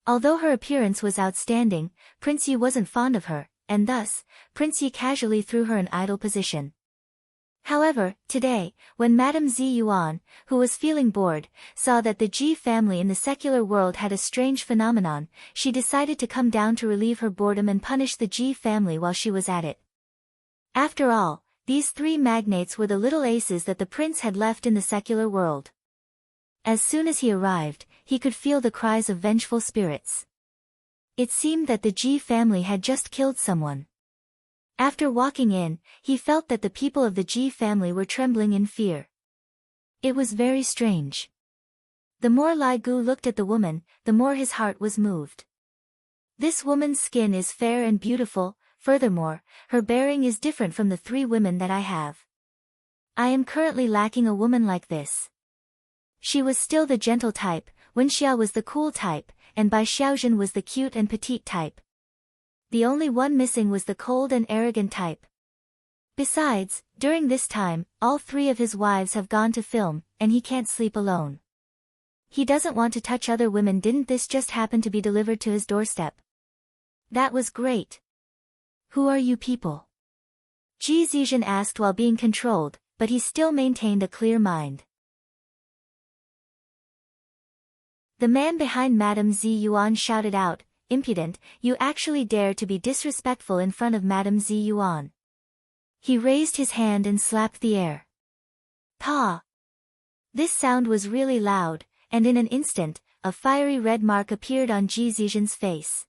Although her appearance was outstanding, Prince Yi wasn't fond of her, and thus, Prince Yi casually threw her an idle position. However, today, when Madame Zi Yuan, who was feeling bored, saw that the Ji family in the secular world had a strange phenomenon, she decided to come down to relieve her boredom and punish the Ji family while she was at it. After all, these three magnates were the little aces that the prince had left in the secular world. As soon as he arrived, he could feel the cries of vengeful spirits. It seemed that the Ji family had just killed someone. After walking in, he felt that the people of the Ji family were trembling in fear. It was very strange. The more Lai Gu looked at the woman, the more his heart was moved. This woman's skin is fair and beautiful, furthermore, her bearing is different from the three women that I have. I am currently lacking a woman like this. She was still the gentle type, Wen Xiao was the cool type, and Bai Xiaojun was the cute and petite type. The only one missing was the cold and arrogant type. Besides, during this time, all three of his wives have gone to film, and he can't sleep alone. He doesn't want to touch other women. Didn't this just happen to be delivered to his doorstep? That was great. Who are you people? Ji Zizhen asked while being controlled, but he still maintained a clear mind. The man behind Madame Zi Yuan shouted out, "Impudent, you actually dare to be disrespectful in front of Madame Zi Yuan." He raised his hand and slapped the air. Pa! This sound was really loud, and in an instant, a fiery red mark appeared on Ji Zizhen's face.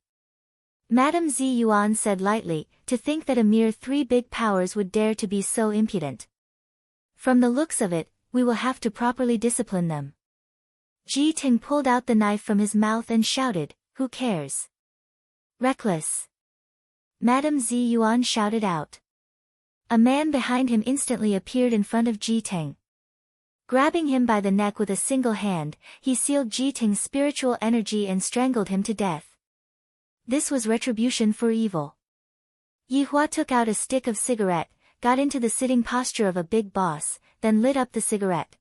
Madame Zi Yuan said lightly, "To think that a mere three big powers would dare to be so impudent. From the looks of it, we will have to properly discipline them." Ji Ting pulled out the knife from his mouth and shouted, "Who cares? Reckless!" Madame Zi Yuan shouted out. A man behind him instantly appeared in front of Ji Ting. Grabbing him by the neck with a single hand, he sealed Ji Ting's spiritual energy and strangled him to death. This was retribution for evil. Yihua took out a stick of cigarette, got into the sitting posture of a big boss, then lit up the cigarette.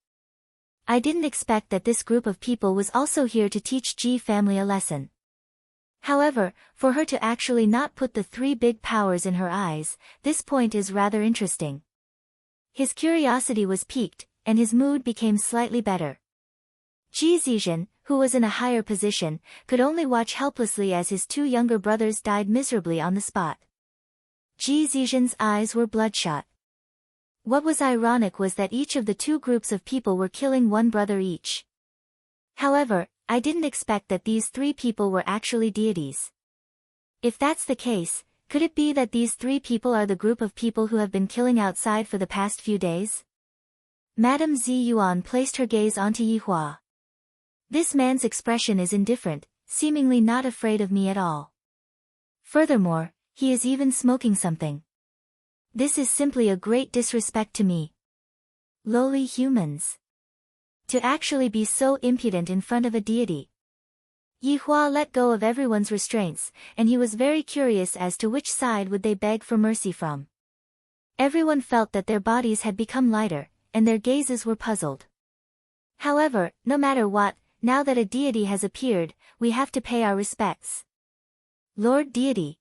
I didn't expect that this group of people was also here to teach Ji family a lesson. However, for her to actually not put the three big powers in her eyes, this point is rather interesting. His curiosity was piqued, and his mood became slightly better. Ji Zizhen, who was in a higher position, could only watch helplessly as his two younger brothers died miserably on the spot. Ji Zizhen's eyes were bloodshot. What was ironic was that each of the two groups of people were killing one brother each. However, I didn't expect that these three people were actually deities. If that's the case, could it be that these three people are the group of people who have been killing outside for the past few days? Madame Zi Yuan placed her gaze onto Yihua. This man's expression is indifferent, seemingly not afraid of me at all. Furthermore, he is even smoking something. This is simply a great disrespect to me. Lowly humans. To actually be so impudent in front of a deity. Yi Hua let go of everyone's restraints, and he was very curious as to which side would they beg for mercy from. Everyone felt that their bodies had become lighter, and their gazes were puzzled. However, no matter what, now that a deity has appeared, we have to pay our respects. Lord Deity.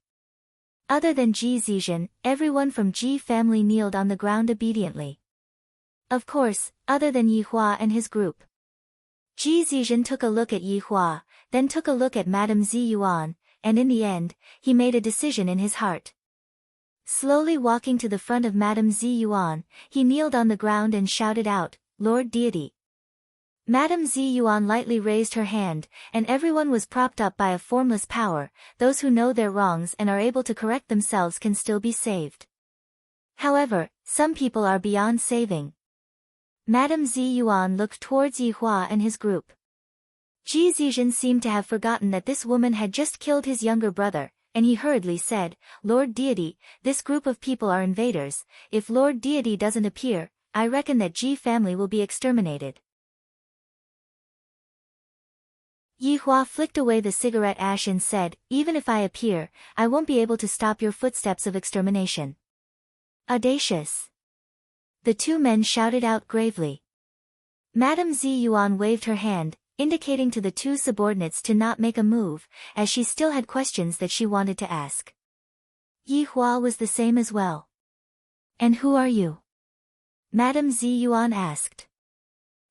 Other than Ji Zizhen, everyone from Ji family kneeled on the ground obediently. Of course, other than Yi Hua and his group. Ji Zizhen took a look at Yi Hua, then took a look at Madame Zi Yuan, and in the end, he made a decision in his heart. Slowly walking to the front of Madame Zi Yuan, he kneeled on the ground and shouted out, "Lord Deity." Madame Zi Yuan lightly raised her hand, and everyone was propped up by a formless power. Those who know their wrongs and are able to correct themselves can still be saved. However, some people are beyond saving. Madame Zi Yuan looked towards Yi Hua and his group. Ji Zizhen seemed to have forgotten that this woman had just killed his younger brother, and he hurriedly said, "Lord Deity, this group of people are invaders. If Lord Deity doesn't appear, I reckon that Ji family will be exterminated." Yi Hua flicked away the cigarette ash and said, "Even if I appear, I won't be able to stop your footsteps of extermination." Audacious. The two men shouted out gravely. Madame Zi Yuan waved her hand, indicating to the two subordinates to not make a move, as she still had questions that she wanted to ask. Yi Hua was the same as well. "And who are you?" Madame Zi Yuan asked.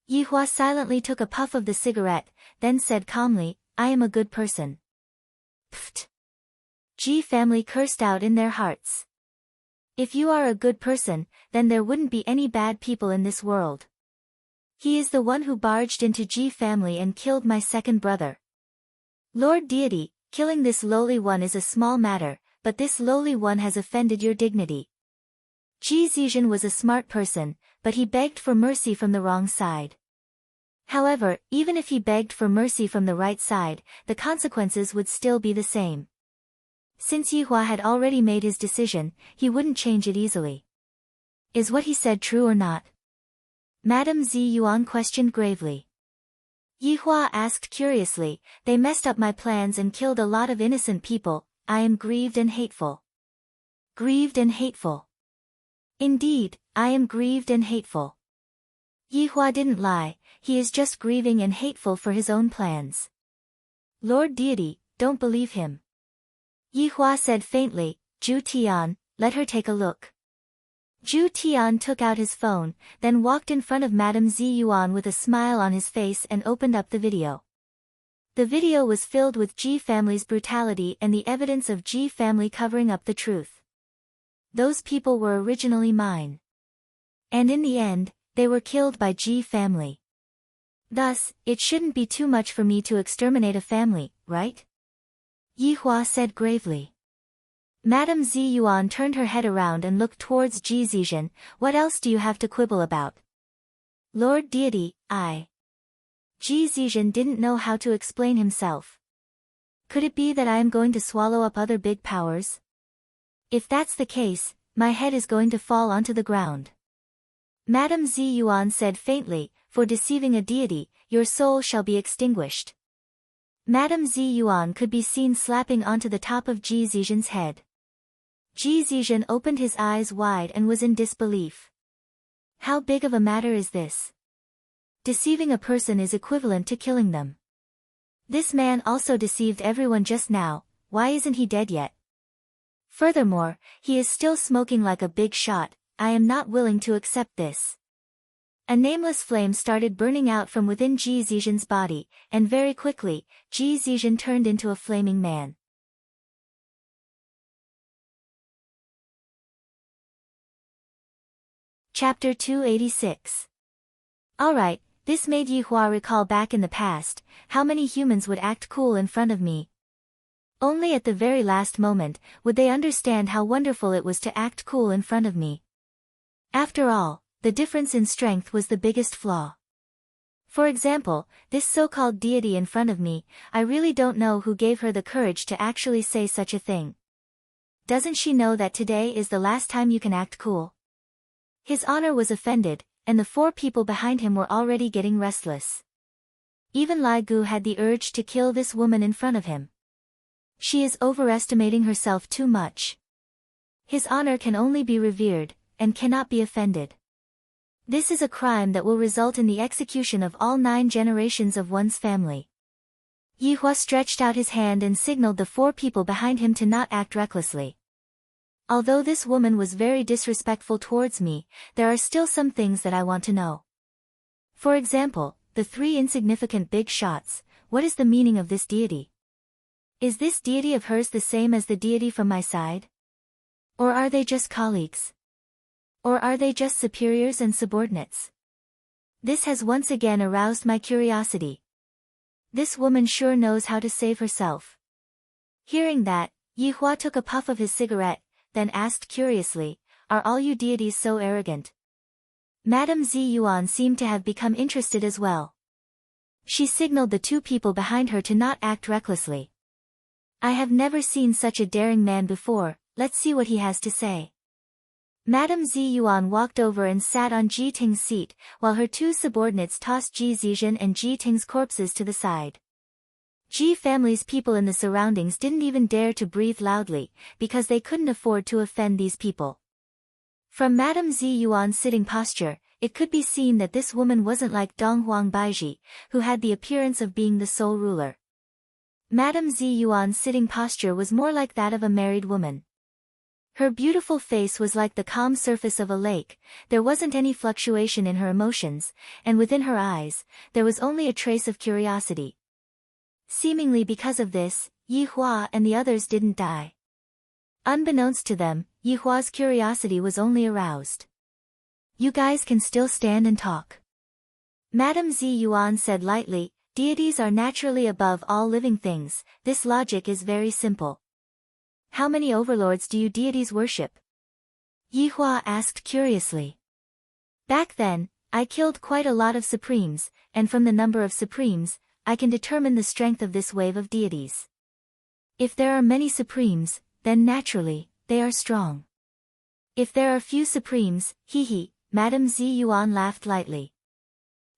Yi Hua silently took a puff of the cigarette, then said calmly, "I am a good person." Pfft. Ji family cursed out in their hearts. If you are a good person, then there wouldn't be any bad people in this world. He is the one who barged into Ji family and killed my second brother. Lord Deity, killing this lowly one is a small matter, but this lowly one has offended your dignity. Ji Zizhen was a smart person, but he begged for mercy from the wrong side. However, even if he begged for mercy from the right side, the consequences would still be the same. Since Yi Hua had already made his decision, he wouldn't change it easily. Is what he said true or not? Madame Zi Yuan questioned gravely. Yi Hua asked curiously, "They messed up my plans and killed a lot of innocent people. I am grieved and hateful." Grieved and hateful. Indeed, I am grieved and hateful. Yi Hua didn't lie, he is just grieving and hateful for his own plans. Lord Deity, don't believe him. Yi Hua said faintly, "Zhu Tian, let her take a look." Zhu Tian took out his phone, then walked in front of Madame Zi Yuan with a smile on his face and opened up the video. The video was filled with Ji family's brutality and the evidence of Ji family covering up the truth. Those people were originally mine. And in the end, they were killed by Ji family. Thus, it shouldn't be too much for me to exterminate a family, right? Yi Hua said gravely. Madame Zi Yuan turned her head around and looked towards Ji Zizhen. "What else do you have to quibble about?" Lord Deity, Ji Zizhen didn't know how to explain himself. Could it be that I am going to swallow up other big powers? If that's the case, my head is going to fall onto the ground. Madame Zi Yuan said faintly, "For deceiving a deity, your soul shall be extinguished." Madame Zi Yuan could be seen slapping onto the top of Ji Zizhen's head. Ji Zizhen opened his eyes wide and was in disbelief. How big of a matter is this? Deceiving a person is equivalent to killing them. This man also deceived everyone just now. Why isn't he dead yet? Furthermore, he is still smoking like a big shot. I am not willing to accept this. A nameless flame started burning out from within Ji Zizhen's body, and very quickly, Ji Zizhen turned into a flaming man. Chapter 286. Alright, this made Yi Hua recall back in the past, how many humans would act cool in front of me. Only at the very last moment, would they understand how wonderful it was to act cool in front of me. After all, the difference in strength was the biggest flaw. For example, this so-called deity in front of me, I really don't know who gave her the courage to actually say such a thing. Doesn't she know that today is the last time you can act cool? His honor was offended, and the 4 people behind him were already getting restless. Even Lai Gu had the urge to kill this woman in front of him. She is overestimating herself too much. His honor can only be revered, and cannot be offended. This is a crime that will result in the execution of all 9 generations of one's family. Yi Hua stretched out his hand and signaled the 4 people behind him to not act recklessly. Although this woman was very disrespectful towards me, there are still some things that I want to know. For example, the 3 insignificant big shots, what is the meaning of this deity? Is this deity of hers the same as the deity from my side? Or are they just colleagues? Or are they just superiors and subordinates? This has once again aroused my curiosity. This woman sure knows how to save herself. Hearing that, Yi Hua took a puff of his cigarette, then asked curiously, are all you deities so arrogant? Madame Zi Yuan seemed to have become interested as well. She signaled the 2 people behind her to not act recklessly. I have never seen such a daring man before, let's see what he has to say. Madame Zi Yuan walked over and sat on Ji Ting's seat, while her 2 subordinates tossed Ji Zizhen and Ji Ting's corpses to the side. Ji family's people in the surroundings didn't even dare to breathe loudly, because they couldn't afford to offend these people. From Madame Zi Yuan's sitting posture, it could be seen that this woman wasn't like Dong Huang Baiji, who had the appearance of being the sole ruler. Madame Zi Yuan's sitting posture was more like that of a married woman. Her beautiful face was like the calm surface of a lake, there wasn't any fluctuation in her emotions, and within her eyes, there was only a trace of curiosity. Seemingly because of this, Yi Hua and the others didn't die. Unbeknownst to them, Yi Hua's curiosity was only aroused. You guys can still stand and talk. Madame Zi Yuan said lightly, deities are naturally above all living things, this logic is very simple. How many overlords do you deities worship? Yi Hua asked curiously. Back then, I killed quite a lot of supremes, and from the number of supremes, I can determine the strength of this wave of deities. If there are many supremes, then naturally, they are strong. If there are few supremes, hee, Madame Zi Yuan laughed lightly.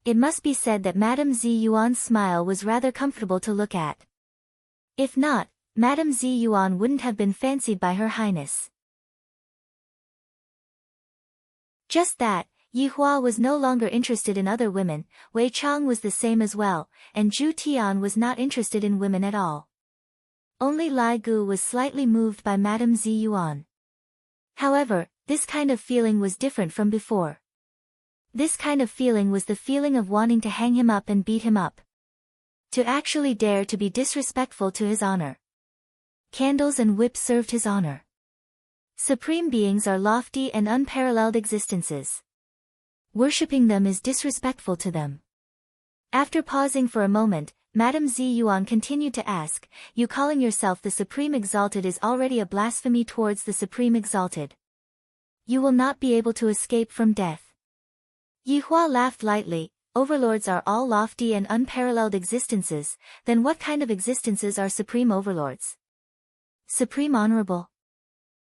It must be said that Madame Zi Yuan's smile was rather comfortable to look at. If not, Madame Zi Yuan wouldn't have been fancied by Her Highness. Just that, Yi Hua was no longer interested in other women, Wei Chang was the same as well, and Zhu Tian was not interested in women at all. Only Lai Gu was slightly moved by Madame Zi Yuan. However, this kind of feeling was different from before. This kind of feeling was the feeling of wanting to hang him up and beat him up. To actually dare to be disrespectful to his honor. Candles and whips served his honor. Supreme beings are lofty and unparalleled existences. Worshipping them is disrespectful to them. After pausing for a moment, Madame Zi Yuan continued to ask, you calling yourself the Supreme Exalted is already a blasphemy towards the Supreme Exalted. You will not be able to escape from death. Yi Hua laughed lightly, overlords are all lofty and unparalleled existences, then what kind of existences are supreme overlords? Supreme Honorable.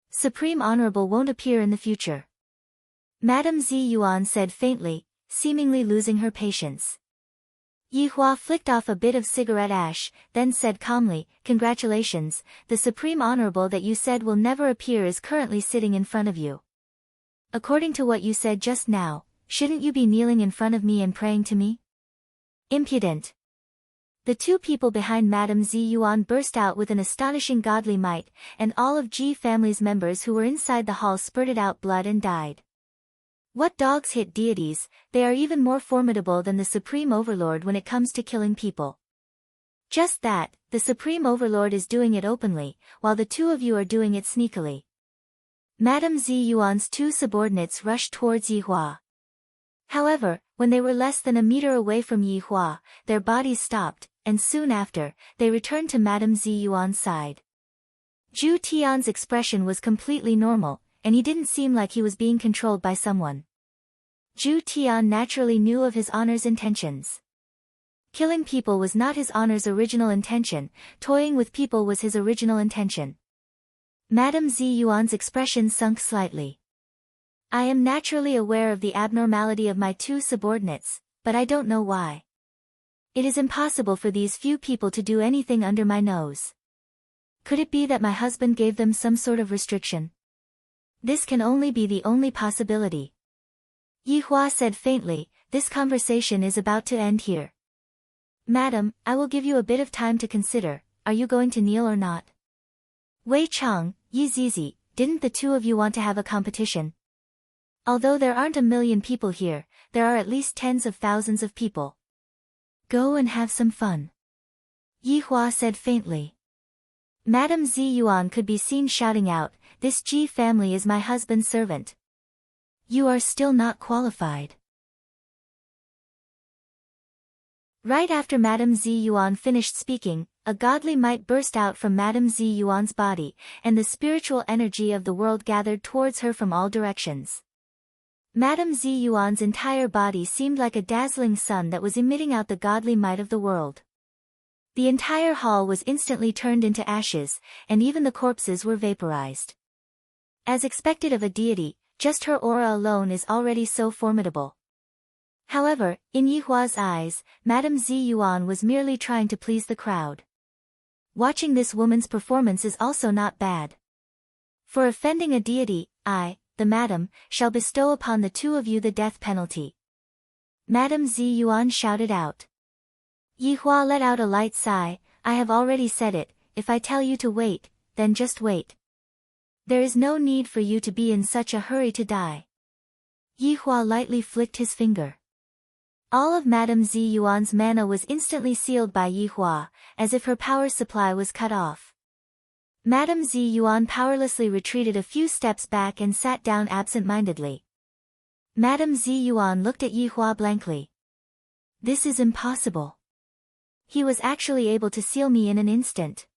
Supreme Honorable won't appear in the future. Madame Zi Yuan said faintly, seemingly losing her patience. Yi Hua flicked off a bit of cigarette ash, then said calmly, congratulations, the Supreme Honorable that you said will never appear is currently sitting in front of you. According to what you said just now, shouldn't you be kneeling in front of me and praying to me? Impudent. The 2 people behind Madame Zi Yuan burst out with an astonishing godly might, and all of Ji family's members who were inside the hall spurted out blood and died. What dogs hit deities, they are even more formidable than the Supreme Overlord when it comes to killing people. Just that, the Supreme Overlord is doing it openly, while the 2 of you are doing it sneakily. Madame Zi Yuan's 2 subordinates rushed towards Yi Hua. However, when they were less than a meter away from Yi Hua, their bodies stopped, and soon after, they returned to Madame Zi Yuan's side. Zhu Tian's expression was completely normal, and he didn't seem like he was being controlled by someone. Zhu Tian naturally knew of his honor's intentions. Killing people was not his honor's original intention, toying with people was his original intention. Madame Zi Yuan's expression sunk slightly. I am naturally aware of the abnormality of my two subordinates, but I don't know why. It is impossible for these few people to do anything under my nose. Could it be that my husband gave them some sort of restriction? This can only be the only possibility. Yi Hua said faintly, this conversation is about to end here. Madam, I will give you a bit of time to consider, are you going to kneel or not? Wei Chang, Yi Zizi, didn't the two of you want to have a competition? Although there aren't a million people here, there are at least tens of thousands of people. Go and have some fun. Yi Hua said faintly. Madame Zi Yuan could be seen shouting out, this Ji family is my husband's servant. You are still not qualified. Right after Madame Zi Yuan finished speaking, a godly might burst out from Madame Zi Yuan's body, and the spiritual energy of the world gathered towards her from all directions. Madame Zi Yuan's entire body seemed like a dazzling sun that was emitting out the godly might of the world. The entire hall was instantly turned into ashes, and even the corpses were vaporized. As expected of a deity, just her aura alone is already so formidable. However, in Yi Hua's eyes, Madame Zi Yuan was merely trying to please the crowd. Watching this woman's performance is also not bad. For offending a deity, I, the madam, shall bestow upon the two of you the death penalty. Madame Zi Yuan shouted out. Yi Hua let out a light sigh, I have already said it, if I tell you to wait, then just wait. There is no need for you to be in such a hurry to die. Yi Hua lightly flicked his finger. All of Madame Zi Yuan's mana was instantly sealed by Yi Hua, as if her power supply was cut off. Madame Zi Yuan powerlessly retreated a few steps back and sat down absent-mindedly. Madame Zi Yuan looked at Yi Hua blankly. This is impossible. He was actually able to seal me in an instant.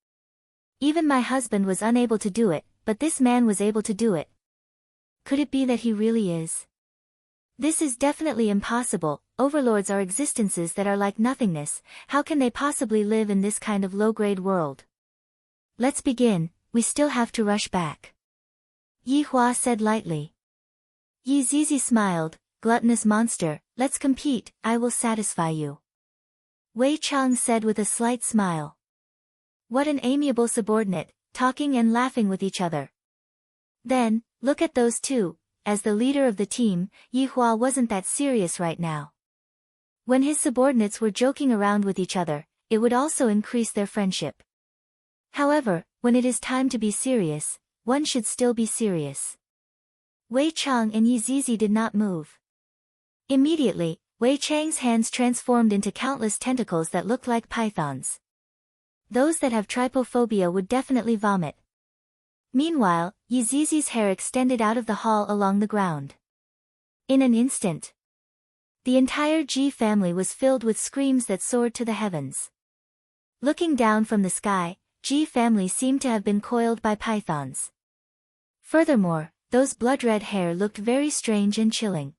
Even my husband was unable to do it, but this man was able to do it. Could it be that he really is? This is definitely impossible. Overlords are existences that are like nothingness, how can they possibly live in this kind of low-grade world? Let's begin, we still have to rush back. Yi Hua said lightly. Yi Zizi smiled, gluttonous monster, let's compete, I will satisfy you. Wei Chang said with a slight smile. What an amiable subordinate, talking and laughing with each other. Then, look at those two, as the leader of the team, Yi Hua wasn't that serious right now. When his subordinates were joking around with each other, it would also increase their friendship. However, when it is time to be serious, one should still be serious. Wei Chang and Yi Zizi did not move. Immediately, Wei Chang's hands transformed into countless tentacles that looked like pythons. Those that have trypophobia would definitely vomit. Meanwhile, Yi Zizi's hair extended out of the hall along the ground. In an instant, the entire Ji family was filled with screams that soared to the heavens. Looking down from the sky, Ji family seemed to have been coiled by pythons. Furthermore, those blood-red hair looked very strange and chilling.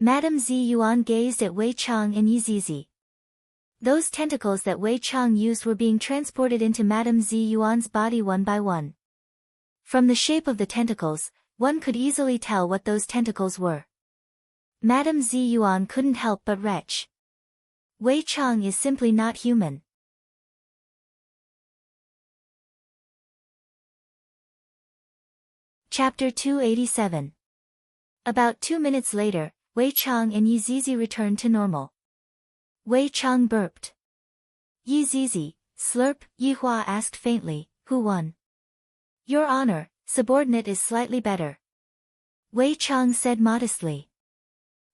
Madame Zi Yuan gazed at Wei Chang and Yi Zizi. Those tentacles that Wei Chang used were being transported into Madame Zi Yuan's body one by one. From the shape of the tentacles, one could easily tell what those tentacles were. Madame Zi Yuan couldn't help but retch. Wei Chang is simply not human. Chapter 287. About 2 minutes later, Wei Chang and Yi Zizi returned to normal. Wei Chang burped. Yi Zizi, slurp, Yi Hua asked faintly, who won? Your Honor, subordinate is slightly better. Wei Chang said modestly.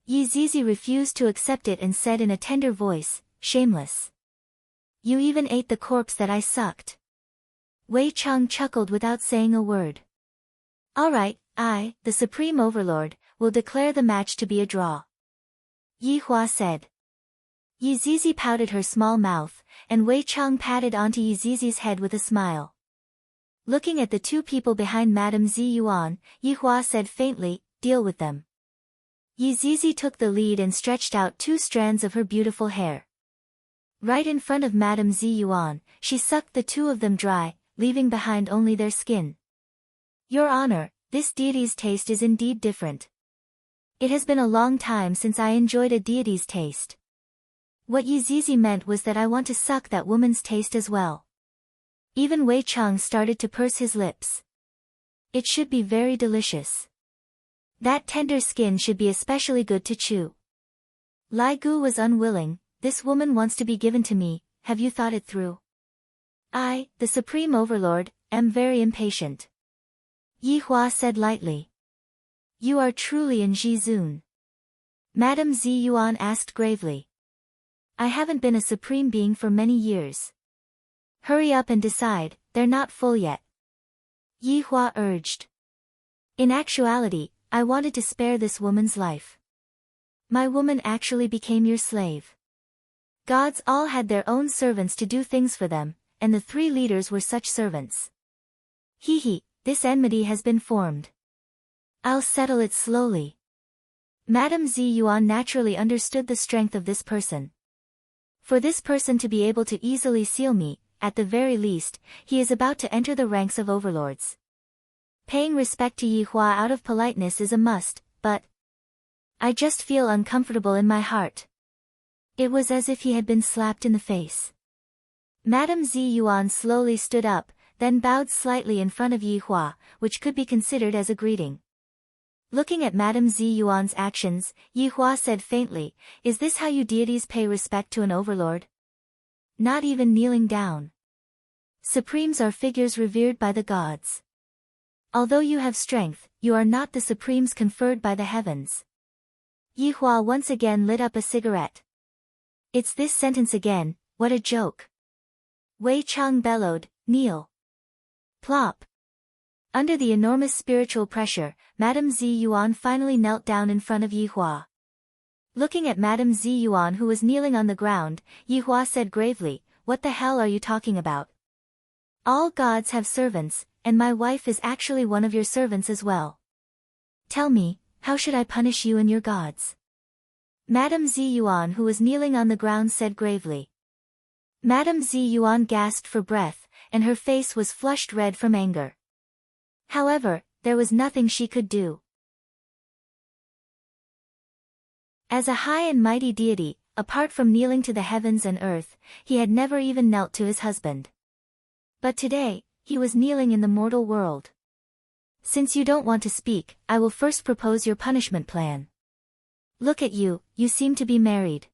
Yi Zizi refused to accept it and said in a tender voice, shameless. You even ate the corpse that I sucked. Wei Chang chuckled without saying a word. All right, I, the Supreme Overlord, will declare the match to be a draw. Yi Hua said. Yi Zizi pouted her small mouth, and Wei Chang patted onto Yi Zizi's head with a smile. Looking at the two people behind Madame Zi Yuan, Yi Hua said faintly, deal with them. Yi Zizi took the lead and stretched out 2 strands of her beautiful hair. Right in front of Madame Ziyuan, she sucked the two of them dry, leaving behind only their skin. Your Honor, this deity's taste is indeed different. It has been a long time since I enjoyed a deity's taste. What Yi Zizi meant was that I want to suck that woman's taste as well. Even Wei Cheng started to purse his lips. It should be very delicious. That tender skin should be especially good to chew. Lai Gu was unwilling. This woman wants to be given to me, have you thought it through? I, the Supreme Overlord, am very impatient. Yi Hua said lightly. You are truly in Jizun. Madame Ziyuan asked gravely. I haven't been a supreme being for many years. Hurry up and decide, they're not full yet. Yi Hua urged. In actuality, I wanted to spare this woman's life. My woman actually became your slave. Gods all had their own servants to do things for them, and the three leaders were such servants. This enmity has been formed. I'll settle it slowly. Madame Ziyuan naturally understood the strength of this person. For this person to be able to easily seal me, at the very least, he is about to enter the ranks of overlords. Paying respect to Yi Hua out of politeness is a must, but I just feel uncomfortable in my heart. It was as if he had been slapped in the face. Madame Ziyuan slowly stood up, then bowed slightly in front of Yi Hua, which could be considered as a greeting. Looking at Madame Ziyuan's actions, Yi Hua said faintly, is this how you deities pay respect to an overlord? Not even kneeling down. Supremes are figures revered by the gods. Although you have strength, you are not the supremes conferred by the heavens. Yi Hua once again lit up a cigarette. It's this sentence again, what a joke. Wei Cheng bellowed, kneel. Plop. Under the enormous spiritual pressure, Madame Ziyuan finally knelt down in front of Yi Hua. Looking at Madame Ziyuan who was kneeling on the ground, Yi Hua said gravely, what the hell are you talking about? All gods have servants, and my wife is actually one of your servants as well. Tell me, how should I punish you and your gods? Madame Ziyuan who was kneeling on the ground said gravely. Madame Ziyuan gasped for breath, and her face was flushed red from anger. However, there was nothing she could do. As a high and mighty deity, apart from kneeling to the heavens and earth, he had never even knelt to his husband. But today, he was kneeling in the mortal world. Since you don't want to speak, I will first propose your punishment plan. Look at you, you seem to be married.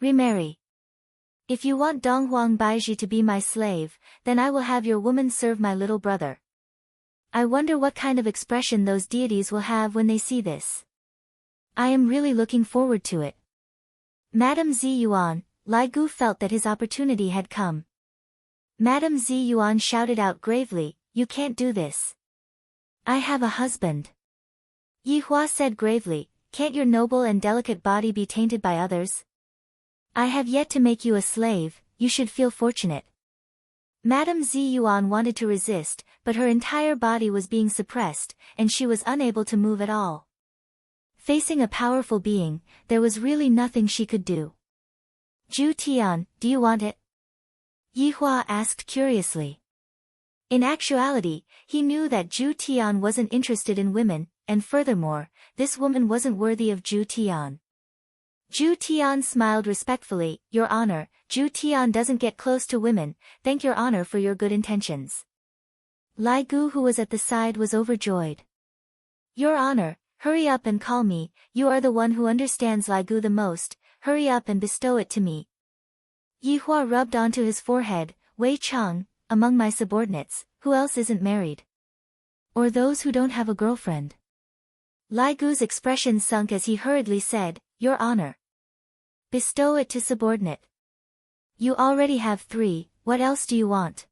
Remarry. If you want Donghuang Baiji to be my slave, then I will have your woman serve my little brother. I wonder what kind of expression those deities will have when they see this. I am really looking forward to it. Madame Ziyuan, Lai Gu felt that his opportunity had come. Madame Ziyuan shouted out gravely, you can't do this. I have a husband. Yi Hua said gravely, can't your noble and delicate body be tainted by others? I have yet to make you a slave, you should feel fortunate. Madame Ziyuan wanted to resist, but her entire body was being suppressed, and she was unable to move at all. Facing a powerful being, there was really nothing she could do. Zhu Tian, do you want it? Yi Hua asked curiously. In actuality, he knew that Zhu Tian wasn't interested in women, and furthermore, this woman wasn't worthy of Zhu Tian. Zhu Tian smiled respectfully, Your Honor, Zhu Tian doesn't get close to women, thank Your Honor for your good intentions. Lai Gu who was at the side was overjoyed. Your Honor, hurry up and call me, you are the one who understands Lai Gu the most, hurry up and bestow it to me. Yi Hua rubbed onto his forehead, Wei Cheng, among my subordinates, who else isn't married? Or those who don't have a girlfriend? Lai Gu's expression sunk as he hurriedly said, Your Honor. Bestow it to subordinate. You already have 3, what else do you want?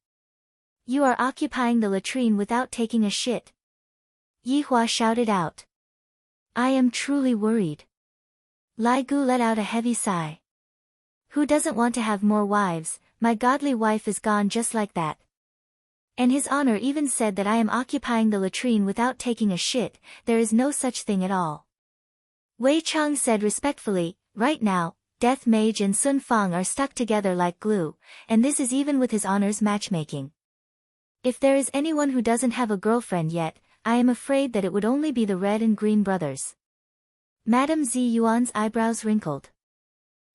You are occupying the latrine without taking a shit. Yi Hua shouted out. I am truly worried. Lai Gu let out a heavy sigh. Who doesn't want to have more wives? My godly wife is gone just like that. And His Honor even said that I am occupying the latrine without taking a shit, there is no such thing at all. Wei Cheng said respectfully, right now, Death Mage and Sun Fang are stuck together like glue, and this is even with his honor's matchmaking. If there is anyone who doesn't have a girlfriend yet, I am afraid that it would only be the Red and Green brothers. Madame Zi Yuan's eyebrows wrinkled.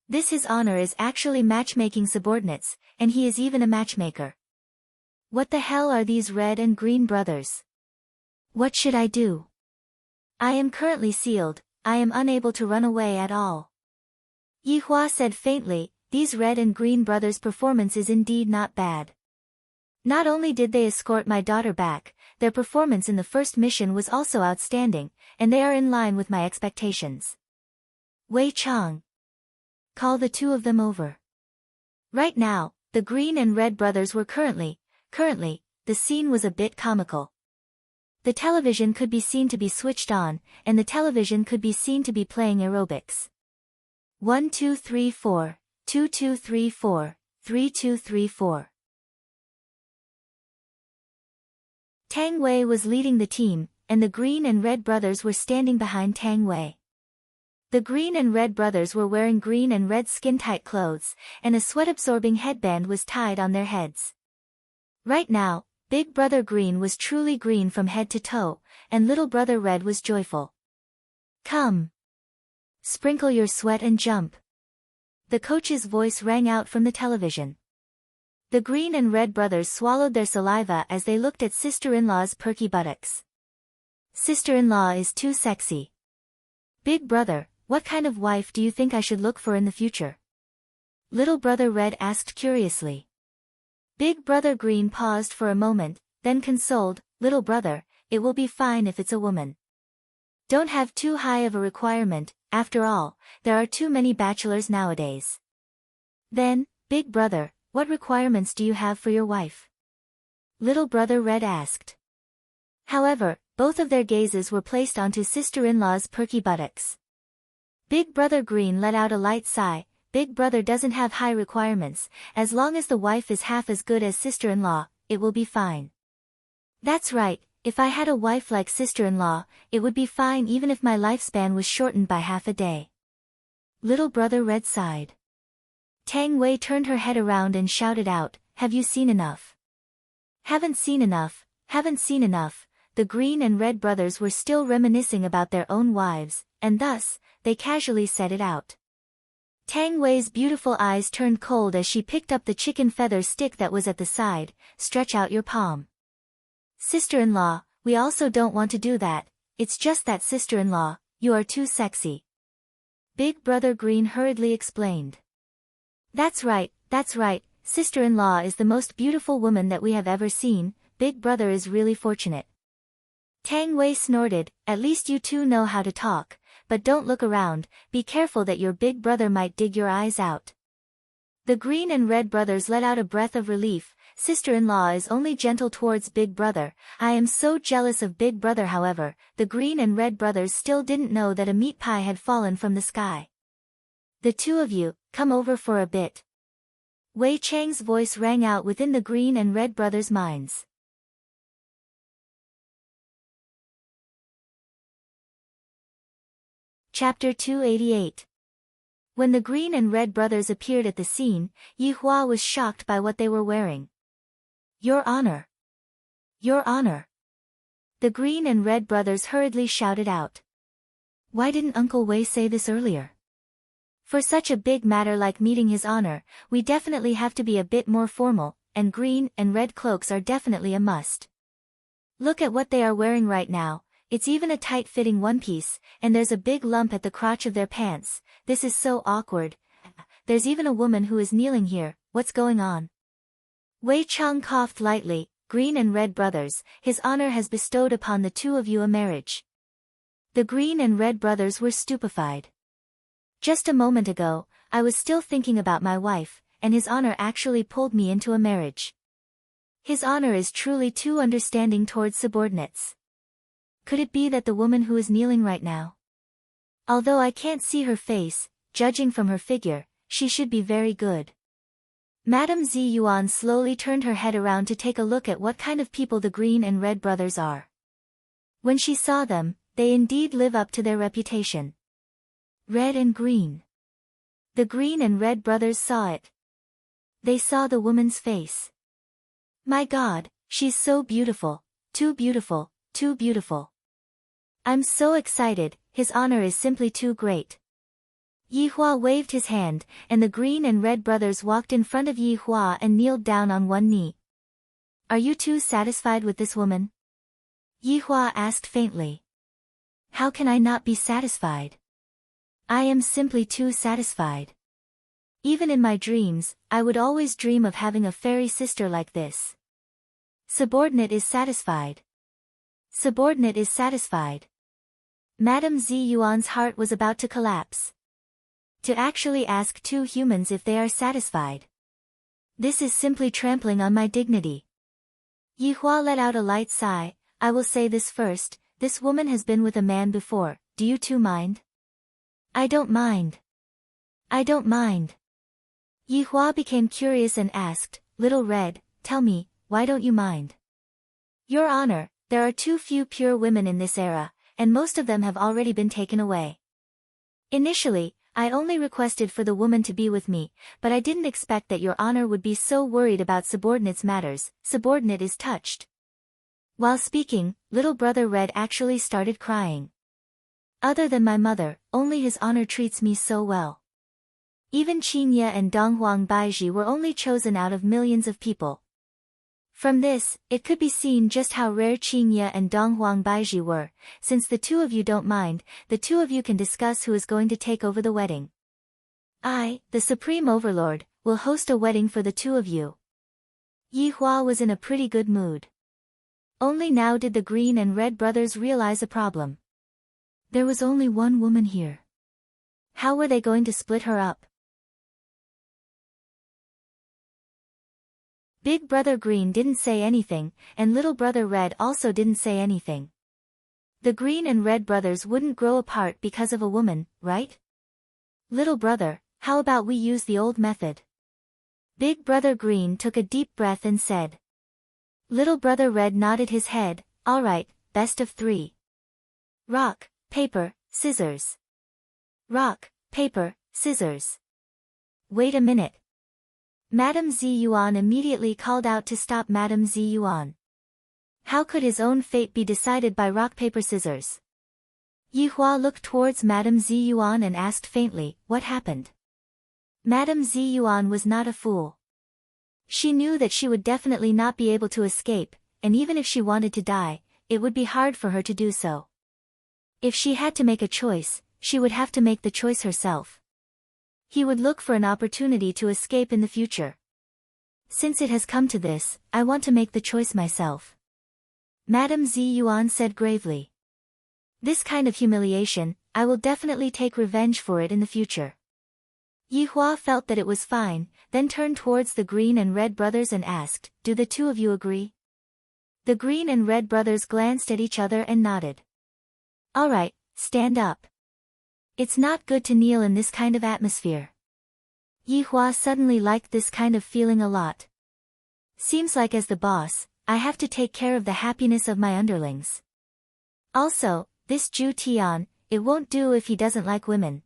This his honor is actually matchmaking subordinates, and he is even a matchmaker. What the hell are these Red and Green brothers? What should I do? I am currently sealed, I am unable to run away at all. Yi Hua said faintly, these Red and Green brothers' performance is indeed not bad. Not only did they escort my daughter back, their performance in the first mission was also outstanding, and they are in line with my expectations. Wei Chang. Call the two of them over. Right now, the Green and Red brothers were currently, the scene was a bit comical. The television could be seen to be switched on, and the television could be seen to be playing aerobics. 1 2 3 4, 2 2 3 4, 3 2 3 4. Tang Wei was leading the team, and the Green and Red brothers were standing behind Tang Wei. The Green and Red brothers were wearing green and red skin-tight clothes, and a sweat-absorbing headband was tied on their heads. Right now, Big Brother Green was truly green from head to toe, and Little Brother Red was joyful. Come! Sprinkle your sweat and jump. The coach's voice rang out from the television. The Green and Red brothers swallowed their saliva as they looked at sister-in-law's perky buttocks. Sister-in-law is too sexy. Big Brother, what kind of wife do you think I should look for in the future? Little Brother Red asked curiously. Big Brother Green paused for a moment, then consoled, Little Brother, it will be fine if it's a woman. Don't have too high of a requirement, after all, there are too many bachelors nowadays. Then, Big Brother, what requirements do you have for your wife? Little Brother Red asked. However, both of their gazes were placed onto sister-in-law's perky buttocks. Big Brother Green let out a light sigh. Big Brother doesn't have high requirements, as long as the wife is half as good as sister-in-law, it will be fine. That's right, if I had a wife like sister-in-law, it would be fine even if my lifespan was shortened by half a day. Little Brother Red sighed. Tang Wei turned her head around and shouted out, have you seen enough? Haven't seen enough, haven't seen enough. The Green and Red brothers were still reminiscing about their own wives, and thus, they casually said it out. Tang Wei's beautiful eyes turned cold as she picked up the chicken feather stick that was at the side. Stretch out your palm. Sister-in-law, we also don't want to do that, it's just that sister-in-law, you are too sexy. Big Brother Green hurriedly explained. That's right, sister-in-law is the most beautiful woman that we have ever seen, Big Brother is really fortunate. Tang Wei snorted, at least you two know how to talk, but don't look around, be careful that your big brother might dig your eyes out. The Green and Red brothers let out a breath of relief. Sister-in-law is only gentle towards Big Brother. I am so jealous of Big Brother. However, the Green and Red brothers still didn't know that a meat pie had fallen from the sky. The two of you, come over for a bit. Wei Chang's voice rang out within the Green and Red brothers' minds. Chapter 288. When the Green and Red brothers appeared at the scene, Yi Hua was shocked by what they were wearing. Your Honor! Your Honor! The Green and Red brothers hurriedly shouted out. Why didn't Uncle Wei say this earlier? For such a big matter like meeting His Honor, we definitely have to be a bit more formal, and green and red cloaks are definitely a must. Look at what they are wearing right now. It's even a tight-fitting one-piece, and there's a big lump at the crotch of their pants. This is so awkward. There's even a woman who is kneeling here, what's going on? Wei Chang coughed lightly. Green and Red brothers, His Honor has bestowed upon the two of you a marriage. The Green and Red brothers were stupefied. Just a moment ago, I was still thinking about my wife, and His Honor actually pulled me into a marriage. His Honor is truly too understanding towards subordinates. Could it be that the woman who is kneeling right now? Although I can't see her face, judging from her figure, she should be very good. Madame Zi Yuan slowly turned her head around to take a look at what kind of people the Green and Red brothers are. When she saw them, they indeed live up to their reputation. Red and green. The green and red brothers saw it. They saw the woman's face. My God, she's so beautiful, too beautiful, too beautiful. I'm so excited, his honor is simply too great. Yi Hua waved his hand, and the green and red brothers walked in front of Yi Hua and kneeled down on one knee. Are you two satisfied with this woman? Yi Hua asked faintly. How can I not be satisfied? I am simply too satisfied. Even in my dreams, I would always dream of having a fairy sister like this. Subordinate is satisfied. Subordinate is satisfied. Madame Zi Yuan's heart was about to collapse. To actually ask two humans if they are satisfied. This is simply trampling on my dignity. Yi Hua let out a light sigh. I will say this first, this woman has been with a man before, do you two mind? I don't mind. I don't mind. Yi Hua became curious and asked, Little Red, tell me, why don't you mind? Your Honor, there are too few pure women in this era, and most of them have already been taken away. Initially, I only requested for the woman to be with me, but I didn't expect that Your Honor would be so worried about subordinates' matters. Subordinate is touched. While speaking, little brother Red actually started crying. Other than my mother, only His Honor treats me so well. Even Qingye and Donghuang Baiji were only chosen out of millions of people. From this, it could be seen just how rare Qingye and Donghuang Baiji were. Since the two of you don't mind, the two of you can discuss who is going to take over the wedding. I, the Supreme Overlord, will host a wedding for the two of you. Yi Hua was in a pretty good mood. Only now did the green and red brothers realize a problem. There was only one woman here. How were they going to split her up? Big Brother Green didn't say anything, and Little Brother Red also didn't say anything. The Green and Red brothers wouldn't grow apart because of a woman, right? Little brother, how about we use the old method? Big Brother Green took a deep breath and said. Little Brother Red nodded his head, all right, best of three. Rock, paper, scissors. Rock, paper, scissors. Wait a minute. Madame Zi Yuan immediately called out to stop Madame Zi Yuan. How could his own fate be decided by rock paper scissors? Yi Hua looked towards Madame Zi Yuan and asked faintly, what happened? Madame Zi Yuan was not a fool. She knew that she would definitely not be able to escape, and even if she wanted to die, it would be hard for her to do so. If she had to make a choice, she would have to make the choice herself. He would look for an opportunity to escape in the future. Since it has come to this, I want to make the choice myself. Madame Zi Yuan said gravely. This kind of humiliation, I will definitely take revenge for it in the future. Yi Hua felt that it was fine, then turned towards the Green and Red brothers and asked, do the two of you agree? The Green and Red brothers glanced at each other and nodded. All right, stand up. It's not good to kneel in this kind of atmosphere. Yi Hua suddenly liked this kind of feeling a lot. Seems like as the boss, I have to take care of the happiness of my underlings. Also, this Zhu Tian, it won't do if he doesn't like women.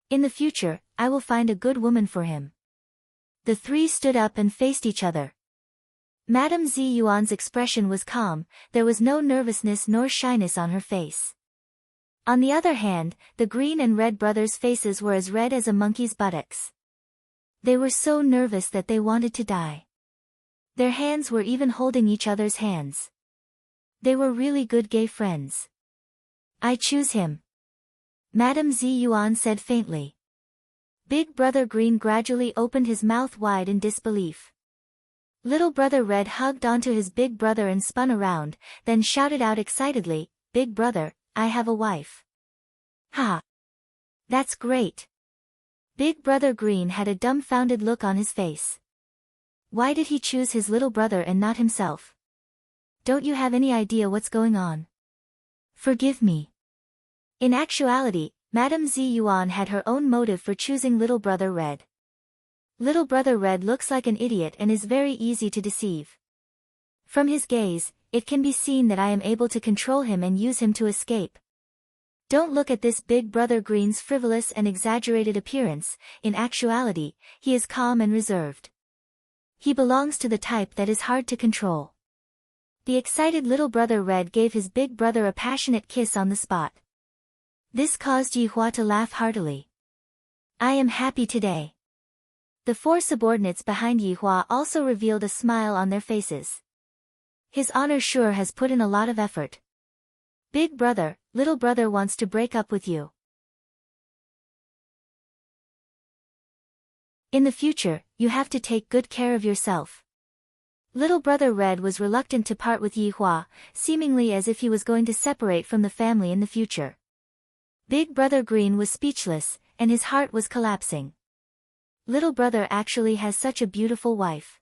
In the future, I will find a good woman for him. The three stood up and faced each other. Madame Zi Yuan's expression was calm, there was no nervousness nor shyness on her face. On the other hand, the Green and Red brothers' faces were as red as a monkey's buttocks. They were so nervous that they wanted to die. Their hands were even holding each other's hands. They were really good gay friends. I choose him. Madame Zi Yuan said faintly. Big Brother Green gradually opened his mouth wide in disbelief. Little Brother Red hugged onto his big brother and spun around, then shouted out excitedly, Big Brother, I have a wife. Ha! That's great. Big Brother Green had a dumbfounded look on his face. Why did he choose his little brother and not himself? Don't you have any idea what's going on? Forgive me. In actuality, Madame Zi Yuan had her own motive for choosing Little Brother Red. Little Brother Red looks like an idiot and is very easy to deceive. From his gaze, it can be seen that I am able to control him and use him to escape. Don't look at this big brother Green's frivolous and exaggerated appearance, in actuality, he is calm and reserved. He belongs to the type that is hard to control. The excited little brother Red gave his big brother a passionate kiss on the spot. This caused Yihua to laugh heartily. I am happy today. The four subordinates behind Yihua also revealed a smile on their faces. His honor sure has put in a lot of effort. Big brother, little brother wants to break up with you. In the future, you have to take good care of yourself. Little brother Red was reluctant to part with Yihua, seemingly as if he was going to separate from the family in the future. Big brother Green was speechless, and his heart was collapsing. Little brother actually has such a beautiful wife.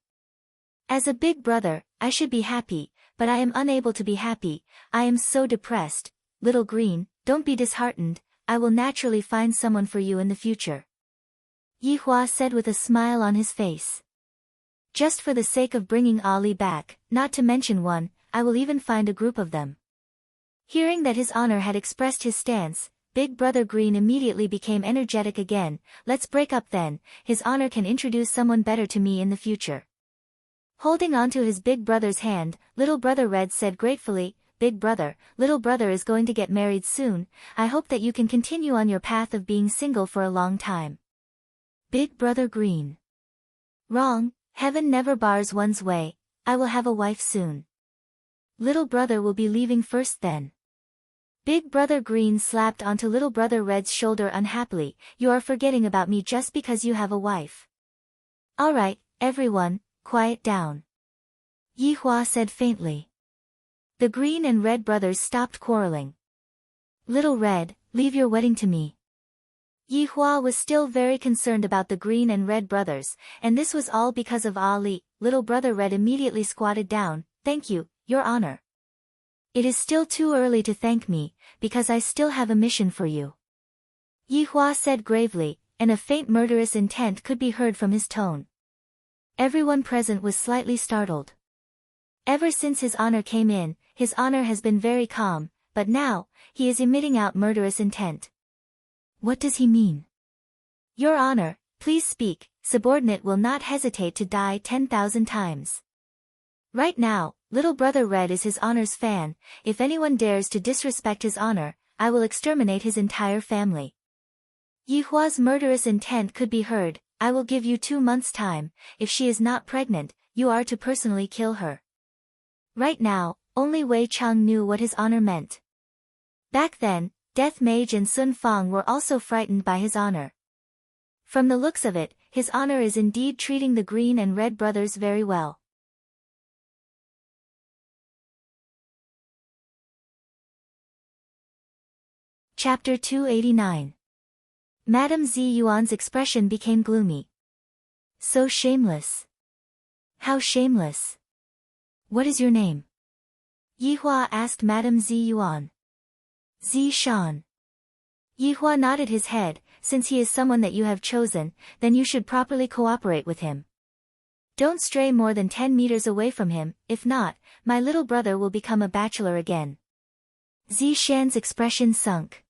As a big brother, I should be happy, but I am unable to be happy. I am so depressed. Little Green, don't be disheartened, I will naturally find someone for you in the future. Yihua said with a smile on his face. Just for the sake of bringing Ali back, not to mention one, I will even find a group of them. Hearing that his honor had expressed his stance, Big brother Green immediately became energetic again. Let's break up then, his honor can introduce someone better to me in the future. Holding onto his big brother's hand, little brother Red said gratefully, Big brother, little brother is going to get married soon. I hope that you can continue on your path of being single for a long time. Big brother Green. Wrong, heaven never bars one's way. I will have a wife soon. Little brother will be leaving first then. Big brother Green slapped onto little brother Red's shoulder unhappily. You are forgetting about me just because you have a wife. Alright, everyone, quiet down. Yihua said faintly. The Green and Red brothers stopped quarreling. Little Red, leave your wedding to me. Yihua was still very concerned about the Green and Red brothers, and this was all because of Ali. Little brother Red immediately squatted down. Thank you, Your Honor. It is still too early to thank me, because I still have a mission for you. Yihua said gravely, and a faint murderous intent could be heard from his tone. Everyone present was slightly startled. Ever since his honor came in, his honor has been very calm, but now, he is emitting out murderous intent. What does he mean? Your Honor, please speak, subordinate will not hesitate to die 10,000 times. Right now, little brother Red is his honor's fan. If anyone dares to disrespect his honor, I will exterminate his entire family. Yihua's murderous intent could be heard. I will give you 2 months' time. If she is not pregnant, you are to personally kill her. Right now, only Wei Chang knew what his honor meant. Back then, Death Mage and Sun Fang were also frightened by his honor. From the looks of it, his honor is indeed treating the Green and Red brothers very well. Chapter 289. Madame Zi Yuan's expression became gloomy. So shameless. How shameless. What is your name? Yihua asked Madame Zi Yuan. Zi Shan. Yihua nodded his head. Since he is someone that you have chosen, then you should properly cooperate with him. Don't stray more than 10 meters away from him, if not, my little brother will become a bachelor again. Zi Shan's expression sunk.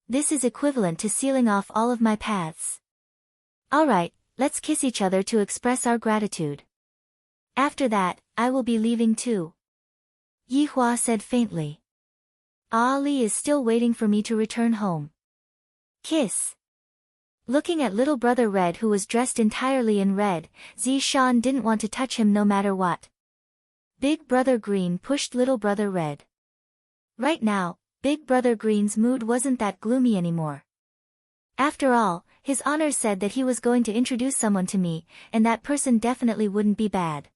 This is equivalent to sealing off all of my paths. Alright, let's kiss each other to express our gratitude. After that, I will be leaving too. Yihua said faintly. Ali is still waiting for me to return home. Kiss. Looking at little brother Red who was dressed entirely in red, Zi Shan didn't want to touch him no matter what. Big brother Green pushed little brother Red. Right now, Big brother Green's mood wasn't that gloomy anymore. After all, his honor said that he was going to introduce someone to me, and that person definitely wouldn't be bad.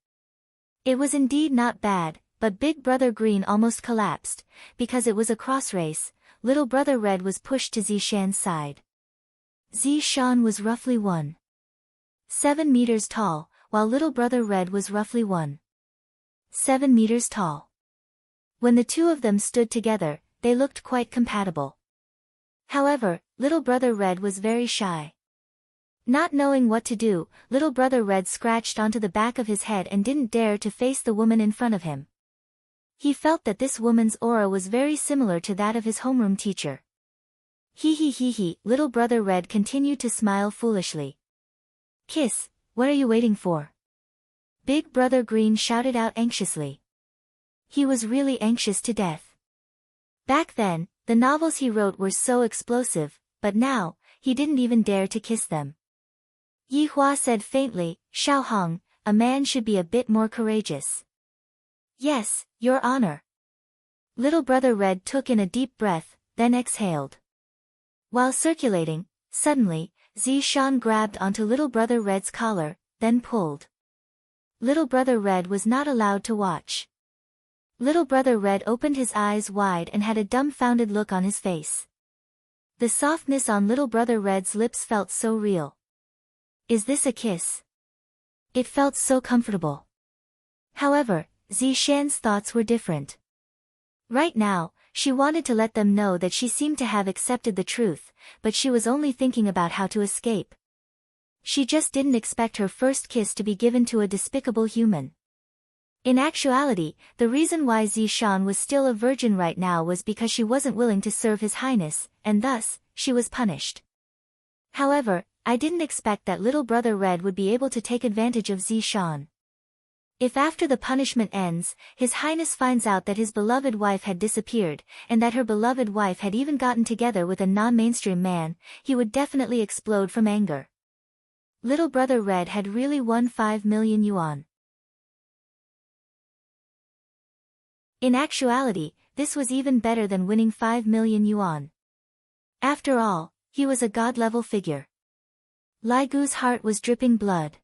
It was indeed not bad, but Big brother Green almost collapsed, because it was a cross race. Little brother Red was pushed to Zi Shan's side. Zi Shan was roughly 1.7 meters tall, while little brother Red was roughly 1.7 meters tall. When the two of them stood together, they looked quite compatible. However, little brother Red was very shy. Not knowing what to do, little brother Red scratched onto the back of his head and didn't dare to face the woman in front of him. He felt that this woman's aura was very similar to that of his homeroom teacher. Hee hee hee hee, little brother Red continued to smile foolishly. Kiss, what are you waiting for? Big brother Green shouted out anxiously. He was really anxious to death. Back then, the novels he wrote were so explosive, but now, he didn't even dare to kiss them. Yi Hua said faintly, Xiao Hong, a man should be a bit more courageous. Yes, Your Honor. Little brother Red took in a deep breath, then exhaled. While circulating, suddenly, Zishan grabbed onto little brother Red's collar, then pulled. Little brother Red was not allowed to watch. Little brother Red opened his eyes wide and had a dumbfounded look on his face. The softness on little brother Red's lips felt so real. Is this a kiss? It felt so comfortable. However, Zishan's thoughts were different. Right now, she wanted to let them know that she seemed to have accepted the truth, but she was only thinking about how to escape. She just didn't expect her first kiss to be given to a despicable human. In actuality, the reason why Zishan was still a virgin right now was because she wasn't willing to serve His Highness, and thus, she was punished. However, I didn't expect that little brother Red would be able to take advantage of Zishan. If after the punishment ends, His Highness finds out that his beloved wife had disappeared, and that her beloved wife had even gotten together with a non-mainstream man, he would definitely explode from anger. Little brother Red had really won 5 million yuan. In actuality, this was even better than winning 5 million yuan. After all, he was a god-level figure. Lai Gu's heart was dripping blood.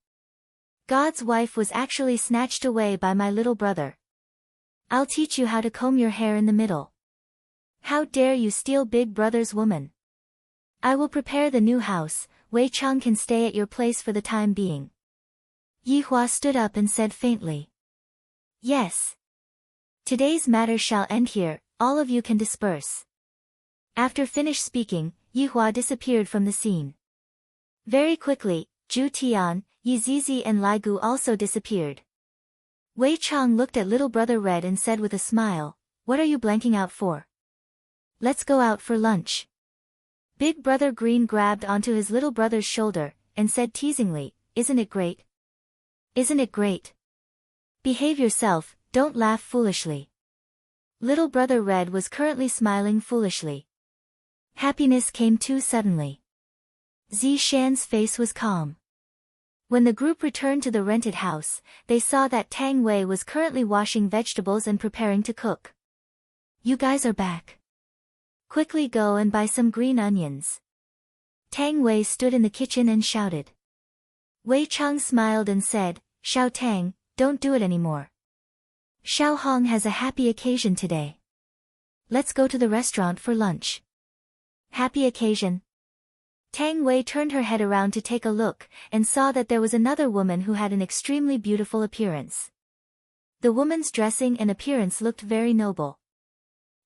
God's wife was actually snatched away by my little brother. I'll teach you how to comb your hair in the middle. How dare you steal big brother's woman? I will prepare the new house, Wei Chang can stay at your place for the time being. Yi Hua stood up and said faintly. Yes. Today's matter shall end here, all of you can disperse. After finished speaking, Yi Hua disappeared from the scene. Very quickly, Zhu Tian, Yi Zizi and Lai Gu also disappeared. Wei Chang looked at little brother Red and said with a smile, what are you blanking out for? Let's go out for lunch. Big brother Green grabbed onto his little brother's shoulder, and said teasingly, isn't it great? Isn't it great? Behave yourself, don't laugh foolishly. Little brother Red was currently smiling foolishly. Happiness came too suddenly. Zishan's face was calm. When the group returned to the rented house, they saw that Tang Wei was currently washing vegetables and preparing to cook. You guys are back. Quickly go and buy some green onions. Tang Wei stood in the kitchen and shouted. Wei Chang smiled and said, Xiao Tang, don't do it anymore. Xiao Hong has a happy occasion today. Let's go to the restaurant for lunch. Happy occasion? Tang Wei turned her head around to take a look, and saw that there was another woman who had an extremely beautiful appearance. The woman's dressing and appearance looked very noble.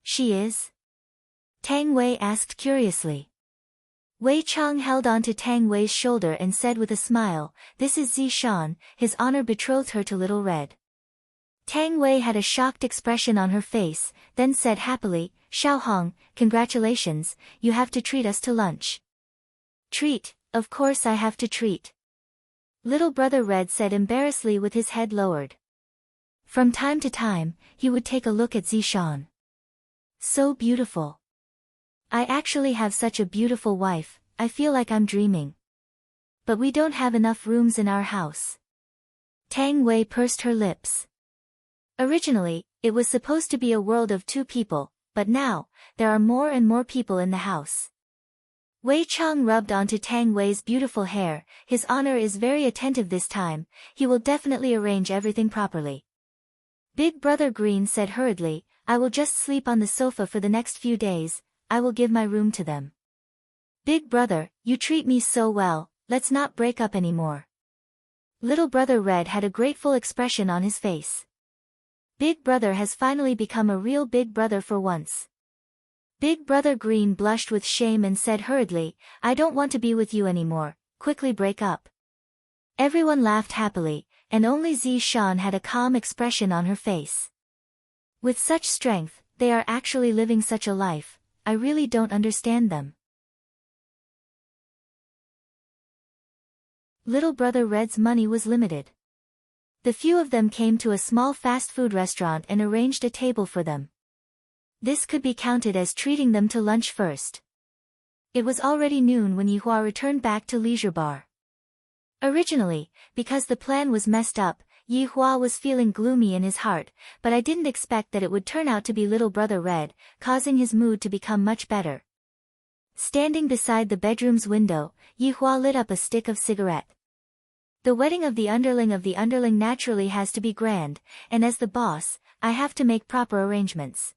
She is? Tang Wei asked curiously. Wei Chang held onto Tang Wei's shoulder and said with a smile, this is Zishan, His Honor betrothed her to Little Red. Tang Wei had a shocked expression on her face, then said happily, Xiao Hong, congratulations, you have to treat us to lunch. Treat, of course I have to treat. Little brother Red said embarrassedly with his head lowered. From time to time, he would take a look at Zishan. So beautiful. I actually have such a beautiful wife, I feel like I'm dreaming. But we don't have enough rooms in our house. Tang Wei pursed her lips. Originally, it was supposed to be a world of 2 people, but now, there are more and more people in the house. Wei Chang rubbed onto Tang Wei's beautiful hair, His Honor is very attentive this time, he will definitely arrange everything properly. Big brother Green said hurriedly, I will just sleep on the sofa for the next few days, I will give my room to them. Big brother, you treat me so well, let's not break up anymore. Little brother Red had a grateful expression on his face. Big brother has finally become a real big brother for once. Big brother Green blushed with shame and said hurriedly, I don't want to be with you anymore, quickly break up. Everyone laughed happily, and only Zishan had a calm expression on her face. With such strength, they are actually living such a life, I really don't understand them. Little brother Red's money was limited. The few of them came to a small fast food restaurant and arranged a table for them. This could be counted as treating them to lunch first. It was already noon when Yihua returned back to Leisure Bar. Originally, because the plan was messed up, Yihua was feeling gloomy in his heart, but I didn't expect that it would turn out to be little brother Red, causing his mood to become much better. Standing beside the bedroom's window, Yihua lit up a stick of cigarette. The wedding of the underling naturally has to be grand, and as the boss, I have to make proper arrangements.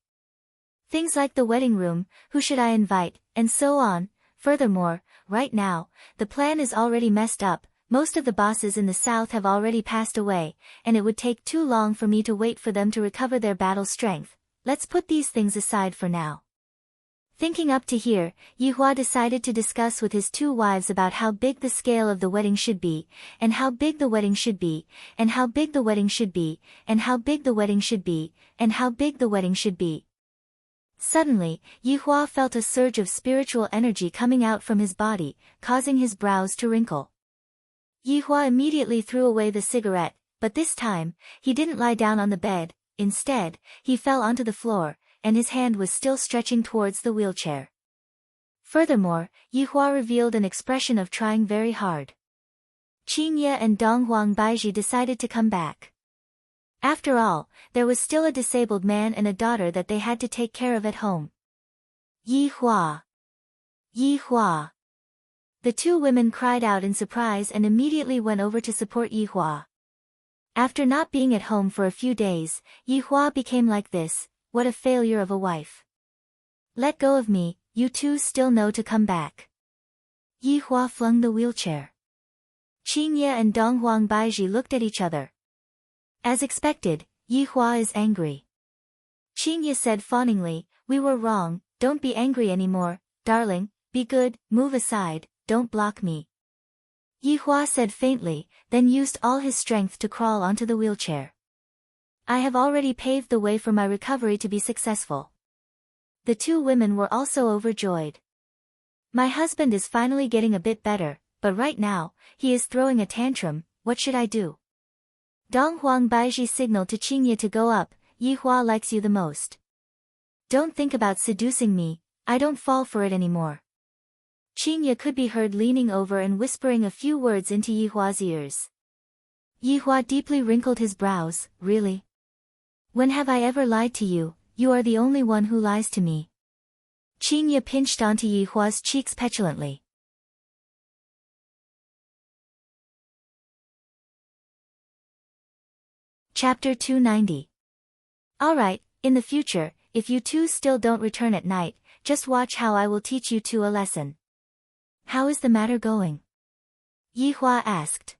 Things like the wedding room, who should I invite, and so on. Furthermore, right now, the plan is already messed up. Most of the bosses in the south have already passed away, and it would take too long for me to wait for them to recover their battle strength. Let's put these things aside for now. Thinking up to here, Yihua decided to discuss with his two wives about how big the scale of the wedding should be, and how big the wedding should be, and how big the wedding should be, and how big the wedding should be, and how big the wedding should be. Suddenly, Yihua felt a surge of spiritual energy coming out from his body, causing his brows to wrinkle. Yihua immediately threw away the cigarette, but this time, he didn't lie down on the bed. Instead, he fell onto the floor, and his hand was still stretching towards the wheelchair. Furthermore, Yihua revealed an expression of trying very hard. Qingye and Donghuang Baiji decided to come back. After all, there was still a disabled man and a daughter that they had to take care of at home. Yihua! Yihua! The two women cried out in surprise and immediately went over to support Yihua. After not being at home for a few days, Yihua became like this. What a failure of a wife. Let go of me, you two still know to come back. Yihua flung the wheelchair. Qingye and Donghuang Baiji looked at each other. As expected, Yihua is angry. Qingye said fawningly, we were wrong, don't be angry anymore, darling, be good, move aside, don't block me. Yihua said faintly, then used all his strength to crawl onto the wheelchair. I have already paved the way for my recovery to be successful. The two women were also overjoyed. My husband is finally getting a bit better, but right now, he is throwing a tantrum. What should I do? Donghuang Baiji signaled to Qingye to go up. Yihua likes you the most. Don't think about seducing me, I don't fall for it anymore. Qingye could be heard leaning over and whispering a few words into Yihua's ears. Yihua deeply wrinkled his brows. Really? When have I ever lied to you? You are the only one who lies to me. Qingye pinched onto Yihua's cheeks petulantly. Chapter 290. Alright, in the future, if you two still don't return at night, just watch how I will teach you two a lesson. How is the matter going? Yihua asked.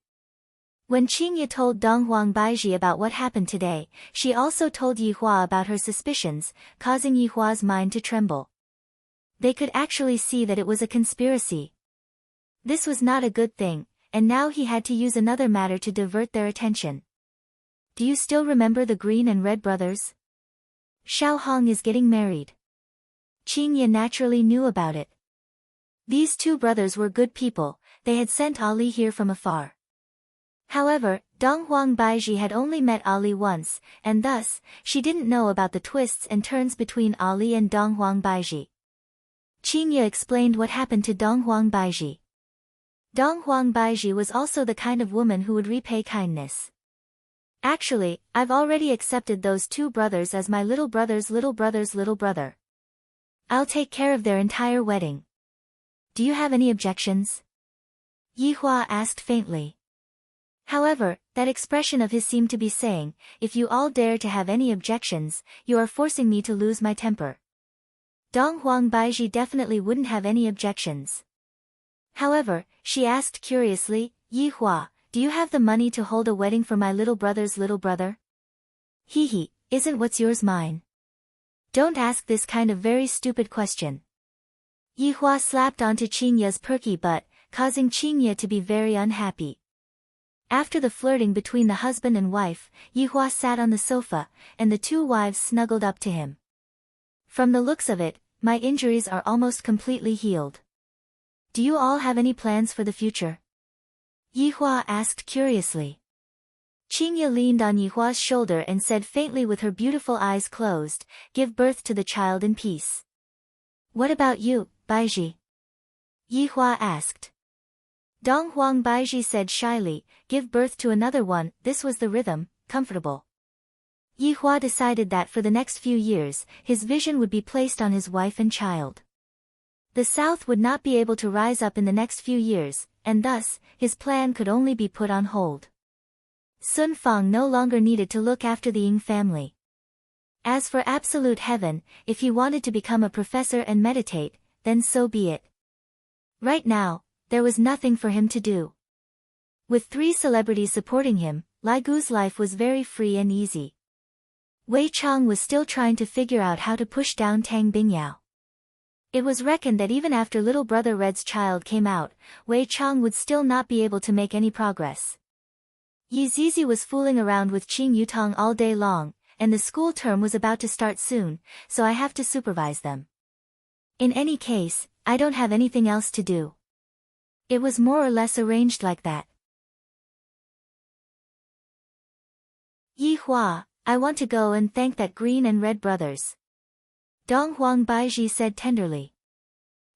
When Qingye told Donghuang Baiji about what happened today, she also told Yihua about her suspicions, causing Yihua's mind to tremble. They could actually see that it was a conspiracy. This was not a good thing, and now he had to use another matter to divert their attention. Do you still remember the Green and Red brothers? Xiao Hong is getting married. Qingye naturally knew about it. These two brothers were good people, they had sent Ali here from afar. However, Donghuang Baiji had only met Ali once, and thus, she didn't know about the twists and turns between Ali and Donghuang Baiji. Qingye explained what happened to Donghuang Baiji. Donghuang Baiji was also the kind of woman who would repay kindness. Actually, I've already accepted those two brothers as my little brother's little brother's little brother. I'll take care of their entire wedding. Do you have any objections? Yihua asked faintly. However, that expression of his seemed to be saying, if you all dare to have any objections, you are forcing me to lose my temper. Donghuang Baiji definitely wouldn't have any objections. However, she asked curiously, Yihua, do you have the money to hold a wedding for my little brother's little brother? Hee, isn't what's yours mine? Don't ask this kind of very stupid question. Yihua slapped onto Qingye's perky butt, causing Qingye to be very unhappy. After the flirting between the husband and wife, Yihua sat on the sofa, and the two wives snuggled up to him. From the looks of it, my injuries are almost completely healed. Do you all have any plans for the future? Yihua asked curiously. Qingye leaned on Yihua's shoulder and said faintly with her beautiful eyes closed, "Give birth to the child in peace." "What about you, Baizhi?" Yihua asked. Donghuang Baizhi said shyly, "Give birth to another one." This was the rhythm, comfortable. Yihua decided that for the next few years, his vision would be placed on his wife and child. The South would not be able to rise up in the next few years, and thus, his plan could only be put on hold. Sun Fang no longer needed to look after the Ying family. As for absolute heaven, if he wanted to become a professor and meditate, then so be it. Right now, there was nothing for him to do. With 3 celebrities supporting him, Lai Gu's life was very free and easy. Wei Chang was still trying to figure out how to push down Tang Bingyao. It was reckoned that even after little brother Red's child came out, Wei Chang would still not be able to make any progress. Yi Zizi was fooling around with Qing Yutong all day long, and the school term was about to start soon, so I have to supervise them. In any case, I don't have anything else to do. It was more or less arranged like that. Yihua, I want to go and thank that green and red brothers. Donghuang Baizhi said tenderly.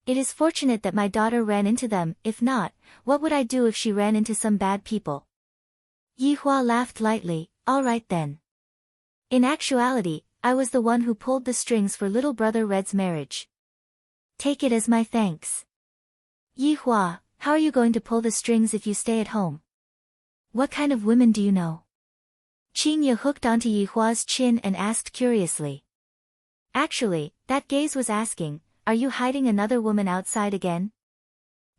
It is fortunate that my daughter ran into them, if not, what would I do if she ran into some bad people? Yihua laughed lightly, all right then. In actuality, I was the one who pulled the strings for little brother Red's marriage. Take it as my thanks. Yihua, how are you going to pull the strings if you stay at home? What kind of women do you know? Qingye hooked onto Yihua's chin and asked curiously. Actually, that gaze was asking, are you hiding another woman outside again?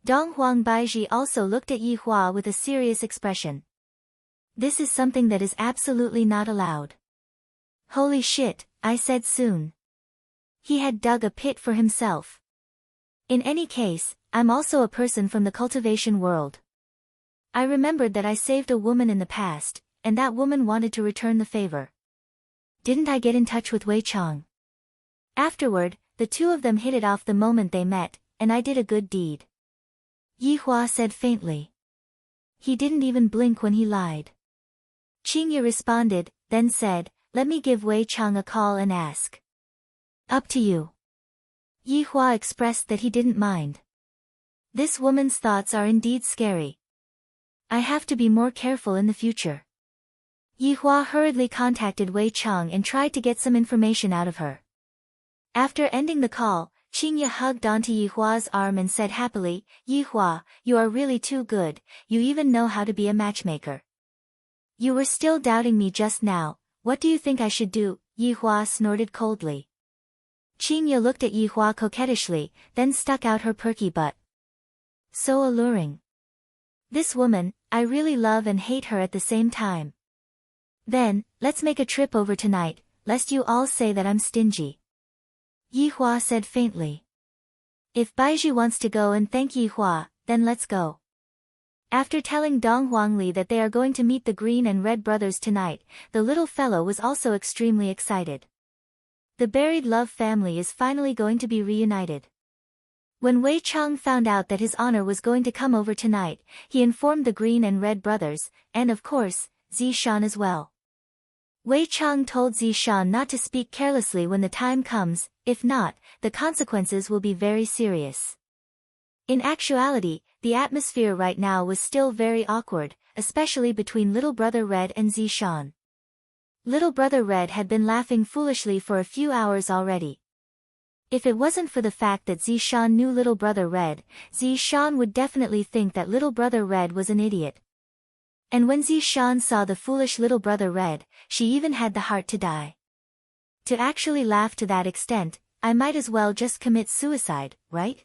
Donghuang Baizhi also looked at Yihua with a serious expression. This is something that is absolutely not allowed. Holy shit, I said soon. He had dug a pit for himself. In any case, I'm also a person from the cultivation world. I remembered that I saved a woman in the past, and that woman wanted to return the favor. Didn't I get in touch with Wei Chang? Afterward, the 2 of them hit it off the moment they met, and I did a good deed. Yihua said faintly. He didn't even blink when he lied. Qingye responded, then said, let me give Wei Chang a call and ask. Up to you. Yihua expressed that he didn't mind. This woman's thoughts are indeed scary. I have to be more careful in the future. Yihua hurriedly contacted Wei Chang and tried to get some information out of her. After ending the call, Qingye hugged onto Yihua's arm and said happily, Yihua, you are really too good, you even know how to be a matchmaker. You were still doubting me just now, what do you think I should do? Yihua snorted coldly. Qingye looked at Yihua coquettishly, then stuck out her perky butt. So alluring. This woman, I really love and hate her at the same time. Then, let's make a trip over tonight, lest you all say that I'm stingy. Yihua said faintly. If Baizhi wants to go and thank Yihua, then let's go. After telling Dong Huangli that they are going to meet the Green and Red brothers tonight, the little fellow was also extremely excited. The buried love family is finally going to be reunited. When Wei Chang found out that his honor was going to come over tonight, he informed the Green and Red brothers, and of course, Zishan as well. Wei Chang told Zishan not to speak carelessly when the time comes, if not, the consequences will be very serious. In actuality, the atmosphere right now was still very awkward, especially between Little Brother Red and Zishan. Little Brother Red had been laughing foolishly for a few hours already. If it wasn't for the fact that Zishan knew Little Brother Red, Zishan would definitely think that Little Brother Red was an idiot. And when Zishan saw the foolish Little Brother Red, she even had the heart to die. To actually laugh to that extent, I might as well just commit suicide, right?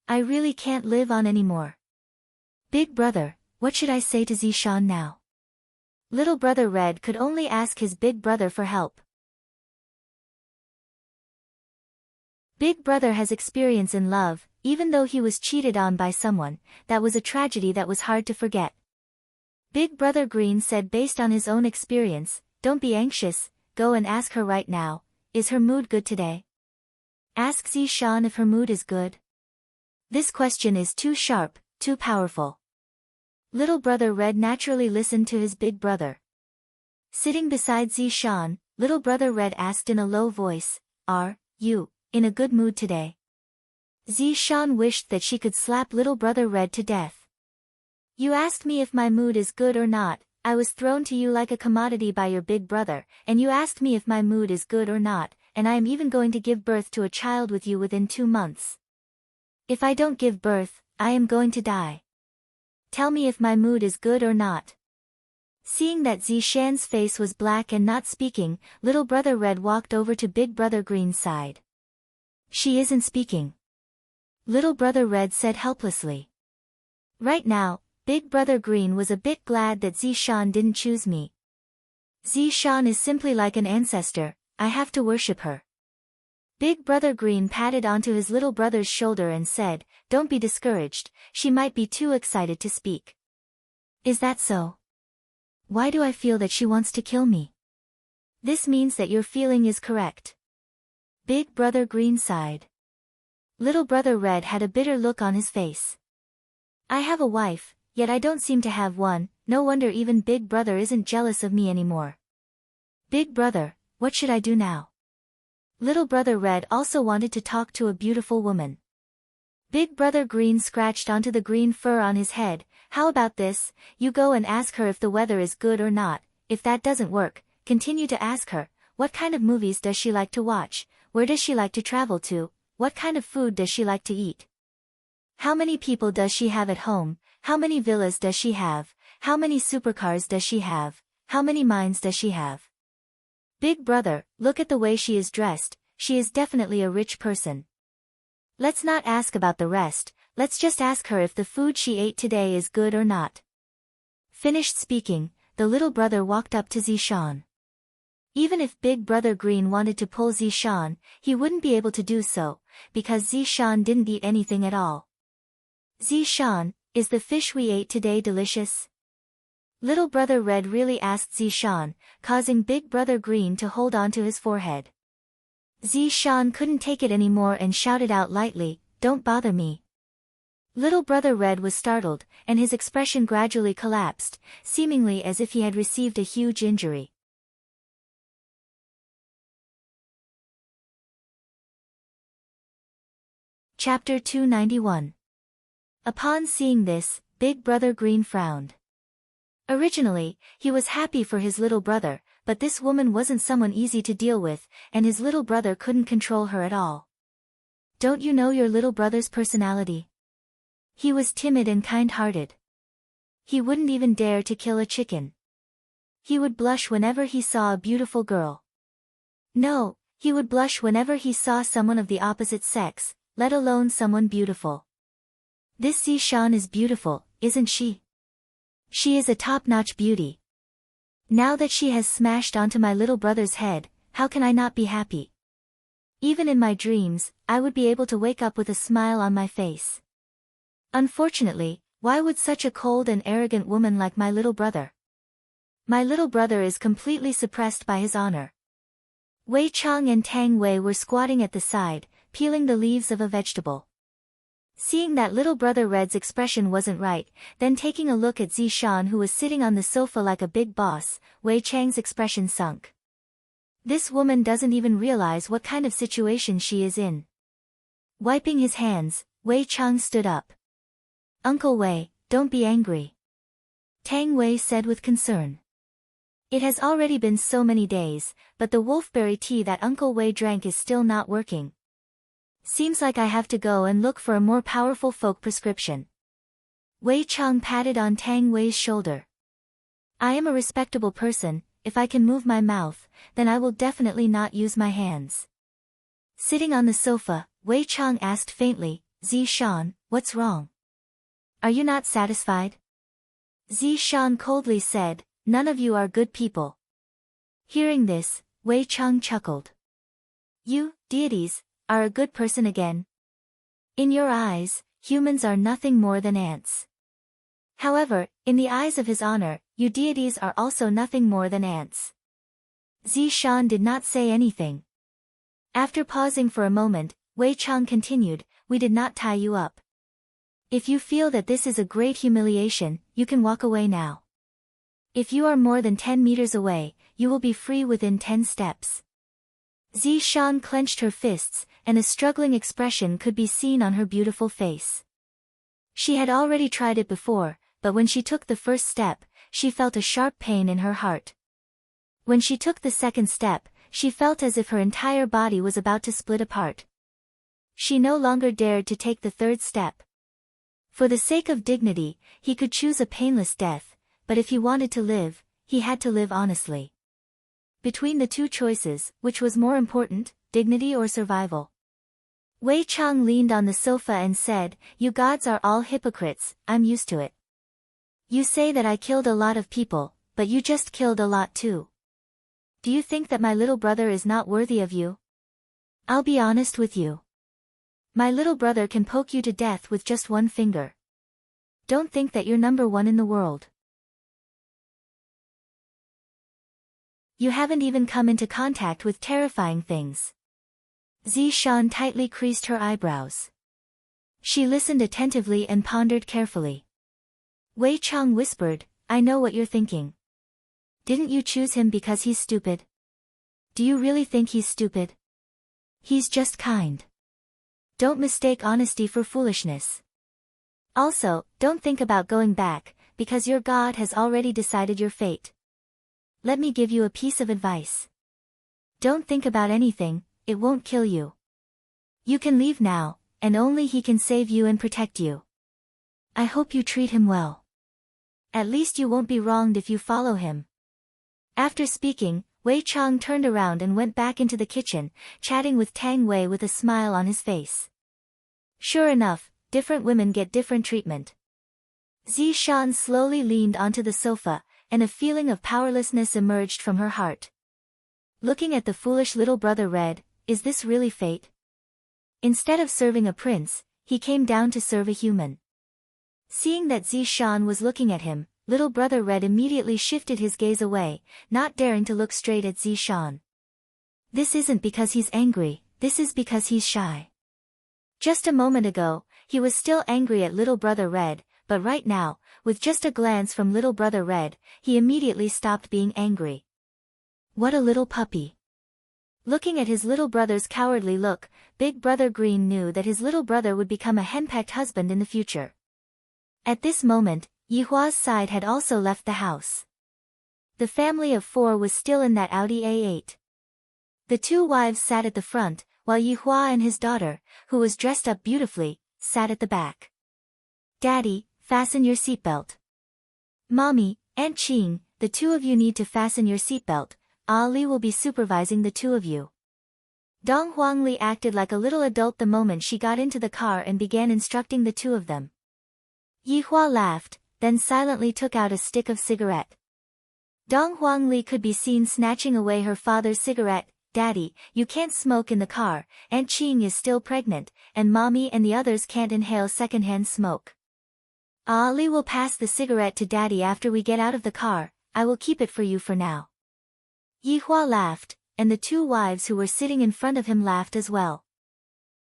I really can't live on anymore. Big brother, what should I say to Zishan now? Little Brother Red could only ask his big brother for help. Big brother has experience in love, even though he was cheated on by someone, that was a tragedy that was hard to forget. Big brother Green said based on his own experience, don't be anxious, go and ask her right now, is her mood good today? Ask Zishan if her mood is good. This question is too sharp, too powerful. Little brother Red naturally listened to his big brother. Sitting beside Zishan, little brother Red asked in a low voice, "Are you in a good mood today?" Zishan wished that she could slap little brother Red to death. "You asked me if my mood is good or not. I was thrown to you like a commodity by your big brother, and you asked me if my mood is good or not, and I am even going to give birth to a child with you within 2 months. If I don't give birth, I am going to die. Tell me if my mood is good or not." Seeing that Zishan's face was black and not speaking, little brother Red walked over to big brother Green's side. "She isn't speaking," little brother Red said helplessly. Right now, big brother Green was a bit glad that Zishan didn't choose me. Zishan is simply like an ancestor, I have to worship her. Big brother Green patted onto his little brother's shoulder and said, "Don't be discouraged, she might be too excited to speak." "Is that so? Why do I feel that she wants to kill me?" "This means that your feeling is correct." Big brother Green sighed. Little brother Red had a bitter look on his face. "I have a wife, yet I don't seem to have one, no wonder even big brother isn't jealous of me anymore. Big brother, what should I do now?" Little brother Red also wanted to talk to a beautiful woman. Big brother Green scratched onto the green fur on his head. "How about this, you go and ask her if the weather is good or not. If that doesn't work, continue to ask her, what kind of movies does she like to watch, where does she like to travel to, what kind of food does she like to eat? How many people does she have at home, how many villas does she have, how many supercars does she have, how many mines does she have? Big brother, look at the way she is dressed, she is definitely a rich person. Let's not ask about the rest, let's just ask her if the food she ate today is good or not." Finished speaking, the little brother walked up to Zishan. Even if big brother Green wanted to pull Zishan, he wouldn't be able to do so, because Zishan didn't eat anything at all. "Zishan, is the fish we ate today delicious?" Little brother Red really asked Zishan, causing big brother Green to hold on to his forehead. Zishan couldn't take it anymore and shouted out lightly, "Don't bother me." Little brother Red was startled, and his expression gradually collapsed, seemingly as if he had received a huge injury. Chapter 291. Upon seeing this, big brother Green frowned. Originally, he was happy for his little brother, but this woman wasn't someone easy to deal with, and his little brother couldn't control her at all. "Don't you know your little brother's personality? He was timid and kind-hearted. He wouldn't even dare to kill a chicken. He would blush whenever he saw a beautiful girl. No, he would blush whenever he saw someone of the opposite sex, let alone someone beautiful. This Zishan is beautiful, isn't she? She is a top-notch beauty. Now that she has smashed onto my little brother's head, how can I not be happy? Even in my dreams, I would be able to wake up with a smile on my face. Unfortunately, why would such a cold and arrogant woman like my little brother? My little brother is completely suppressed by his honor." Wei Chang and Tang Wei were squatting at the side, peeling the leaves of a vegetable. Seeing that little brother Red's expression wasn't right, then taking a look at Zishan who was sitting on the sofa like a big boss, Wei Chang's expression sunk. This woman doesn't even realize what kind of situation she is in. Wiping his hands, Wei Chang stood up. "Uncle Wei, don't be angry," Tang Wei said with concern. "It has already been so many days, but the wolfberry tea that Uncle Wei drank is still not working. Seems like I have to go and look for a more powerful folk prescription." Wei Chang patted on Tang Wei's shoulder. "I am a respectable person, if I can move my mouth, then I will definitely not use my hands." Sitting on the sofa, Wei Chang asked faintly, "Zishan, what's wrong? Are you not satisfied?" Zishan coldly said, "None of you are good people." Hearing this, Wei Chang chuckled. "You, deities, are a good person again. In your eyes, humans are nothing more than ants. However, in the eyes of his honor, you deities are also nothing more than ants." Zishan did not say anything. After pausing for a moment, Wei Chang continued, "We did not tie you up. If you feel that this is a great humiliation, you can walk away now. If you are more than 10 meters away, you will be free within 10 steps. Zishan clenched her fists, and a struggling expression could be seen on her beautiful face. She had already tried it before, but when she took the first step, she felt a sharp pain in her heart. When she took the second step, she felt as if her entire body was about to split apart. She no longer dared to take the third step. For the sake of dignity, he could choose a painless death, but if he wanted to live, he had to live honestly. Between the two choices, which was more important, dignity or survival? Wei Chang leaned on the sofa and said, "You gods are all hypocrites, I'm used to it. You say that I killed a lot of people, but you just killed a lot too. Do you think that my little brother is not worthy of you? I'll be honest with you. My little brother can poke you to death with just one finger. Don't think that you're number one in the world. You haven't even come into contact with terrifying things." Zishan tightly creased her eyebrows. She listened attentively and pondered carefully. Wei Chang whispered, "I know what you're thinking. Didn't you choose him because he's stupid? Do you really think he's stupid? He's just kind. Don't mistake honesty for foolishness. Also, don't think about going back, because your God has already decided your fate. Let me give you a piece of advice. Don't think about anything, it won't kill you. You can leave now, and only he can save you and protect you. I hope you treat him well. At least you won't be wronged if you follow him." After speaking, Wei Chang turned around and went back into the kitchen, chatting with Tang Wei with a smile on his face. Sure enough, different women get different treatment. Zishan slowly leaned onto the sofa, and a feeling of powerlessness emerged from her heart. Looking at the foolish little brother Red, is this really fate? Instead of serving a prince, he came down to serve a human. Seeing that Zishan was looking at him, little brother Red immediately shifted his gaze away, not daring to look straight at Zishan. This isn't because he's angry, this is because he's shy. Just a moment ago, he was still angry at little brother Red, but right now, with just a glance from little brother Red, he immediately stopped being angry. What a little puppy. Looking at his little brother's cowardly look, Big Brother Green knew that his little brother would become a henpecked husband in the future. At this moment, Yihua's side had also left the house. The family of 4 was still in that Audi A8. The 2 wives sat at the front, while Yihua and his daughter, who was dressed up beautifully, sat at the back. "Daddy, fasten your seatbelt. Mommy, Aunt Qing, the 2 of you need to fasten your seatbelt. Ali will be supervising the 2 of you." Dong Huangli acted like a little adult the moment she got into the car and began instructing the 2 of them. Yihua laughed, then silently took out a stick of cigarette. Dong Huangli could be seen snatching away her father's cigarette. "Daddy, you can't smoke in the car, Aunt Qing is still pregnant, and Mommy and the others can't inhale secondhand smoke. Ali will pass the cigarette to Daddy after we get out of the car, I will keep it for you for now." Yihua laughed, and the 2 wives who were sitting in front of him laughed as well.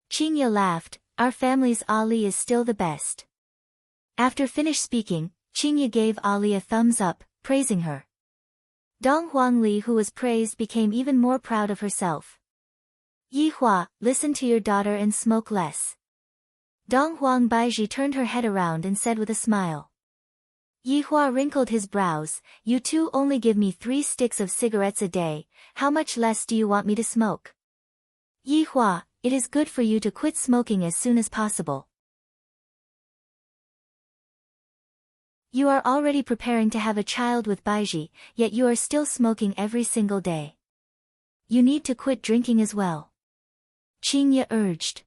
Qingya laughed, "Our family's Ali is still the best." After finished speaking, Qingya gave Ali a thumbs up, praising her. Dong Huangli, who was praised, became even more proud of herself. "Yihua, listen to your daughter and smoke less." Dong Huang Baiji turned her head around and said with a smile. Yihua wrinkled his brows, "You 2 only give me 3 sticks of cigarettes a day, how much less do you want me to smoke? Yihua, it is good for you to quit smoking as soon as possible. You are already preparing to have a child with Baiji, yet you are still smoking every single day. You need to quit drinking as well." Qingya urged.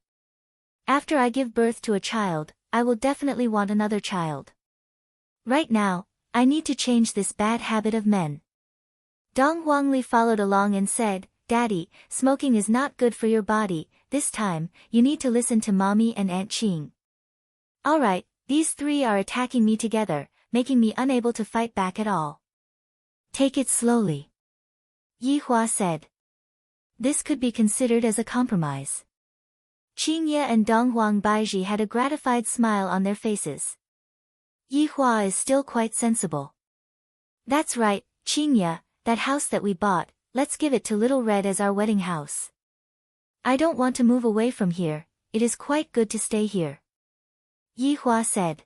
"After I give birth to a child, I will definitely want another child. Right now, I need to change this bad habit of men." Dong Huangli followed along and said, "Daddy, smoking is not good for your body, this time, you need to listen to Mommy and Aunt Qing. Alright, these 3 are attacking me together, making me unable to fight back at all. Take it slowly," Yihua said. This could be considered as a compromise. Qingye and Donghuang Baiji had a gratified smile on their faces. Yihua is still quite sensible. That's right, Qingye, that house that we bought, let's give it to Little Red as our wedding house. I don't want to move away from here, it is quite good to stay here. Yihua said.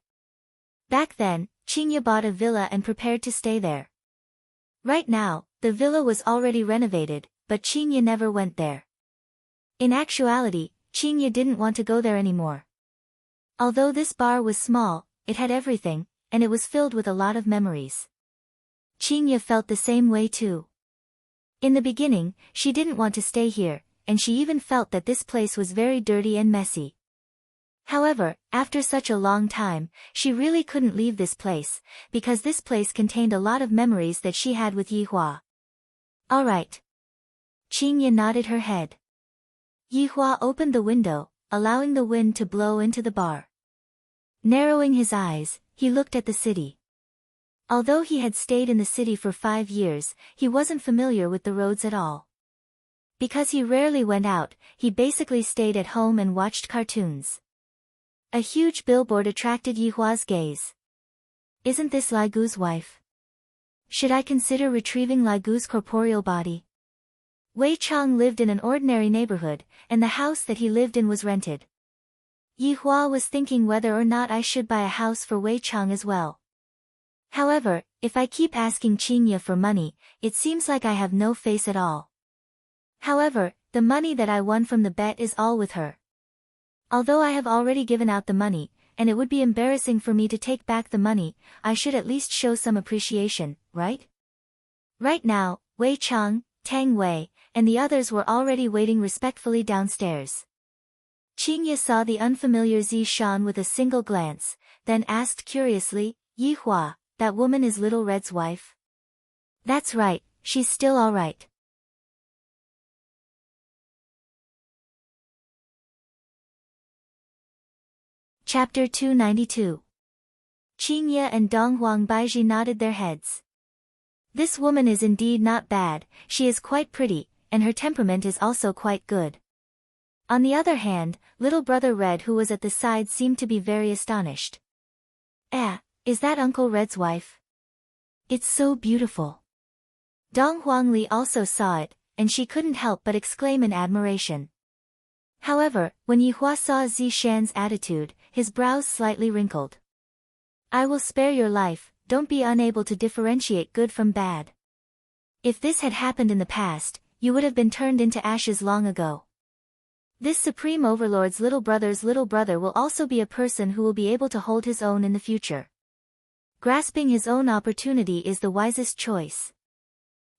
Back then, Qingye bought a villa and prepared to stay there. Right now, the villa was already renovated, but Qingye never went there. In actuality, Qingye didn't want to go there anymore. Although this bar was small, it had everything, and it was filled with a lot of memories. Qingye felt the same way too. In the beginning, she didn't want to stay here, and she even felt that this place was very dirty and messy. However, after such a long time, she really couldn't leave this place, because this place contained a lot of memories that she had with Yihua. Alright. Qingye nodded her head. Yihua opened the window, allowing the wind to blow into the bar. Narrowing his eyes, he looked at the city. Although he had stayed in the city for 5 years, he wasn't familiar with the roads at all. Because he rarely went out, he basically stayed at home and watched cartoons. A huge billboard attracted Yihua's gaze. Isn't this Lai Gu's wife? Should I consider retrieving Lai Gu's corporeal body? Wei Chang lived in an ordinary neighborhood, and the house that he lived in was rented. Yihua was thinking whether or not I should buy a house for Wei Chang as well. However, if I keep asking Qingye for money, it seems like I have no face at all. However, the money that I won from the bet is all with her. Although I have already given out the money, and it would be embarrassing for me to take back the money, I should at least show some appreciation, right? Right now, Wei Chang, Tang Wei, and the others were already waiting respectfully downstairs. Qingye saw the unfamiliar Zi Shan with a single glance, then asked curiously, Yihua, that woman is Little Red's wife? That's right, she's still alright. Chapter 292. Qingye and Donghuang Baiji nodded their heads. This woman is indeed not bad, she is quite pretty, and her temperament is also quite good. On the other hand, little brother Red who was at the side seemed to be very astonished. Is that Uncle Red's wife? It's so beautiful. Dong Huangli also saw it, and she couldn't help but exclaim in admiration. However, when Yihua saw Zi Shan's attitude, his brows slightly wrinkled. I will spare your life, don't be unable to differentiate good from bad. If this had happened in the past, you would have been turned into ashes long ago. This Supreme Overlord's little brother's little brother will also be a person who will be able to hold his own in the future. Grasping his own opportunity is the wisest choice.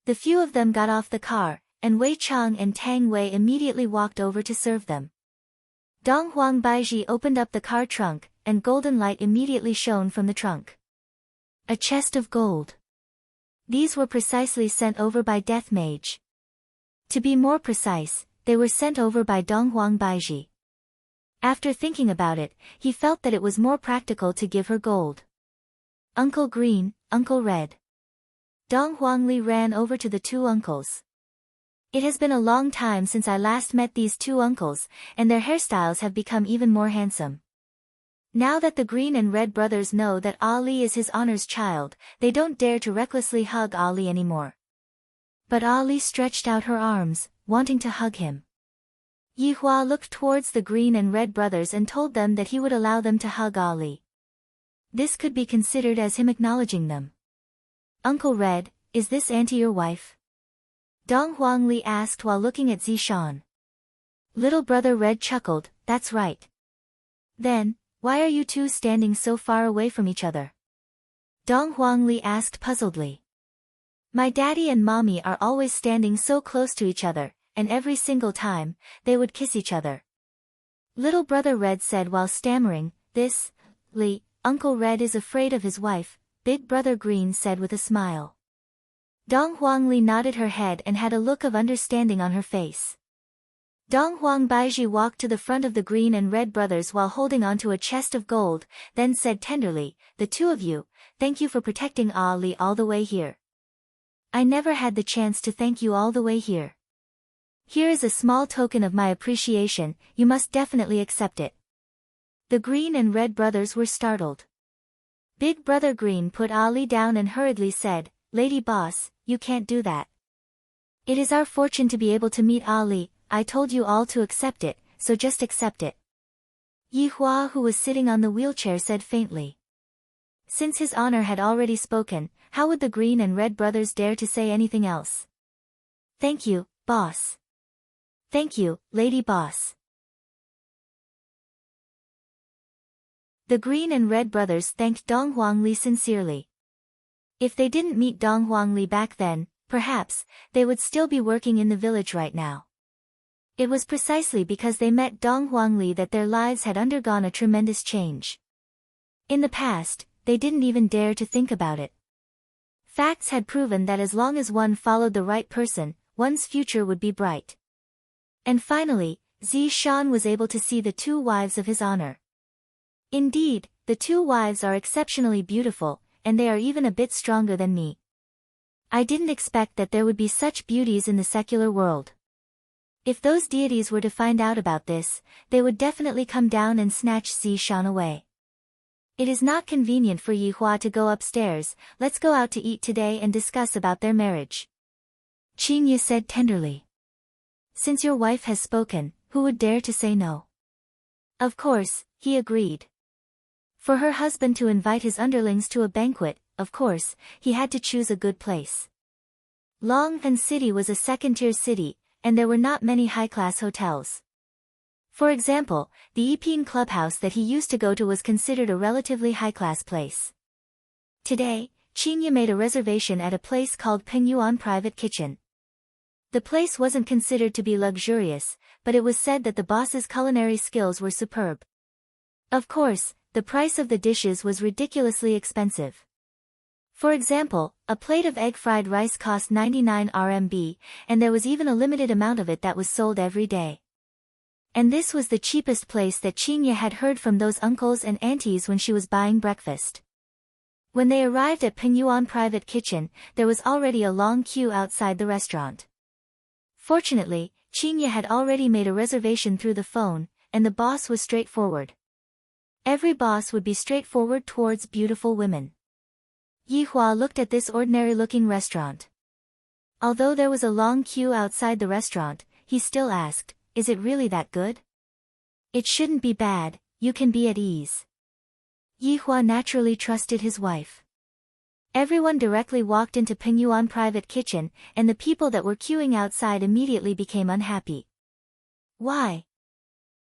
The few of them got off the car, and Wei Chang and Tang Wei immediately walked over to serve them. Dong Huang Baiji opened up the car trunk, and golden light immediately shone from the trunk. A chest of gold. These were precisely sent over by Death Mage. To be more precise, they were sent over by Dong Huang Baiji. After thinking about it, he felt that it was more practical to give her gold. Uncle Green, Uncle Red. Dong Huangli ran over to the two uncles. It has been a long time since I last met these two uncles, and their hairstyles have become even more handsome. Now that the Green and Red brothers know that Ali is his honor's child, they don't dare to recklessly hug Ali anymore. But Ali stretched out her arms, wanting to hug him. Yihua looked towards the Green and Red brothers and told them that he would allow them to hug Ali. This could be considered as him acknowledging them. Uncle Red, is this auntie your wife? Dong Huangli asked while looking at Zishan. Little brother Red chuckled, that's right. Then, why are you two standing so far away from each other? Dong Huangli asked puzzledly. My daddy and mommy are always standing so close to each other, and every single time, they would kiss each other. Little brother Red said while stammering, Uncle Red is afraid of his wife, Big brother Green said with a smile. Dong Huangli nodded her head and had a look of understanding on her face. Dong Huang Baiji walked to the front of the Green and Red brothers while holding onto a chest of gold, then said tenderly, the two of you, thank you for protecting Ali all the way here. I never had the chance to thank you all the way here. Here is a small token of my appreciation, you must definitely accept it. The Green and Red brothers were startled. Big Brother Green put Ali down and hurriedly said, Lady Boss, you can't do that. It is our fortune to be able to meet Ali, I told you all to accept it, so just accept it. Yi Hua, who was sitting on the wheelchair, said faintly. Since his honor had already spoken, how would the Green and Red brothers dare to say anything else? Thank you, boss. Thank you, Lady Boss. The Green and Red brothers thanked Dong Huangli sincerely. If they didn't meet Dong Huangli back then, perhaps, they would still be working in the village right now. It was precisely because they met Dong Huangli that their lives had undergone a tremendous change. In the past, they didn't even dare to think about it. Facts had proven that as long as one followed the right person, one's future would be bright. And finally, Zishan was able to see the two wives of his honor. Indeed, the two wives are exceptionally beautiful, and they are even a bit stronger than me. I didn't expect that there would be such beauties in the secular world. If those deities were to find out about this, they would definitely come down and snatch Zishan away. It is not convenient for Yi Hua to go upstairs, let's go out to eat today and discuss about their marriage. Qin Ye said tenderly. Since your wife has spoken, who would dare to say no? Of course, he agreed. For her husband to invite his underlings to a banquet, of course, he had to choose a good place. Long'an City was a second-tier city, and there were not many high-class hotels. For example, the Yiping clubhouse that he used to go to was considered a relatively high-class place. Today, Qin Ye made a reservation at a place called Pengyuan Private Kitchen. The place wasn't considered to be luxurious, but it was said that the boss's culinary skills were superb. Of course, the price of the dishes was ridiculously expensive. For example, a plate of egg-fried rice cost 99 RMB, and there was even a limited amount of it that was sold every day. And this was the cheapest place that Qin Ye had heard from those uncles and aunties when she was buying breakfast. When they arrived at Pengyuan Private Kitchen, there was already a long queue outside the restaurant. Fortunately, Qin Ye had already made a reservation through the phone, and the boss was straightforward. Every boss would be straightforward towards beautiful women. Yi Hua looked at this ordinary-looking restaurant. Although there was a long queue outside the restaurant, he still asked, is it really that good? It shouldn't be bad, you can be at ease. Yi Hua naturally trusted his wife. Everyone directly walked into Pengyuan Private Kitchen, and the people that were queuing outside immediately became unhappy. Why?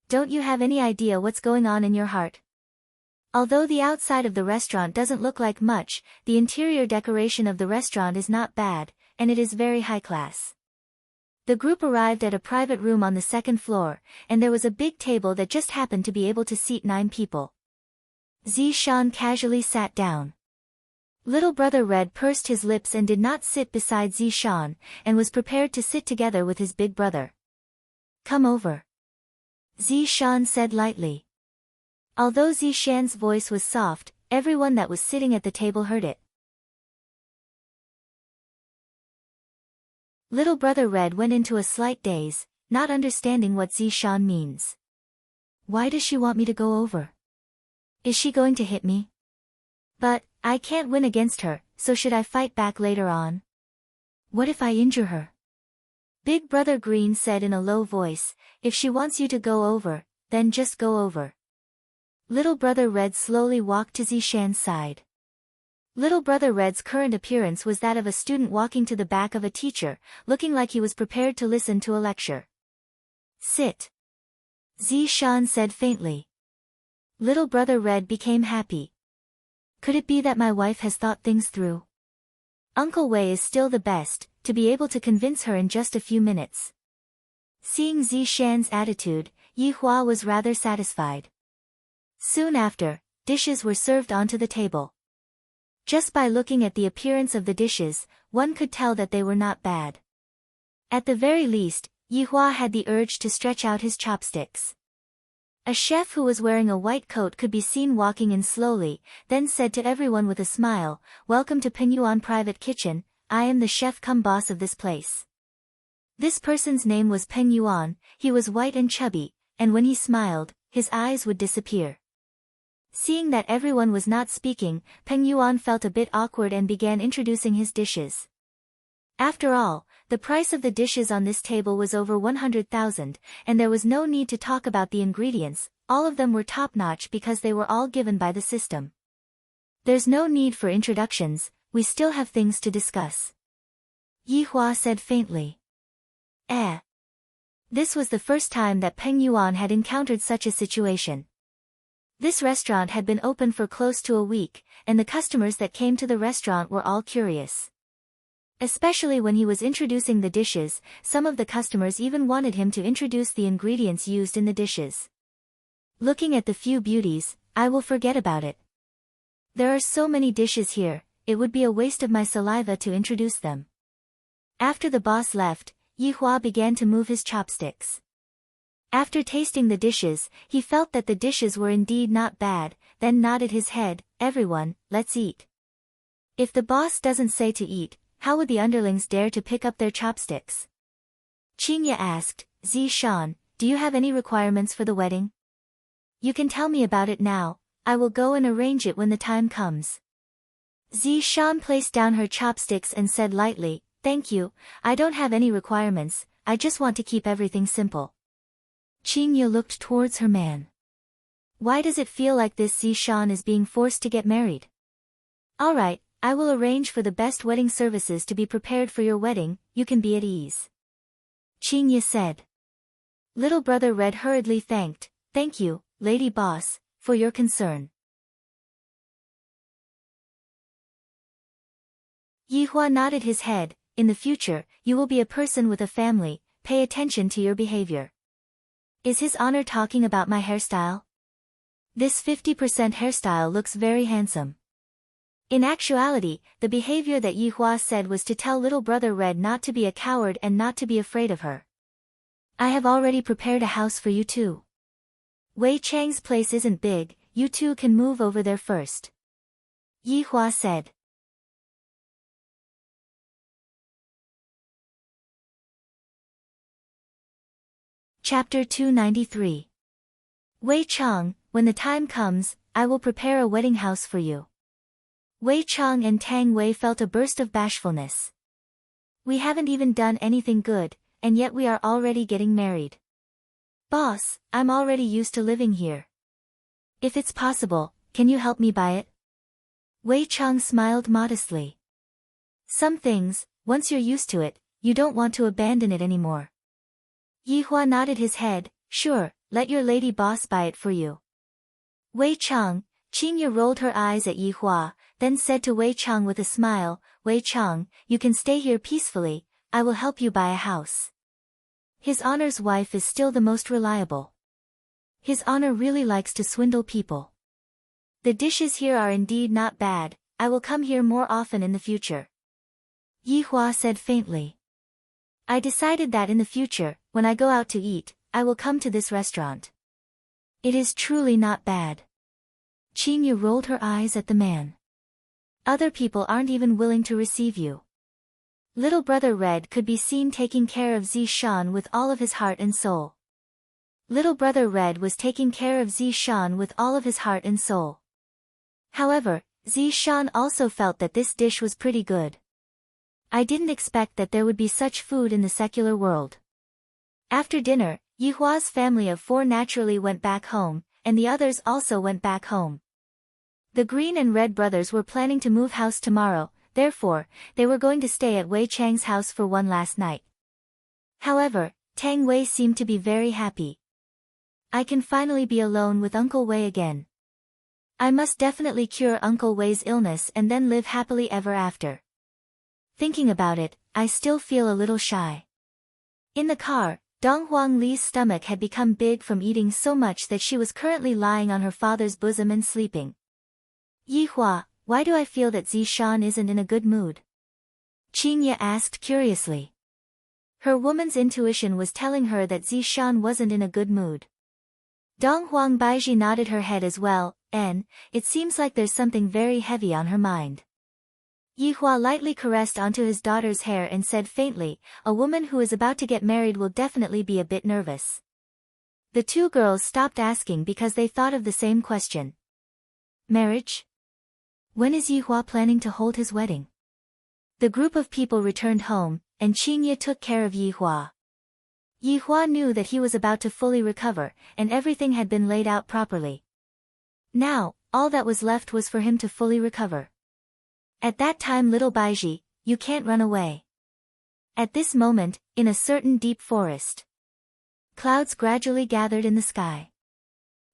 Don't you have any idea what's going on in your heart? Although the outside of the restaurant doesn't look like much, the interior decoration of the restaurant is not bad, and it is very high class. The group arrived at a private room on the second floor, and there was a big table that just happened to be able to seat 9 people. Zishan casually sat down. Little Brother Red pursed his lips and did not sit beside Zishan, and was prepared to sit together with his big brother. Come over. Zishan said lightly. Although Zishan's voice was soft, everyone that was sitting at the table heard it. Little Brother Red went into a slight daze, not understanding what Zishan means. Why does she want me to go over? Is she going to hit me? But, I can't win against her, so should I fight back later on? What if I injure her? Big Brother Green said in a low voice, if she wants you to go over, then just go over. Little Brother Red slowly walked to Zishan's side. Little Brother Red's current appearance was that of a student walking to the back of a teacher, looking like he was prepared to listen to a lecture. Sit. Zishan said faintly. Little Brother Red became happy. Could it be that my wife has thought things through? Uncle Wei is still the best, to be able to convince her in just a few minutes. Seeing Zishan's attitude, Yi Hua was rather satisfied. Soon after, dishes were served onto the table. Just by looking at the appearance of the dishes, one could tell that they were not bad. At the very least, Yi Hua had the urge to stretch out his chopsticks. A chef who was wearing a white coat could be seen walking in slowly, then said to everyone with a smile, "Welcome to Pengyuan Private Kitchen, I am the chef cum boss of this place." This person's name was Peng Yuan. He was white and chubby, and when he smiled, his eyes would disappear. Seeing that everyone was not speaking, Peng Yuan felt a bit awkward and began introducing his dishes. After all, the price of the dishes on this table was over 100,000, and there was no need to talk about the ingredients. All of them were top-notch because they were all given by the system. There's no need for introductions, we still have things to discuss. Yi Hua said faintly. This was the first time that Peng Yuan had encountered such a situation. This restaurant had been open for close to a week, and the customers that came to the restaurant were all curious. Especially when he was introducing the dishes, some of the customers even wanted him to introduce the ingredients used in the dishes. Looking at the few beauties, I will forget about it. There are so many dishes here, it would be a waste of my saliva to introduce them. After the boss left, Yi Hua began to move his chopsticks. After tasting the dishes, he felt that the dishes were indeed not bad, then nodded his head. Everyone, let's eat. If the boss doesn't say to eat, how would the underlings dare to pick up their chopsticks? Qingye asked, Zishan, do you have any requirements for the wedding? You can tell me about it now, I will go and arrange it when the time comes. Zishan placed down her chopsticks and said lightly, thank you, I don't have any requirements, I just want to keep everything simple. Qingye looked towards her man. Why does it feel like this Zishan is being forced to get married? Alright, I will arrange for the best wedding services to be prepared for your wedding, you can be at ease. Qingye said. Little brother Red hurriedly thanked, thank you, lady boss, for your concern. Yi Hua nodded his head, in the future, you will be a person with a family, pay attention to your behavior. Is His Honor talking about my hairstyle? This 50% hairstyle looks very handsome. In actuality, the behavior that Yi Hua said was to tell little brother Red not to be a coward and not to be afraid of her. I have already prepared a house for you too. Wei Chang's place isn't big, you two can move over there first. Yi Hua said. Chapter 293. Wei Chang, when the time comes, I will prepare a wedding house for you. Wei Chang and Tang Wei felt a burst of bashfulness. We haven't even done anything good, and yet we are already getting married. Boss, I'm already used to living here. If it's possible, can you help me buy it? Wei Chang smiled modestly. Some things, once you're used to it, you don't want to abandon it anymore. Yi Hua nodded his head, sure, let your lady boss buy it for you. Wei Chang, Qingye rolled her eyes at Yi Hua, then said to Wei Chang with a smile, Wei Chang, you can stay here peacefully, I will help you buy a house. His Honor's wife is still the most reliable. His Honor really likes to swindle people. The dishes here are indeed not bad, I will come here more often in the future. Yi Hua said faintly. I decided that in the future, when I go out to eat, I will come to this restaurant. It is truly not bad. Qingye rolled her eyes at the man. Other people aren't even willing to receive you. Little brother Red could be seen taking care of Zishan with all of his heart and soul. Little brother Red was taking care of Zishan with all of his heart and soul. However, Zishan also felt that this dish was pretty good. I didn't expect that there would be such food in the secular world. After dinner, Yi Hua's family of 4 naturally went back home, and the others also went back home. The Green and Red brothers were planning to move house tomorrow, therefore, they were going to stay at Wei Chang's house for one last night. However, Tang Wei seemed to be very happy. I can finally be alone with Uncle Wei again. I must definitely cure Uncle Wei's illness and then live happily ever after. Thinking about it, I still feel a little shy. In the car, Dong Huang Li's stomach had become big from eating so much that she was currently lying on her father's bosom and sleeping. Yi Hua, why do I feel that Zishan isn't in a good mood? Qingye asked curiously. Her woman's intuition was telling her that Zishan wasn't in a good mood. Dong Huang Baiji nodded her head as well, and, it seems like there's something very heavy on her mind. Yihua lightly caressed onto his daughter's hair and said faintly, "A woman who is about to get married will definitely be a bit nervous." The two girls stopped asking because they thought of the same question. Marriage? When is Yihua planning to hold his wedding? The group of people returned home, and Qingye took care of Yihua. Yihua knew that he was about to fully recover, and everything had been laid out properly. Now, all that was left was for him to fully recover. At that time, little Baiji, you can't run away. At this moment, in a certain deep forest, clouds gradually gathered in the sky.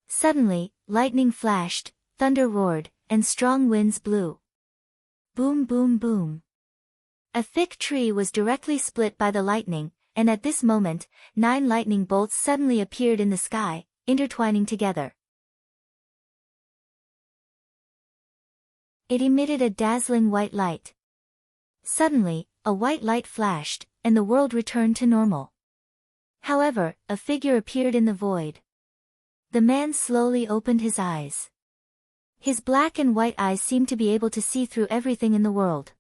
Suddenly, lightning flashed, thunder roared, and strong winds blew. Boom, boom, boom. A thick tree was directly split by the lightning, and at this moment, 9 lightning bolts suddenly appeared in the sky, intertwining together. It emitted a dazzling white light. Suddenly, a white light flashed, and the world returned to normal. However, a figure appeared in the void. The man slowly opened his eyes. His black and white eyes seemed to be able to see through everything in the world.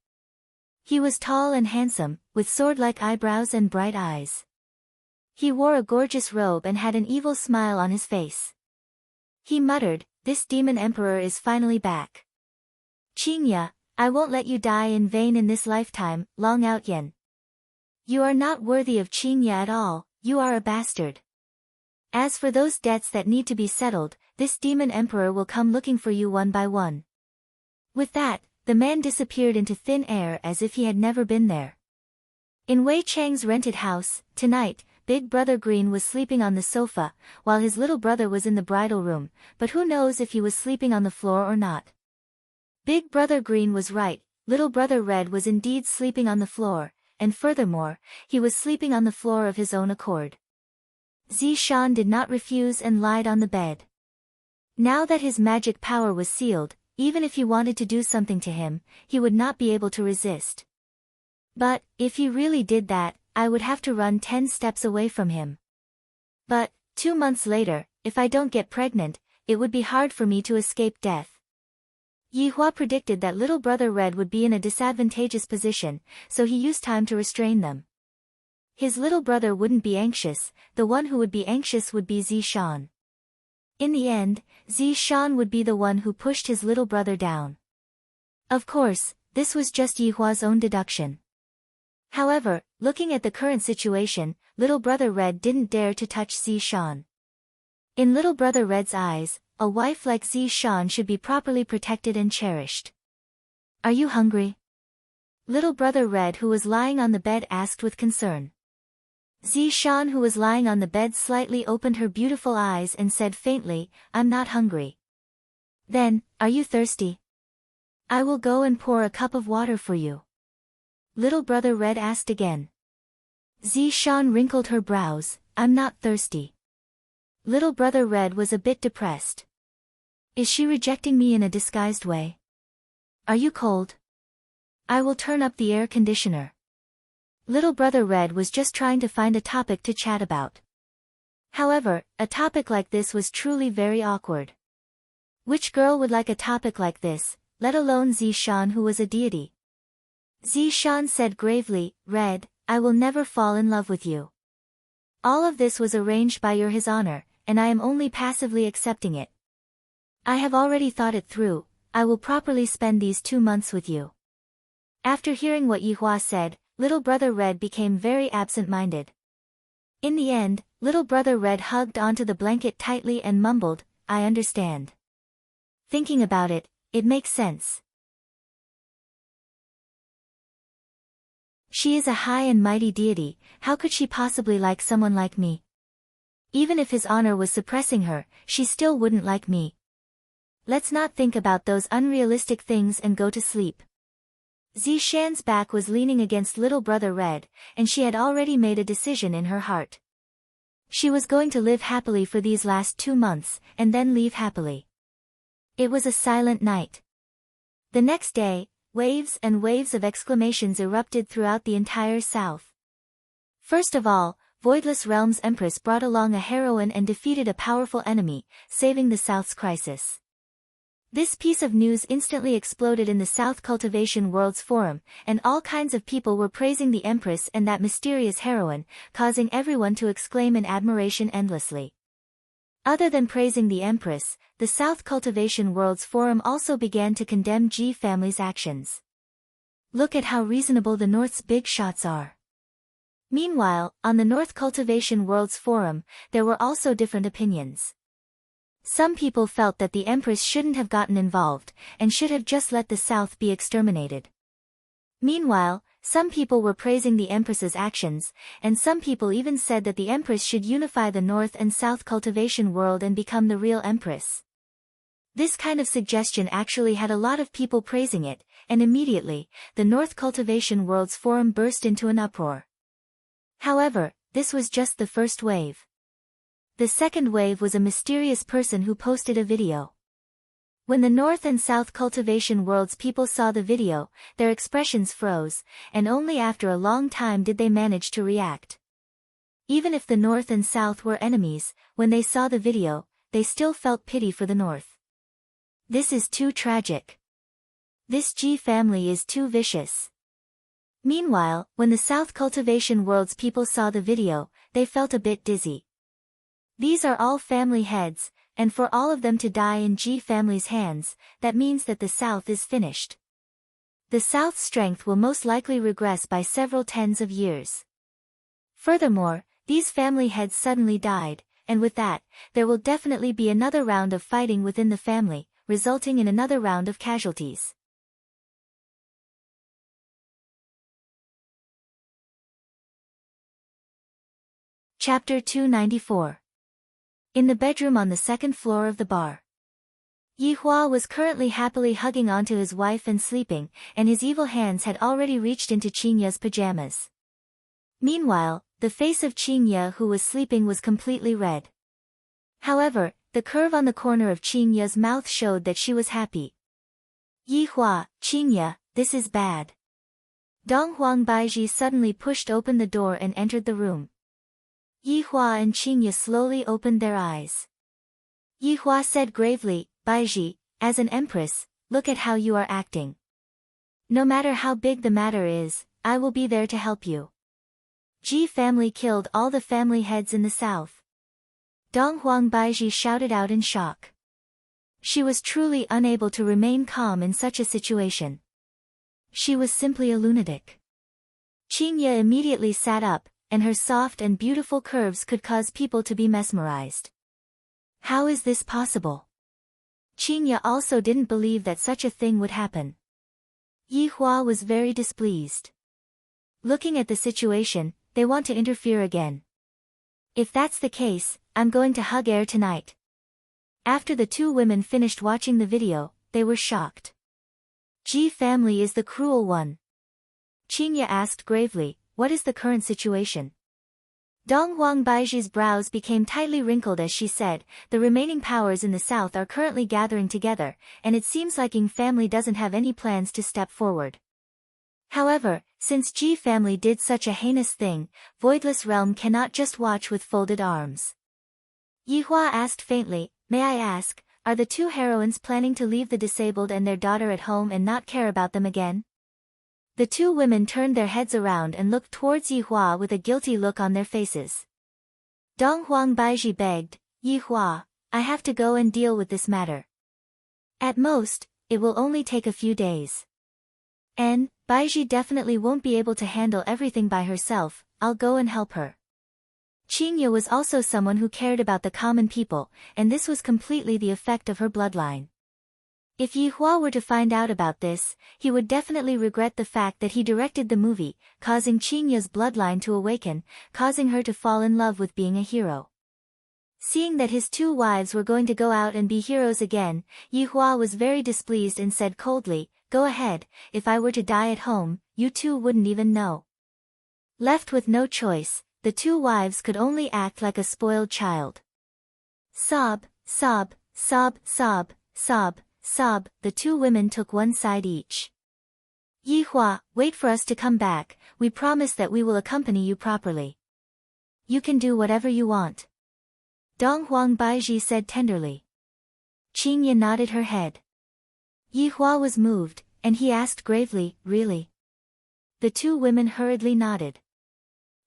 He was tall and handsome, with sword-like eyebrows and bright eyes. He wore a gorgeous robe and had an evil smile on his face. He muttered, "This demon emperor is finally back. Qingye, I won't let you die in vain in this lifetime, Long Outyen. You are not worthy of Qingye at all, you are a bastard. As for those debts that need to be settled, this demon emperor will come looking for you one by one." With that, the man disappeared into thin air as if he had never been there. In Wei Chang's rented house, tonight, Big Brother Green was sleeping on the sofa, while his little brother was in the bridal room, but who knows if he was sleeping on the floor or not. Big Brother Green was right, Little Brother Red was indeed sleeping on the floor, and furthermore, he was sleeping on the floor of his own accord. Zishan did not refuse and lied on the bed. Now that his magic power was sealed, even if he wanted to do something to him, he would not be able to resist. But, if he really did that, I would have to run 10 steps away from him. But, 2 months later, if I don't get pregnant, it would be hard for me to escape death. Yihua predicted that Little Brother Red would be in a disadvantageous position, so he used time to restrain them. His little brother wouldn't be anxious, the one who would be anxious would be Zishan. In the end, Zishan would be the one who pushed his little brother down. Of course, this was just Yihua's own deduction. However, looking at the current situation, Little Brother Red didn't dare to touch Zishan. In Little Brother Red's eyes, a wife like Zishan should be properly protected and cherished. "Are you hungry?" Little Brother Red, who was lying on the bed, asked with concern. Zishan, who was lying on the bed, slightly opened her beautiful eyes and said faintly, "I'm not hungry." "Then, are you thirsty? I will go and pour a cup of water for you." Little Brother Red asked again. Zishan wrinkled her brows, "I'm not thirsty." Little Brother Red was a bit depressed. Is she rejecting me in a disguised way? Are you cold? I will turn up the air conditioner. Little Brother Red was just trying to find a topic to chat about. However, a topic like this was truly very awkward. Which girl would like a topic like this, let alone Zishan, who was a deity? Zishan said gravely, "Red, I will never fall in love with you. All of this was arranged by His Honor, and I am only passively accepting it. I have already thought it through, I will properly spend these 2 months with you." After hearing what Yihua said, Little Brother Red became very absent-minded. In the end, Little Brother Red hugged onto the blanket tightly and mumbled, "I understand. Thinking about it, it makes sense. She is a high and mighty deity, how could she possibly like someone like me? Even if His Honor was suppressing her, she still wouldn't like me. Let's not think about those unrealistic things and go to sleep." Zishan's back was leaning against Little Brother Red, and she had already made a decision in her heart. She was going to live happily for these last 2 months, and then leave happily. It was a silent night. The next day, waves and waves of exclamations erupted throughout the entire South. First of all, Voidless Realm's Empress brought along a heroine and defeated a powerful enemy, saving the South's crisis. This piece of news instantly exploded in the South Cultivation World's forum, and all kinds of people were praising the Empress and that mysterious heroine, causing everyone to exclaim in admiration endlessly. Other than praising the Empress, the South Cultivation World's forum also began to condemn Ji family's actions. Look at how reasonable the North's big shots are. Meanwhile, on the North Cultivation World's forum, there were also different opinions. Some people felt that the Empress shouldn't have gotten involved, and should have just let the South be exterminated. Meanwhile, some people were praising the Empress's actions, and some people even said that the Empress should unify the North and South Cultivation World and become the real Empress. This kind of suggestion actually had a lot of people praising it, and immediately, the North Cultivation World's forum burst into an uproar. However, this was just the first wave. The second wave was a mysterious person who posted a video. When the North and South Cultivation World's people saw the video, their expressions froze, and only after a long time did they manage to react. Even if the North and South were enemies, when they saw the video, they still felt pity for the North. This is too tragic. This Ji family is too vicious. Meanwhile, when the South Cultivation World's people saw the video, they felt a bit dizzy. These are all family heads, and for all of them to die in Ji family's hands, that means that the South is finished. The South's strength will most likely regress by several tens of years. Furthermore, these family heads suddenly died, and with that, there will definitely be another round of fighting within the family, resulting in another round of casualties. Chapter 294. In the bedroom on the second floor of the bar. Yi Hua was currently happily hugging onto his wife and sleeping, and his evil hands had already reached into Qingya's pajamas. Meanwhile, the face of Qingya who was sleeping was completely red. However, the curve on the corner of Qingya's mouth showed that she was happy. Yi Hua, Qingya, this is bad. Dong Huang Baiji suddenly pushed open the door and entered the room. Yi Hua and Qingya slowly opened their eyes. Yi Hua said gravely, Baiji, as an empress, look at how you are acting. No matter how big the matter is, I will be there to help you. Ji family killed all the family heads in the south. Dong Huang Baiji shouted out in shock. She was truly unable to remain calm in such a situation. She was simply a lunatic. Qingya immediately sat up, and her soft and beautiful curves could cause people to be mesmerized. How is this possible? Qingya also didn't believe that such a thing would happen. Yi Hua was very displeased. Looking at the situation, they want to interfere again. If that's the case, I'm going to hug air tonight. After the two women finished watching the video, they were shocked. Ji family is the cruel one. Qingya asked gravely, what is the current situation? Dong Huang Baiji's brows became tightly wrinkled as she said, the remaining powers in the south are currently gathering together, and it seems like Ying family doesn't have any plans to step forward. However, since Ji family did such a heinous thing, Voidless Realm cannot just watch with folded arms. Yi Hua asked faintly, may I ask, are the two heroines planning to leave the disabled and their daughter at home and not care about them again? The two women turned their heads around and looked towards Yi Hua with a guilty look on their faces. Dong Huang Baiji begged, Yi Hua, I have to go and deal with this matter. At most, it will only take a few days. And, Baiji definitely won't be able to handle everything by herself, I'll go and help her. Qingya was also someone who cared about the common people, and this was completely the effect of her bloodline. If Yi Hua were to find out about this, he would definitely regret the fact that he directed the movie, causing Qingya's bloodline to awaken, causing her to fall in love with being a hero. Seeing that his two wives were going to go out and be heroes again, Yi Hua was very displeased and said coldly, go ahead, if I were to die at home, you two wouldn't even know. Left with no choice, the two wives could only act like a spoiled child. Sob, sob, sob, sob, sob. Sob, the two women took one side each. Yi Hua, wait for us to come back, we promise that we will accompany you properly. You can do whatever you want. Dong Huang Baiji said tenderly. Qingya nodded her head. Yi Hua was moved, and he asked gravely, "Really?" The two women hurriedly nodded.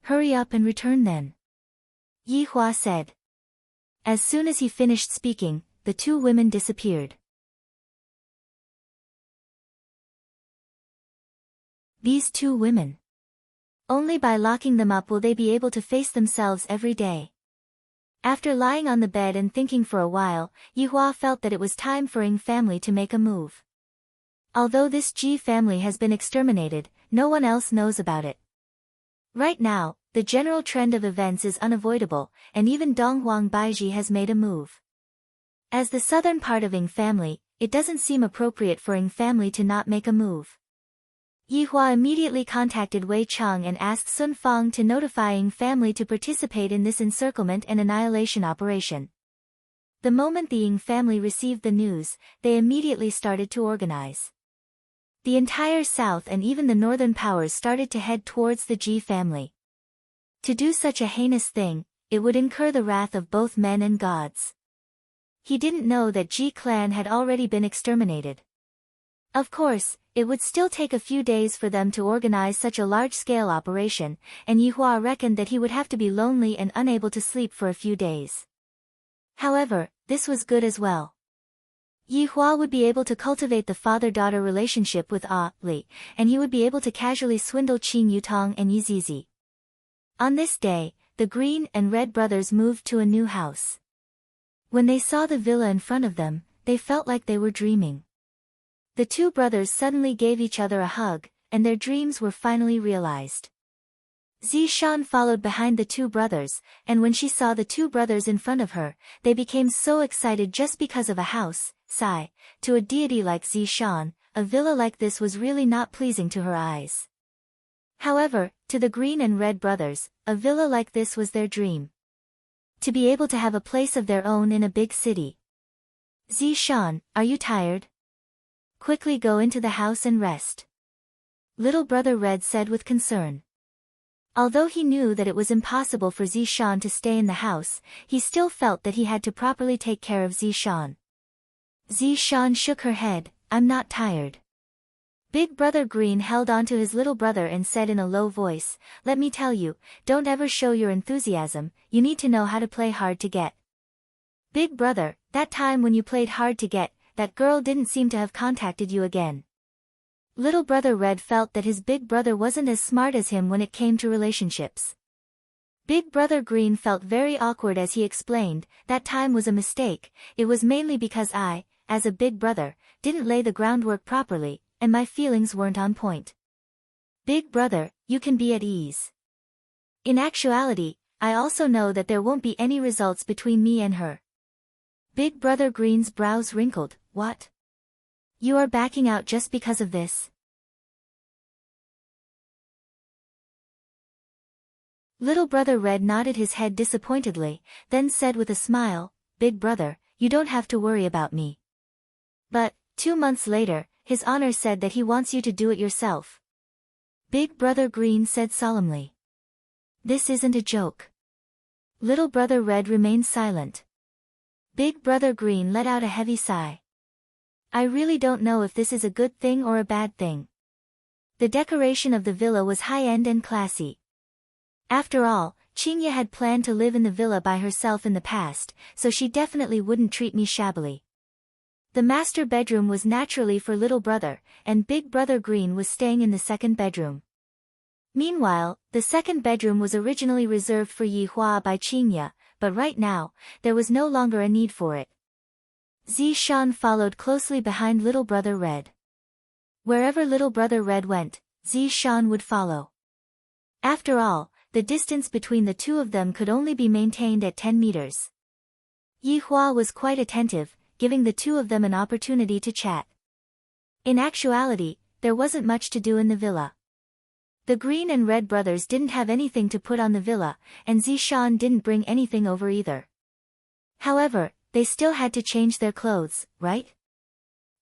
"Hurry up and return then," Yi Hua said. As soon as he finished speaking, the two women disappeared. These two women. Only by locking them up will they be able to face themselves every day. After lying on the bed and thinking for a while, Yi Hua felt that it was time for Ying family to make a move. Although this Ji family has been exterminated, no one else knows about it. Right now, the general trend of events is unavoidable, and even Donghuang Baiji has made a move. As the southern part of Ying family, it doesn't seem appropriate for Ying family to not make a move. Yi Hua immediately contacted Wei Cheng and asked Sun Fang to notify Ying family to participate in this encirclement and annihilation operation. The moment the Ying family received the news, they immediately started to organize. The entire south and even the northern powers started to head towards the Ji family. To do such a heinous thing, it would incur the wrath of both men and gods. He didn't know that Ji clan had already been exterminated. Of course, it would still take a few days for them to organize such a large-scale operation, and Yi Hua reckoned that he would have to be lonely and unable to sleep for a few days. However, this was good as well. Yi Hua would be able to cultivate the father-daughter relationship with Li, and he would be able to casually swindle Qing Yutong and Yi Zizi. On this day, the Green and Red brothers moved to a new house. When they saw the villa in front of them, they felt like they were dreaming. The two brothers suddenly gave each other a hug, and their dreams were finally realized. Zishan followed behind the two brothers, and when she saw the two brothers in front of her, they became so excited just because of a house. Sigh, to a deity like Zishan, a villa like this was really not pleasing to her eyes. However, to the Green and Red brothers, a villa like this was their dream. To be able to have a place of their own in a big city. Zishan, are you tired? Quickly go into the house and rest. Little brother Red said with concern. Although he knew that it was impossible for Zishan to stay in the house, he still felt that he had to properly take care of Zishan. Zishan shook her head, I'm not tired. Big brother Green held onto his little brother and said in a low voice, let me tell you, don't ever show your enthusiasm, you need to know how to play hard to get. Big brother, that time when you played hard to get, that girl didn't seem to have contacted you again. Little brother Red felt that his big brother wasn't as smart as him when it came to relationships. Big brother Green felt very awkward as he explained, that time was a mistake, it was mainly because I, as a big brother, didn't lay the groundwork properly, and my feelings weren't on point. Big brother, you can be at ease. In actuality, I also know that there won't be any results between me and her. Big brother Green's brows wrinkled, what? You are backing out just because of this? Little brother Red nodded his head disappointedly, then said with a smile, Big brother, you don't have to worry about me. But, 2 months later, His Honor said that he wants you to do it yourself. Big brother Green said solemnly. This isn't a joke. Little brother Red remained silent. Big brother Green let out a heavy sigh. I really don't know if this is a good thing or a bad thing. The decoration of the villa was high-end and classy. After all, Qingye had planned to live in the villa by herself in the past, so she definitely wouldn't treat me shabbily. The master bedroom was naturally for little brother, and big brother Green was staying in the second bedroom. Meanwhile, the second bedroom was originally reserved for Yi Hua by Qingye, but right now, there was no longer a need for it. Zishan followed closely behind little brother Red. Wherever little brother Red went, Zishan would follow. After all, the distance between the two of them could only be maintained at 10 meters. Yi Hua was quite attentive, giving the two of them an opportunity to chat. In actuality, there wasn't much to do in the villa. The Green and Red brothers didn't have anything to put on the villa, and Zishan didn't bring anything over either. However, they still had to change their clothes, right?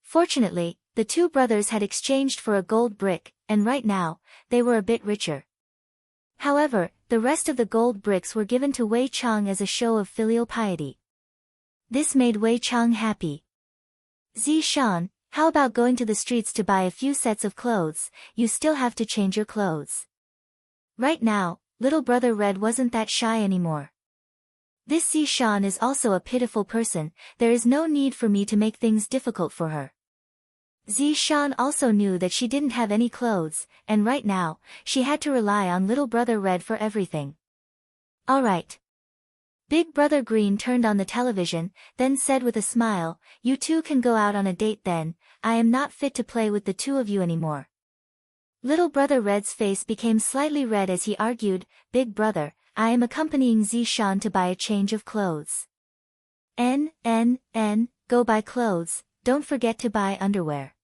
Fortunately, the two brothers had exchanged for a gold brick, and right now, they were a bit richer. However, the rest of the gold bricks were given to Wei Cheng as a show of filial piety. This made Wei Cheng happy. Zishan, How about going to the streets to buy a few sets of clothes? You still have to change your clothes. Right now, little brother Red wasn't that shy anymore. This Zishan is also a pitiful person, there is no need for me to make things difficult for her. Zishan also knew that she didn't have any clothes, and right now, she had to rely on little brother Red for everything. Alright. Big brother Green turned on the television, then said with a smile, you two can go out on a date then, I am not fit to play with the two of you anymore. Little brother Red's face became slightly red as he argued, Big brother, I am accompanying Zishan to buy a change of clothes. Go buy clothes, don't forget to buy underwear.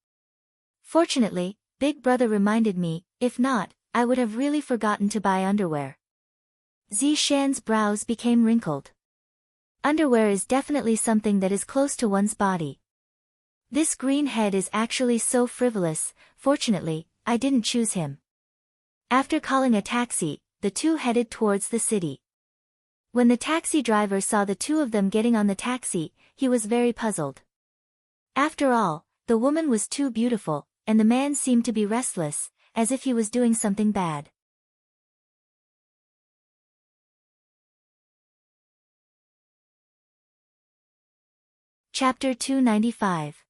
Fortunately, Big brother reminded me, if not, I would have really forgotten to buy underwear. Zishan's brows became wrinkled. Underwear is definitely something that is close to one's body. This greenhead is actually so frivolous, fortunately, I didn't choose him. After calling a taxi, the two headed towards the city. When the taxi driver saw the two of them getting on the taxi, he was very puzzled. After all, the woman was too beautiful, and the man seemed to be restless, as if he was doing something bad. Chapter 295.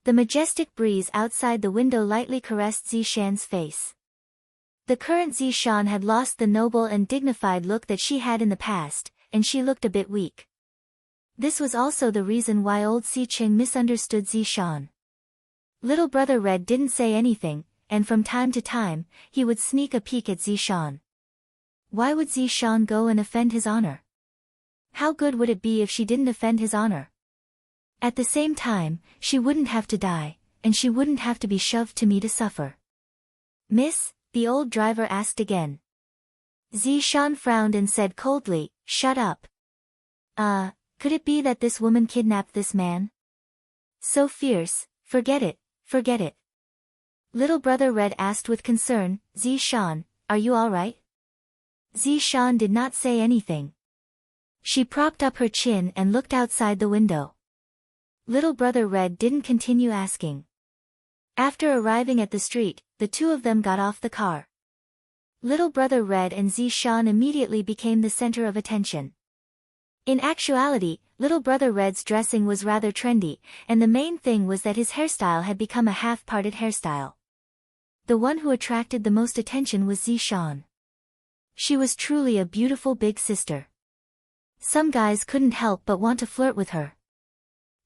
The majestic breeze outside the window lightly caressed Zishan's face. The current Zishan had lost the noble and dignified look that she had in the past, and she looked a bit weak. This was also the reason why old Siqing misunderstood Zishan. Little brother Red didn't say anything, and from time to time, he would sneak a peek at Zishan. Why would Zishan go and offend his honor? How good would it be if she didn't offend his honor? At the same time, she wouldn't have to die, and she wouldn't have to be shoved to me to suffer. Miss? The old driver asked again. Zishan frowned and said coldly, shut up. Could it be that this woman kidnapped this man? So fierce, forget it, forget it. Little brother Red asked with concern, Zishan, are you alright? Zishan did not say anything. She propped up her chin and looked outside the window. Little brother Red didn't continue asking. After arriving at the street, the two of them got off the car. Little brother Red and Zishan immediately became the center of attention. In actuality, little brother Red's dressing was rather trendy, and the main thing was that his hairstyle had become a half-parted hairstyle. The one who attracted the most attention was Zishan. She was truly a beautiful big sister. Some guys couldn't help but want to flirt with her.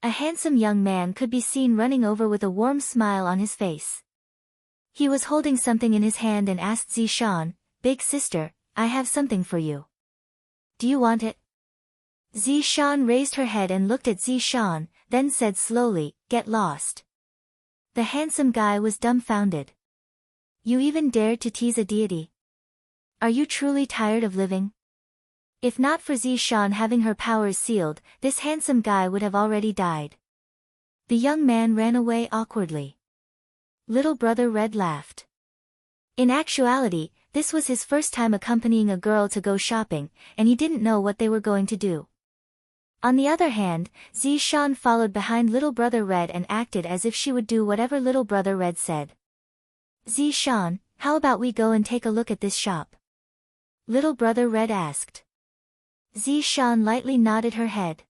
A handsome young man could be seen running over with a warm smile on his face. He was holding something in his hand and asked Zishan, Big sister, I have something for you. Do you want it? Zishan raised her head and looked at Zishan, then said slowly, Get lost. The handsome guy was dumbfounded. You even dared to tease a deity? Are you truly tired of living? If not for Zishan having her powers sealed, this handsome guy would have already died. The young man ran away awkwardly. Little brother Red laughed. In actuality, this was his first time accompanying a girl to go shopping, and he didn't know what they were going to do. On the other hand, Zishan followed behind little brother Red and acted as if she would do whatever little brother Red said. Zishan, how about we go and take a look at this shop? Little brother Red asked. Zishan lightly nodded her head.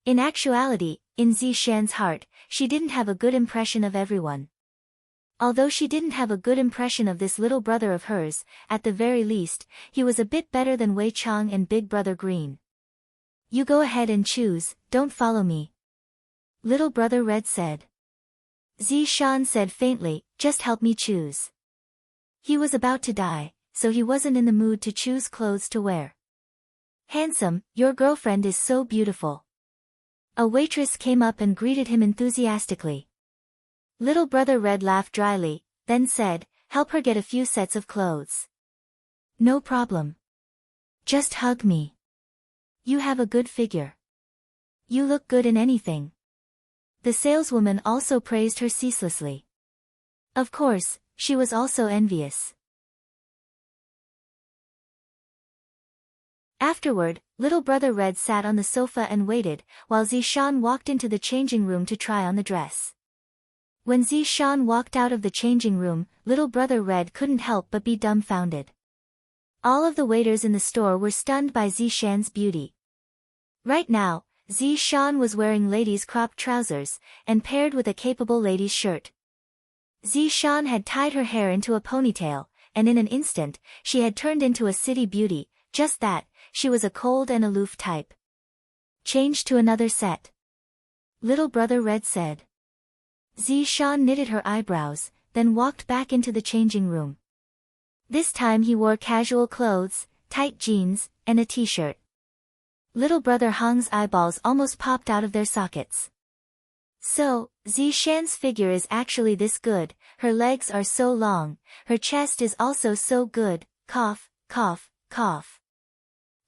In actuality, in Zishan's heart, she didn't have a good impression of everyone. Although she didn't have a good impression of this little brother of hers, at the very least, he was a bit better than Wei Chang and Big Brother Green. You go ahead and choose, don't follow me. Little brother Red said. Zishan said faintly, just help me choose. He was about to die, so he wasn't in the mood to choose clothes to wear. Handsome, your girlfriend is so beautiful. A waitress came up and greeted him enthusiastically. Little brother Red laughed dryly, then said, help her get a few sets of clothes. No problem. Just hug me. You have a good figure. You look good in anything. The saleswoman also praised her ceaselessly. Of course, she was also envious. Afterward, little brother Red sat on the sofa and waited, while Zishan walked into the changing room to try on the dress. When Zishan walked out of the changing room, little brother Red couldn't help but be dumbfounded. All of the waiters in the store were stunned by Zishan's beauty. Right now, Zishan was wearing ladies' cropped trousers, and paired with a capable lady's shirt. Zishan had tied her hair into a ponytail, and in an instant, she had turned into a city beauty. Just that, she was a cold and aloof type. Change to another set. Little brother Red said. Zishan knitted her eyebrows, then walked back into the changing room. This time he wore casual clothes, tight jeans, and a t-shirt. Little brother Hong's eyeballs almost popped out of their sockets. So, Zishan's figure is actually this good, her legs are so long, her chest is also so good, cough, cough, cough.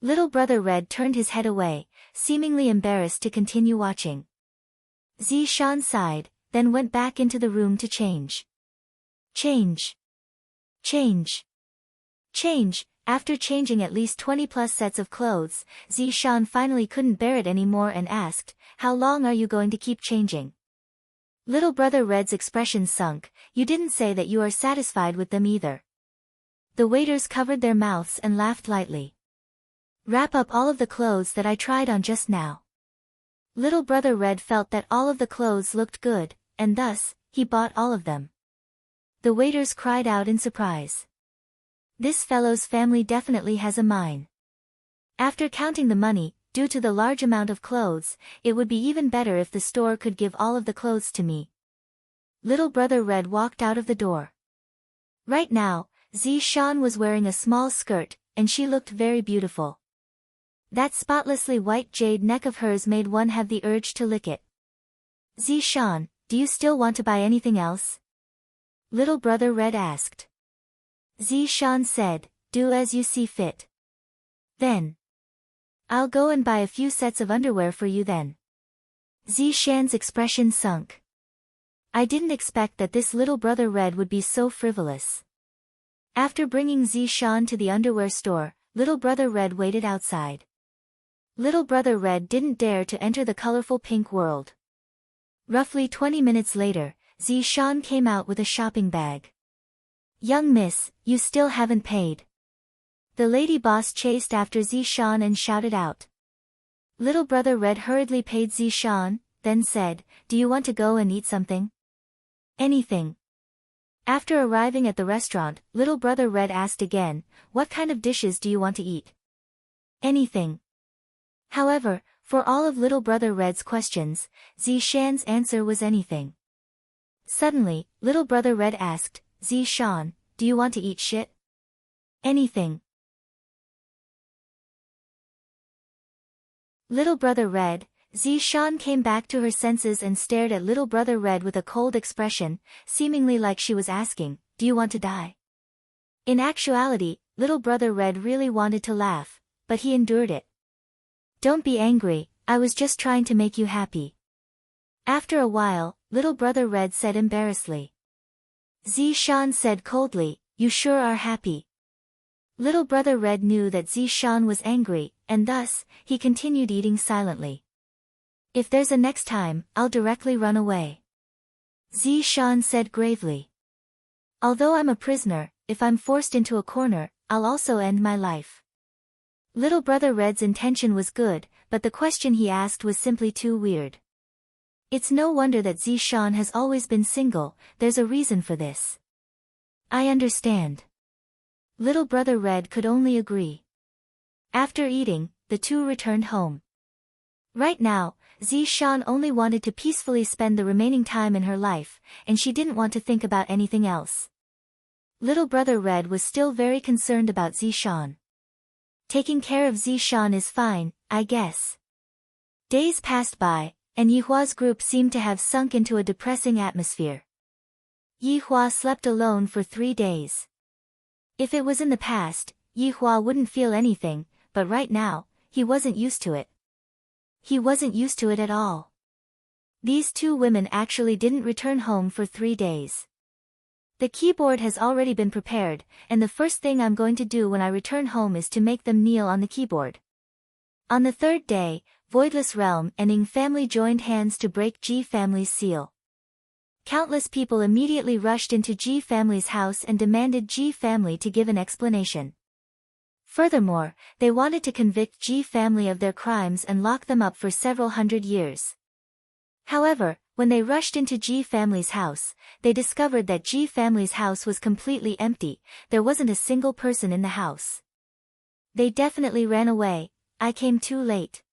Little brother Red turned his head away, seemingly embarrassed to continue watching. Zishan sighed, then went back into the room to change. Change. Change. Change. After changing at least 20+ sets of clothes, Zishan finally couldn't bear it anymore and asked, "How long are you going to keep changing?" Little brother Red's expression sunk. "You didn't say that you are satisfied with them either." The waiters covered their mouths and laughed lightly. "Wrap up all of the clothes that I tried on just now." Little brother Red felt that all of the clothes looked good, and thus, he bought all of them. The waiters cried out in surprise. This fellow's family definitely has a mine. After counting the money, due to the large amount of clothes, it would be even better if the store could give all of the clothes to me. Little brother Red walked out of the door. Right now, Zishan was wearing a small skirt, and she looked very beautiful. That spotlessly white jade neck of hers made one have the urge to lick it. "Zishan, do you still want to buy anything else?" Little brother Red asked. Zishan said, "Do as you see fit." "Then I'll go and buy a few sets of underwear for you then." Zishan's expression sunk. I didn't expect that this little brother Red would be so frivolous. After bringing Zishan to the underwear store, little brother Red waited outside. Little brother Red didn't dare to enter the colorful pink world. Roughly 20 minutes later, Zishan came out with a shopping bag. "Young miss, you still haven't paid." The lady boss chased after Zishan and shouted out. Little brother Red hurriedly paid Zishan, then said, "Do you want to go and eat something?" "Anything." After arriving at the restaurant, little brother Red asked again, "What kind of dishes do you want to eat?" "Anything." However, for all of little brother Red's questions, Zishan's answer was anything. Suddenly, little brother Red asked, "Zishan, do you want to eat shit?" "Anything." Little brother Red, Zishan came back to her senses and stared at little brother Red with a cold expression, seemingly like she was asking, "Do you want to die?" In actuality, little brother Red really wanted to laugh, but he endured it. "Don't be angry, I was just trying to make you happy." After a while, little brother Red said embarrassedly. Zishan said coldly, "You sure are happy." Little brother Red knew that Zishan was angry, and thus, he continued eating silently. "If there's a next time, I'll directly run away," Zishan said gravely. "Although I'm a prisoner, if I'm forced into a corner, I'll also end my life." Little brother Red's intention was good, but the question he asked was simply too weird. It's no wonder that Zishan has always been single, there's a reason for this. "I understand." Little brother Red could only agree. After eating, the two returned home. Right now, Zishan only wanted to peacefully spend the remaining time in her life, and she didn't want to think about anything else. Little brother Red was still very concerned about Zishan. "Taking care of Zishan is fine, I guess." Days passed by, and Yihua's group seemed to have sunk into a depressing atmosphere. Yihua slept alone for 3 days. If it was in the past, Yihua wouldn't feel anything, but right now, he wasn't used to it. He wasn't used to it at all. These two women actually didn't return home for 3 days. "The keyboard has already been prepared, and the first thing I'm going to do when I return home is to make them kneel on the keyboard." On the 3rd day, Voidless Realm and Ing family joined hands to break G family's seal. Countless people immediately rushed into Ji family's house and demanded Ji family to give an explanation. Furthermore, they wanted to convict Ji family of their crimes and lock them up for several hundred years. However, when they rushed into Ji family's house, they discovered that Ji family's house was completely empty. There wasn't a single person in the house. They definitely ran away. I came too late.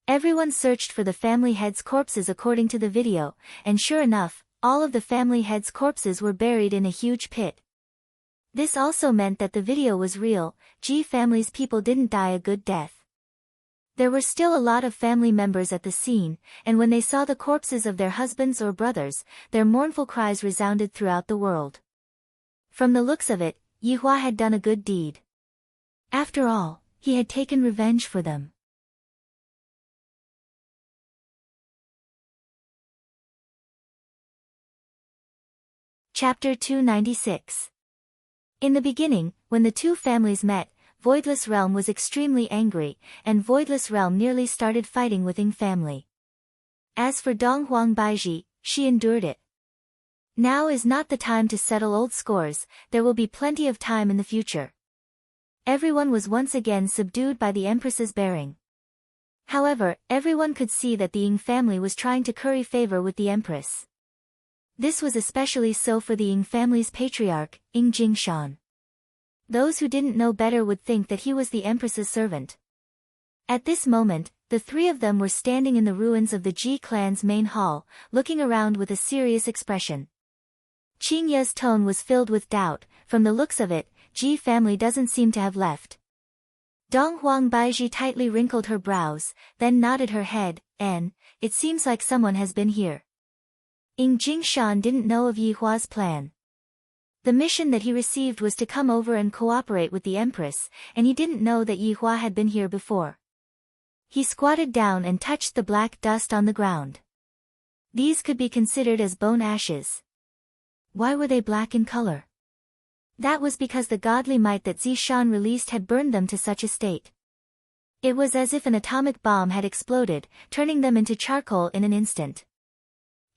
Everyone searched for the family heads' corpses according to the video, and sure enough, all of the family heads' corpses were buried in a huge pit. This also meant that the video was real. Ji family's people didn't die a good death. There were still a lot of family members at the scene, and when they saw the corpses of their husbands or brothers, their mournful cries resounded throughout the world. From the looks of it, Yihua had done a good deed. After all, he had taken revenge for them. Chapter 296. In the beginning, when the two families met, Voidless Realm was extremely angry, and Voidless Realm nearly started fighting with Ying family. As for Donghuang Baiji, she endured it. Now is not the time to settle old scores, there will be plenty of time in the future. Everyone was once again subdued by the Empress's bearing. However, everyone could see that the Ying family was trying to curry favor with the Empress. This was especially so for the Ying family's patriarch, Ying Jingshan. Those who didn't know better would think that he was the Empress's servant. At this moment, the three of them were standing in the ruins of the Ji clan's main hall, looking around with a serious expression. Qing Ye's tone was filled with doubt. From the looks of it, Ji family doesn't seem to have left. Donghuang Baiji tightly wrinkled her brows, then nodded her head, and, it seems like someone has been here. Ying Jingshan didn't know of Yihua's plan. The mission that he received was to come over and cooperate with the Empress, and he didn't know that Yihua had been here before. He squatted down and touched the black dust on the ground. These could be considered as bone ashes. Why were they black in color? That was because the godly might that Zishan released had burned them to such a state. It was as if an atomic bomb had exploded, turning them into charcoal in an instant.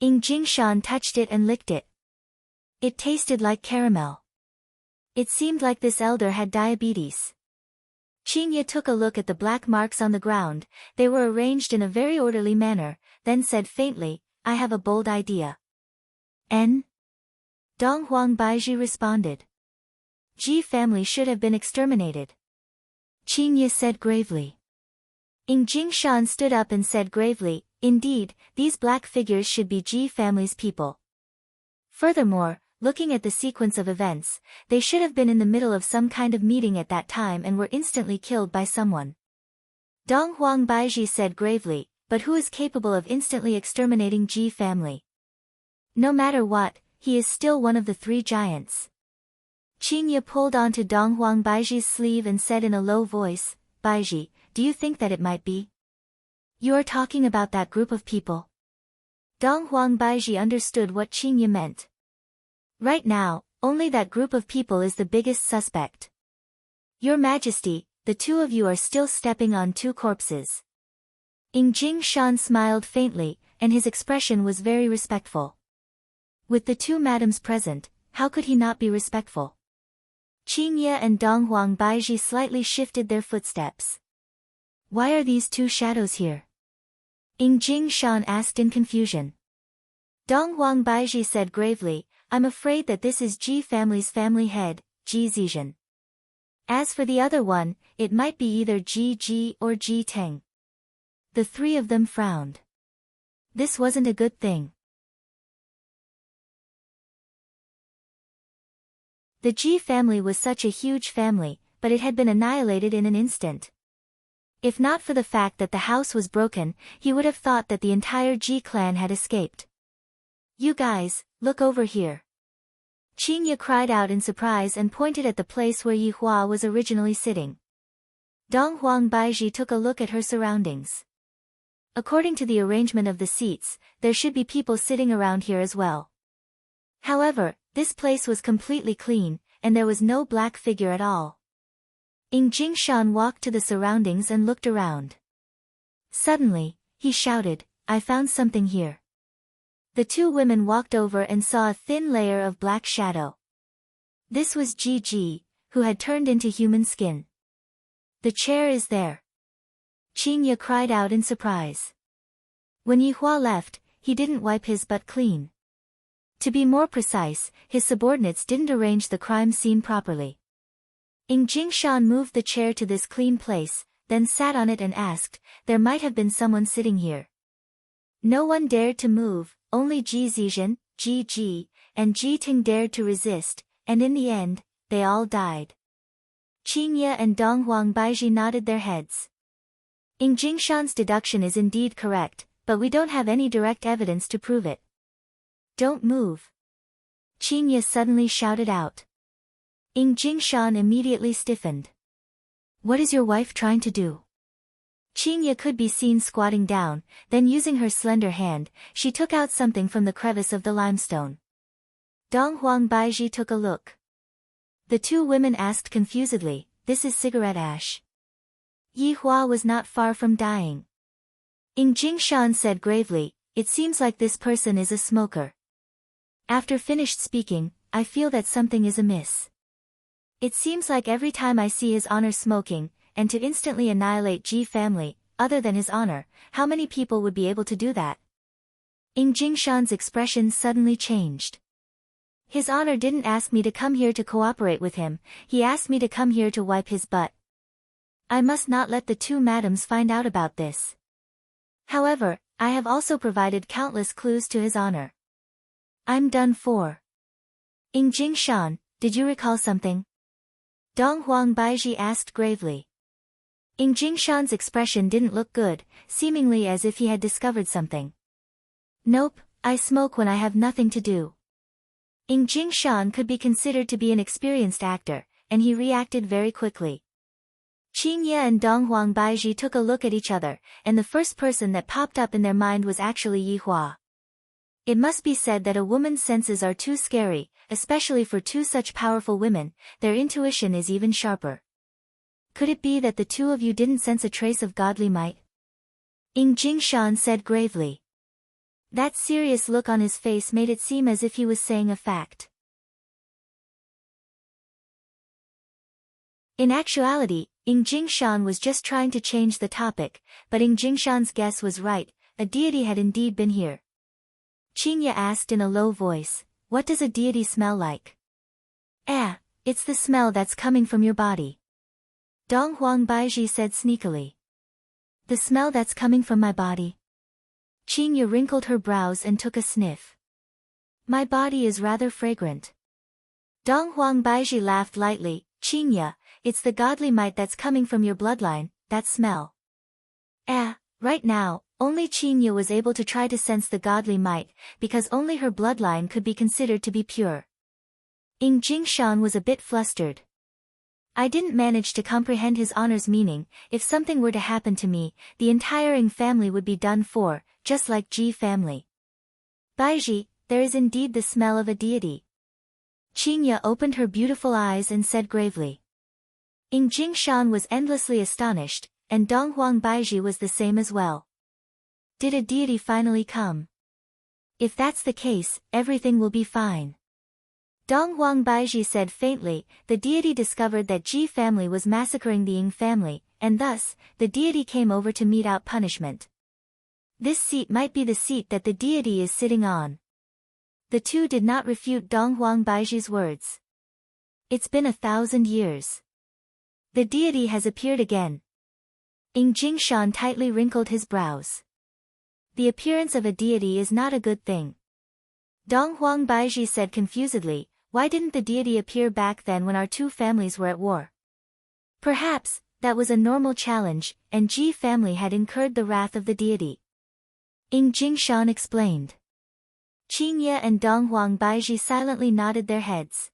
Ying Jingshan touched it and licked it. It tasted like caramel. It seemed like this elder had diabetes. Qing Ye took a look at the black marks on the ground. They were arranged in a very orderly manner, then said faintly, I have a bold idea. N? Donghuang Baiji responded. Ji family should have been exterminated. Qing Ye said gravely. Ying Jingshan stood up and said gravely, indeed, these black figures should be Ji family's people. Furthermore, looking at the sequence of events, they should have been in the middle of some kind of meeting at that time and were instantly killed by someone. Donghuang Baiji said gravely, but who is capable of instantly exterminating Ji family? No matter what, he is still one of the three giants. Qing Ye pulled onto Donghuang Baiji's sleeve and said in a low voice, Baiji, do you think that it might be? You are talking about that group of people? Donghuang Baiji understood what Qing Ye meant. Right now, only that group of people is the biggest suspect. Your Majesty, the two of you are still stepping on two corpses. Ying Jingshan smiled faintly, and his expression was very respectful. With the two madams present, how could he not be respectful? Qing Ye and Donghuang Baiji slightly shifted their footsteps. Why are these two shadows here? Ying Jingshan asked in confusion. Donghuang Baiji said gravely, I'm afraid that this is Ji family's family head, Ji Zizhen. As for the other one, it might be either Ji or Ji Teng. The three of them frowned. This wasn't a good thing. The Ji family was such a huge family, but it had been annihilated in an instant. If not for the fact that the house was broken, he would have thought that the entire Ji clan had escaped. You guys, look over here. Qing Ye cried out in surprise and pointed at the place where Yihua was originally sitting. Donghuang Baiji took a look at her surroundings. According to the arrangement of the seats, there should be people sitting around here as well. However, this place was completely clean, and there was no black figure at all. Ying Jingshan walked to the surroundings and looked around. Suddenly, he shouted, I found something here. The two women walked over and saw a thin layer of black shadow. This was Gigi, who had turned into human skin. The chair is there. Qingye cried out in surprise. When Yihua left, he didn't wipe his butt clean. To be more precise, his subordinates didn't arrange the crime scene properly. Ing Jingshan moved the chair to this clean place, then sat on it and asked, "There might have been someone sitting here." No one dared to move, only Ji Zizhen, Ji Ji, and Ji Ting dared to resist, and in the end, they all died. Qingye and Donghuang Baizhi nodded their heads. Ing Jingshan's deduction is indeed correct, but we don't have any direct evidence to prove it. "Don't move!" Qingye suddenly shouted out. Ing Jingshan immediately stiffened. "What is your wife trying to do?" Qingye could be seen squatting down, then using her slender hand, she took out something from the crevice of the limestone. Donghuang Baizhi took a look. The two women asked confusedly, "This is cigarette ash." Yihua was not far from dying. Ing Jingshan said gravely, "It seems like this person is a smoker." After finished speaking, "I feel that something is amiss. It seems like every time I see His Honor smoking, and to instantly annihilate Ji family, other than His Honor, how many people would be able to do that?" Ing Jingshan's expression suddenly changed. "His Honor didn't ask me to come here to cooperate with him, he asked me to come here to wipe his butt. I must not let the two madams find out about this. However, I have also provided countless clues to His Honor. I'm done for." "Ing Jingshan, did you recall something?" Donghuang Baizhi asked gravely. Ing Jingshan's expression didn't look good, seemingly as if he had discovered something. "Nope, I smoke when I have nothing to do." Ing Jingshan could be considered to be an experienced actor, and he reacted very quickly. Qingye and Donghuang Baizhi took a look at each other, and the first person that popped up in their mind was actually Yihua. It must be said that a woman's senses are too scary, especially for two such powerful women, their intuition is even sharper. "Could it be that the two of you didn't sense a trace of godly might?" Ing Jingshan said gravely. That serious look on his face made it seem as if he was saying a fact. In actuality, Ing Jingshan was just trying to change the topic, but Ing Jingshan's guess was right, a deity had indeed been here. Qingye asked in a low voice, "What does a deity smell like?" It's the smell that's coming from your body." Donghuang Baizhi said sneakily. "The smell that's coming from my body?" Qingye wrinkled her brows and took a sniff. "My body is rather fragrant." Donghuang Baizhi laughed lightly. "Qingye, it's the godly might that's coming from your bloodline, that smell." Right now, only Qingye was able to try to sense the godly might, because only her bloodline could be considered to be pure. Ing Jingshan was a bit flustered. "I didn't manage to comprehend His Honor's meaning. If something were to happen to me, the entire Ing family would be done for, just like Ji family." "Baizhi, there is indeed the smell of a deity." Qingye opened her beautiful eyes and said gravely. Ing Jingshan was endlessly astonished, and Donghuang Baizhi was the same as well. Did a deity finally come? If that's the case, everything will be fine. Donghuang Baizhi said faintly, the deity discovered that Ji family was massacring the Ing family, and thus, the deity came over to mete out punishment. This seat might be the seat that the deity is sitting on. The two did not refute Donghuang Baizhi's words. "It's been 1,000 years. The deity has appeared again." Ing Jingshan tightly wrinkled his brows. "The appearance of a deity is not a good thing." Donghuang Baizhi said confusedly, "Why didn't the deity appear back then when our two families were at war?" "Perhaps, that was a normal challenge, and Ji family had incurred the wrath of the deity." Ing Jingshan explained. Qingye and Donghuang Baizhi silently nodded their heads.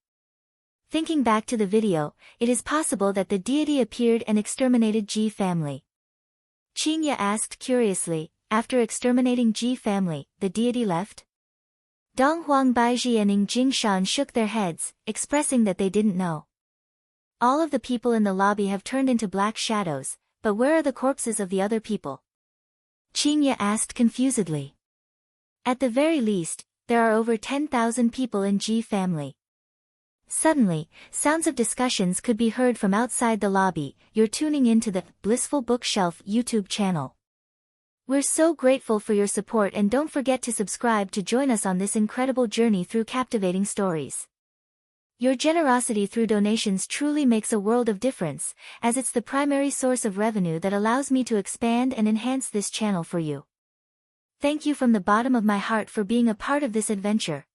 Thinking back to the video, it is possible that the deity appeared and exterminated Ji family. Qingye asked curiously, "After exterminating Ji family, the deity left?" Donghuang Baizhi and Ing Jingshan shook their heads, expressing that they didn't know. "All of the people in the lobby have turned into black shadows, but where are the corpses of the other people?" Qingye asked confusedly. At the very least, there are over 10,000 people in G family. Suddenly, sounds of discussions could be heard from outside the lobby. You're tuning into the Blissful Bookshelf YouTube channel. We're so grateful for your support, and don't forget to subscribe to join us on this incredible journey through captivating stories. Your generosity through donations truly makes a world of difference, as it's the primary source of revenue that allows me to expand and enhance this channel for you. Thank you from the bottom of my heart for being a part of this adventure.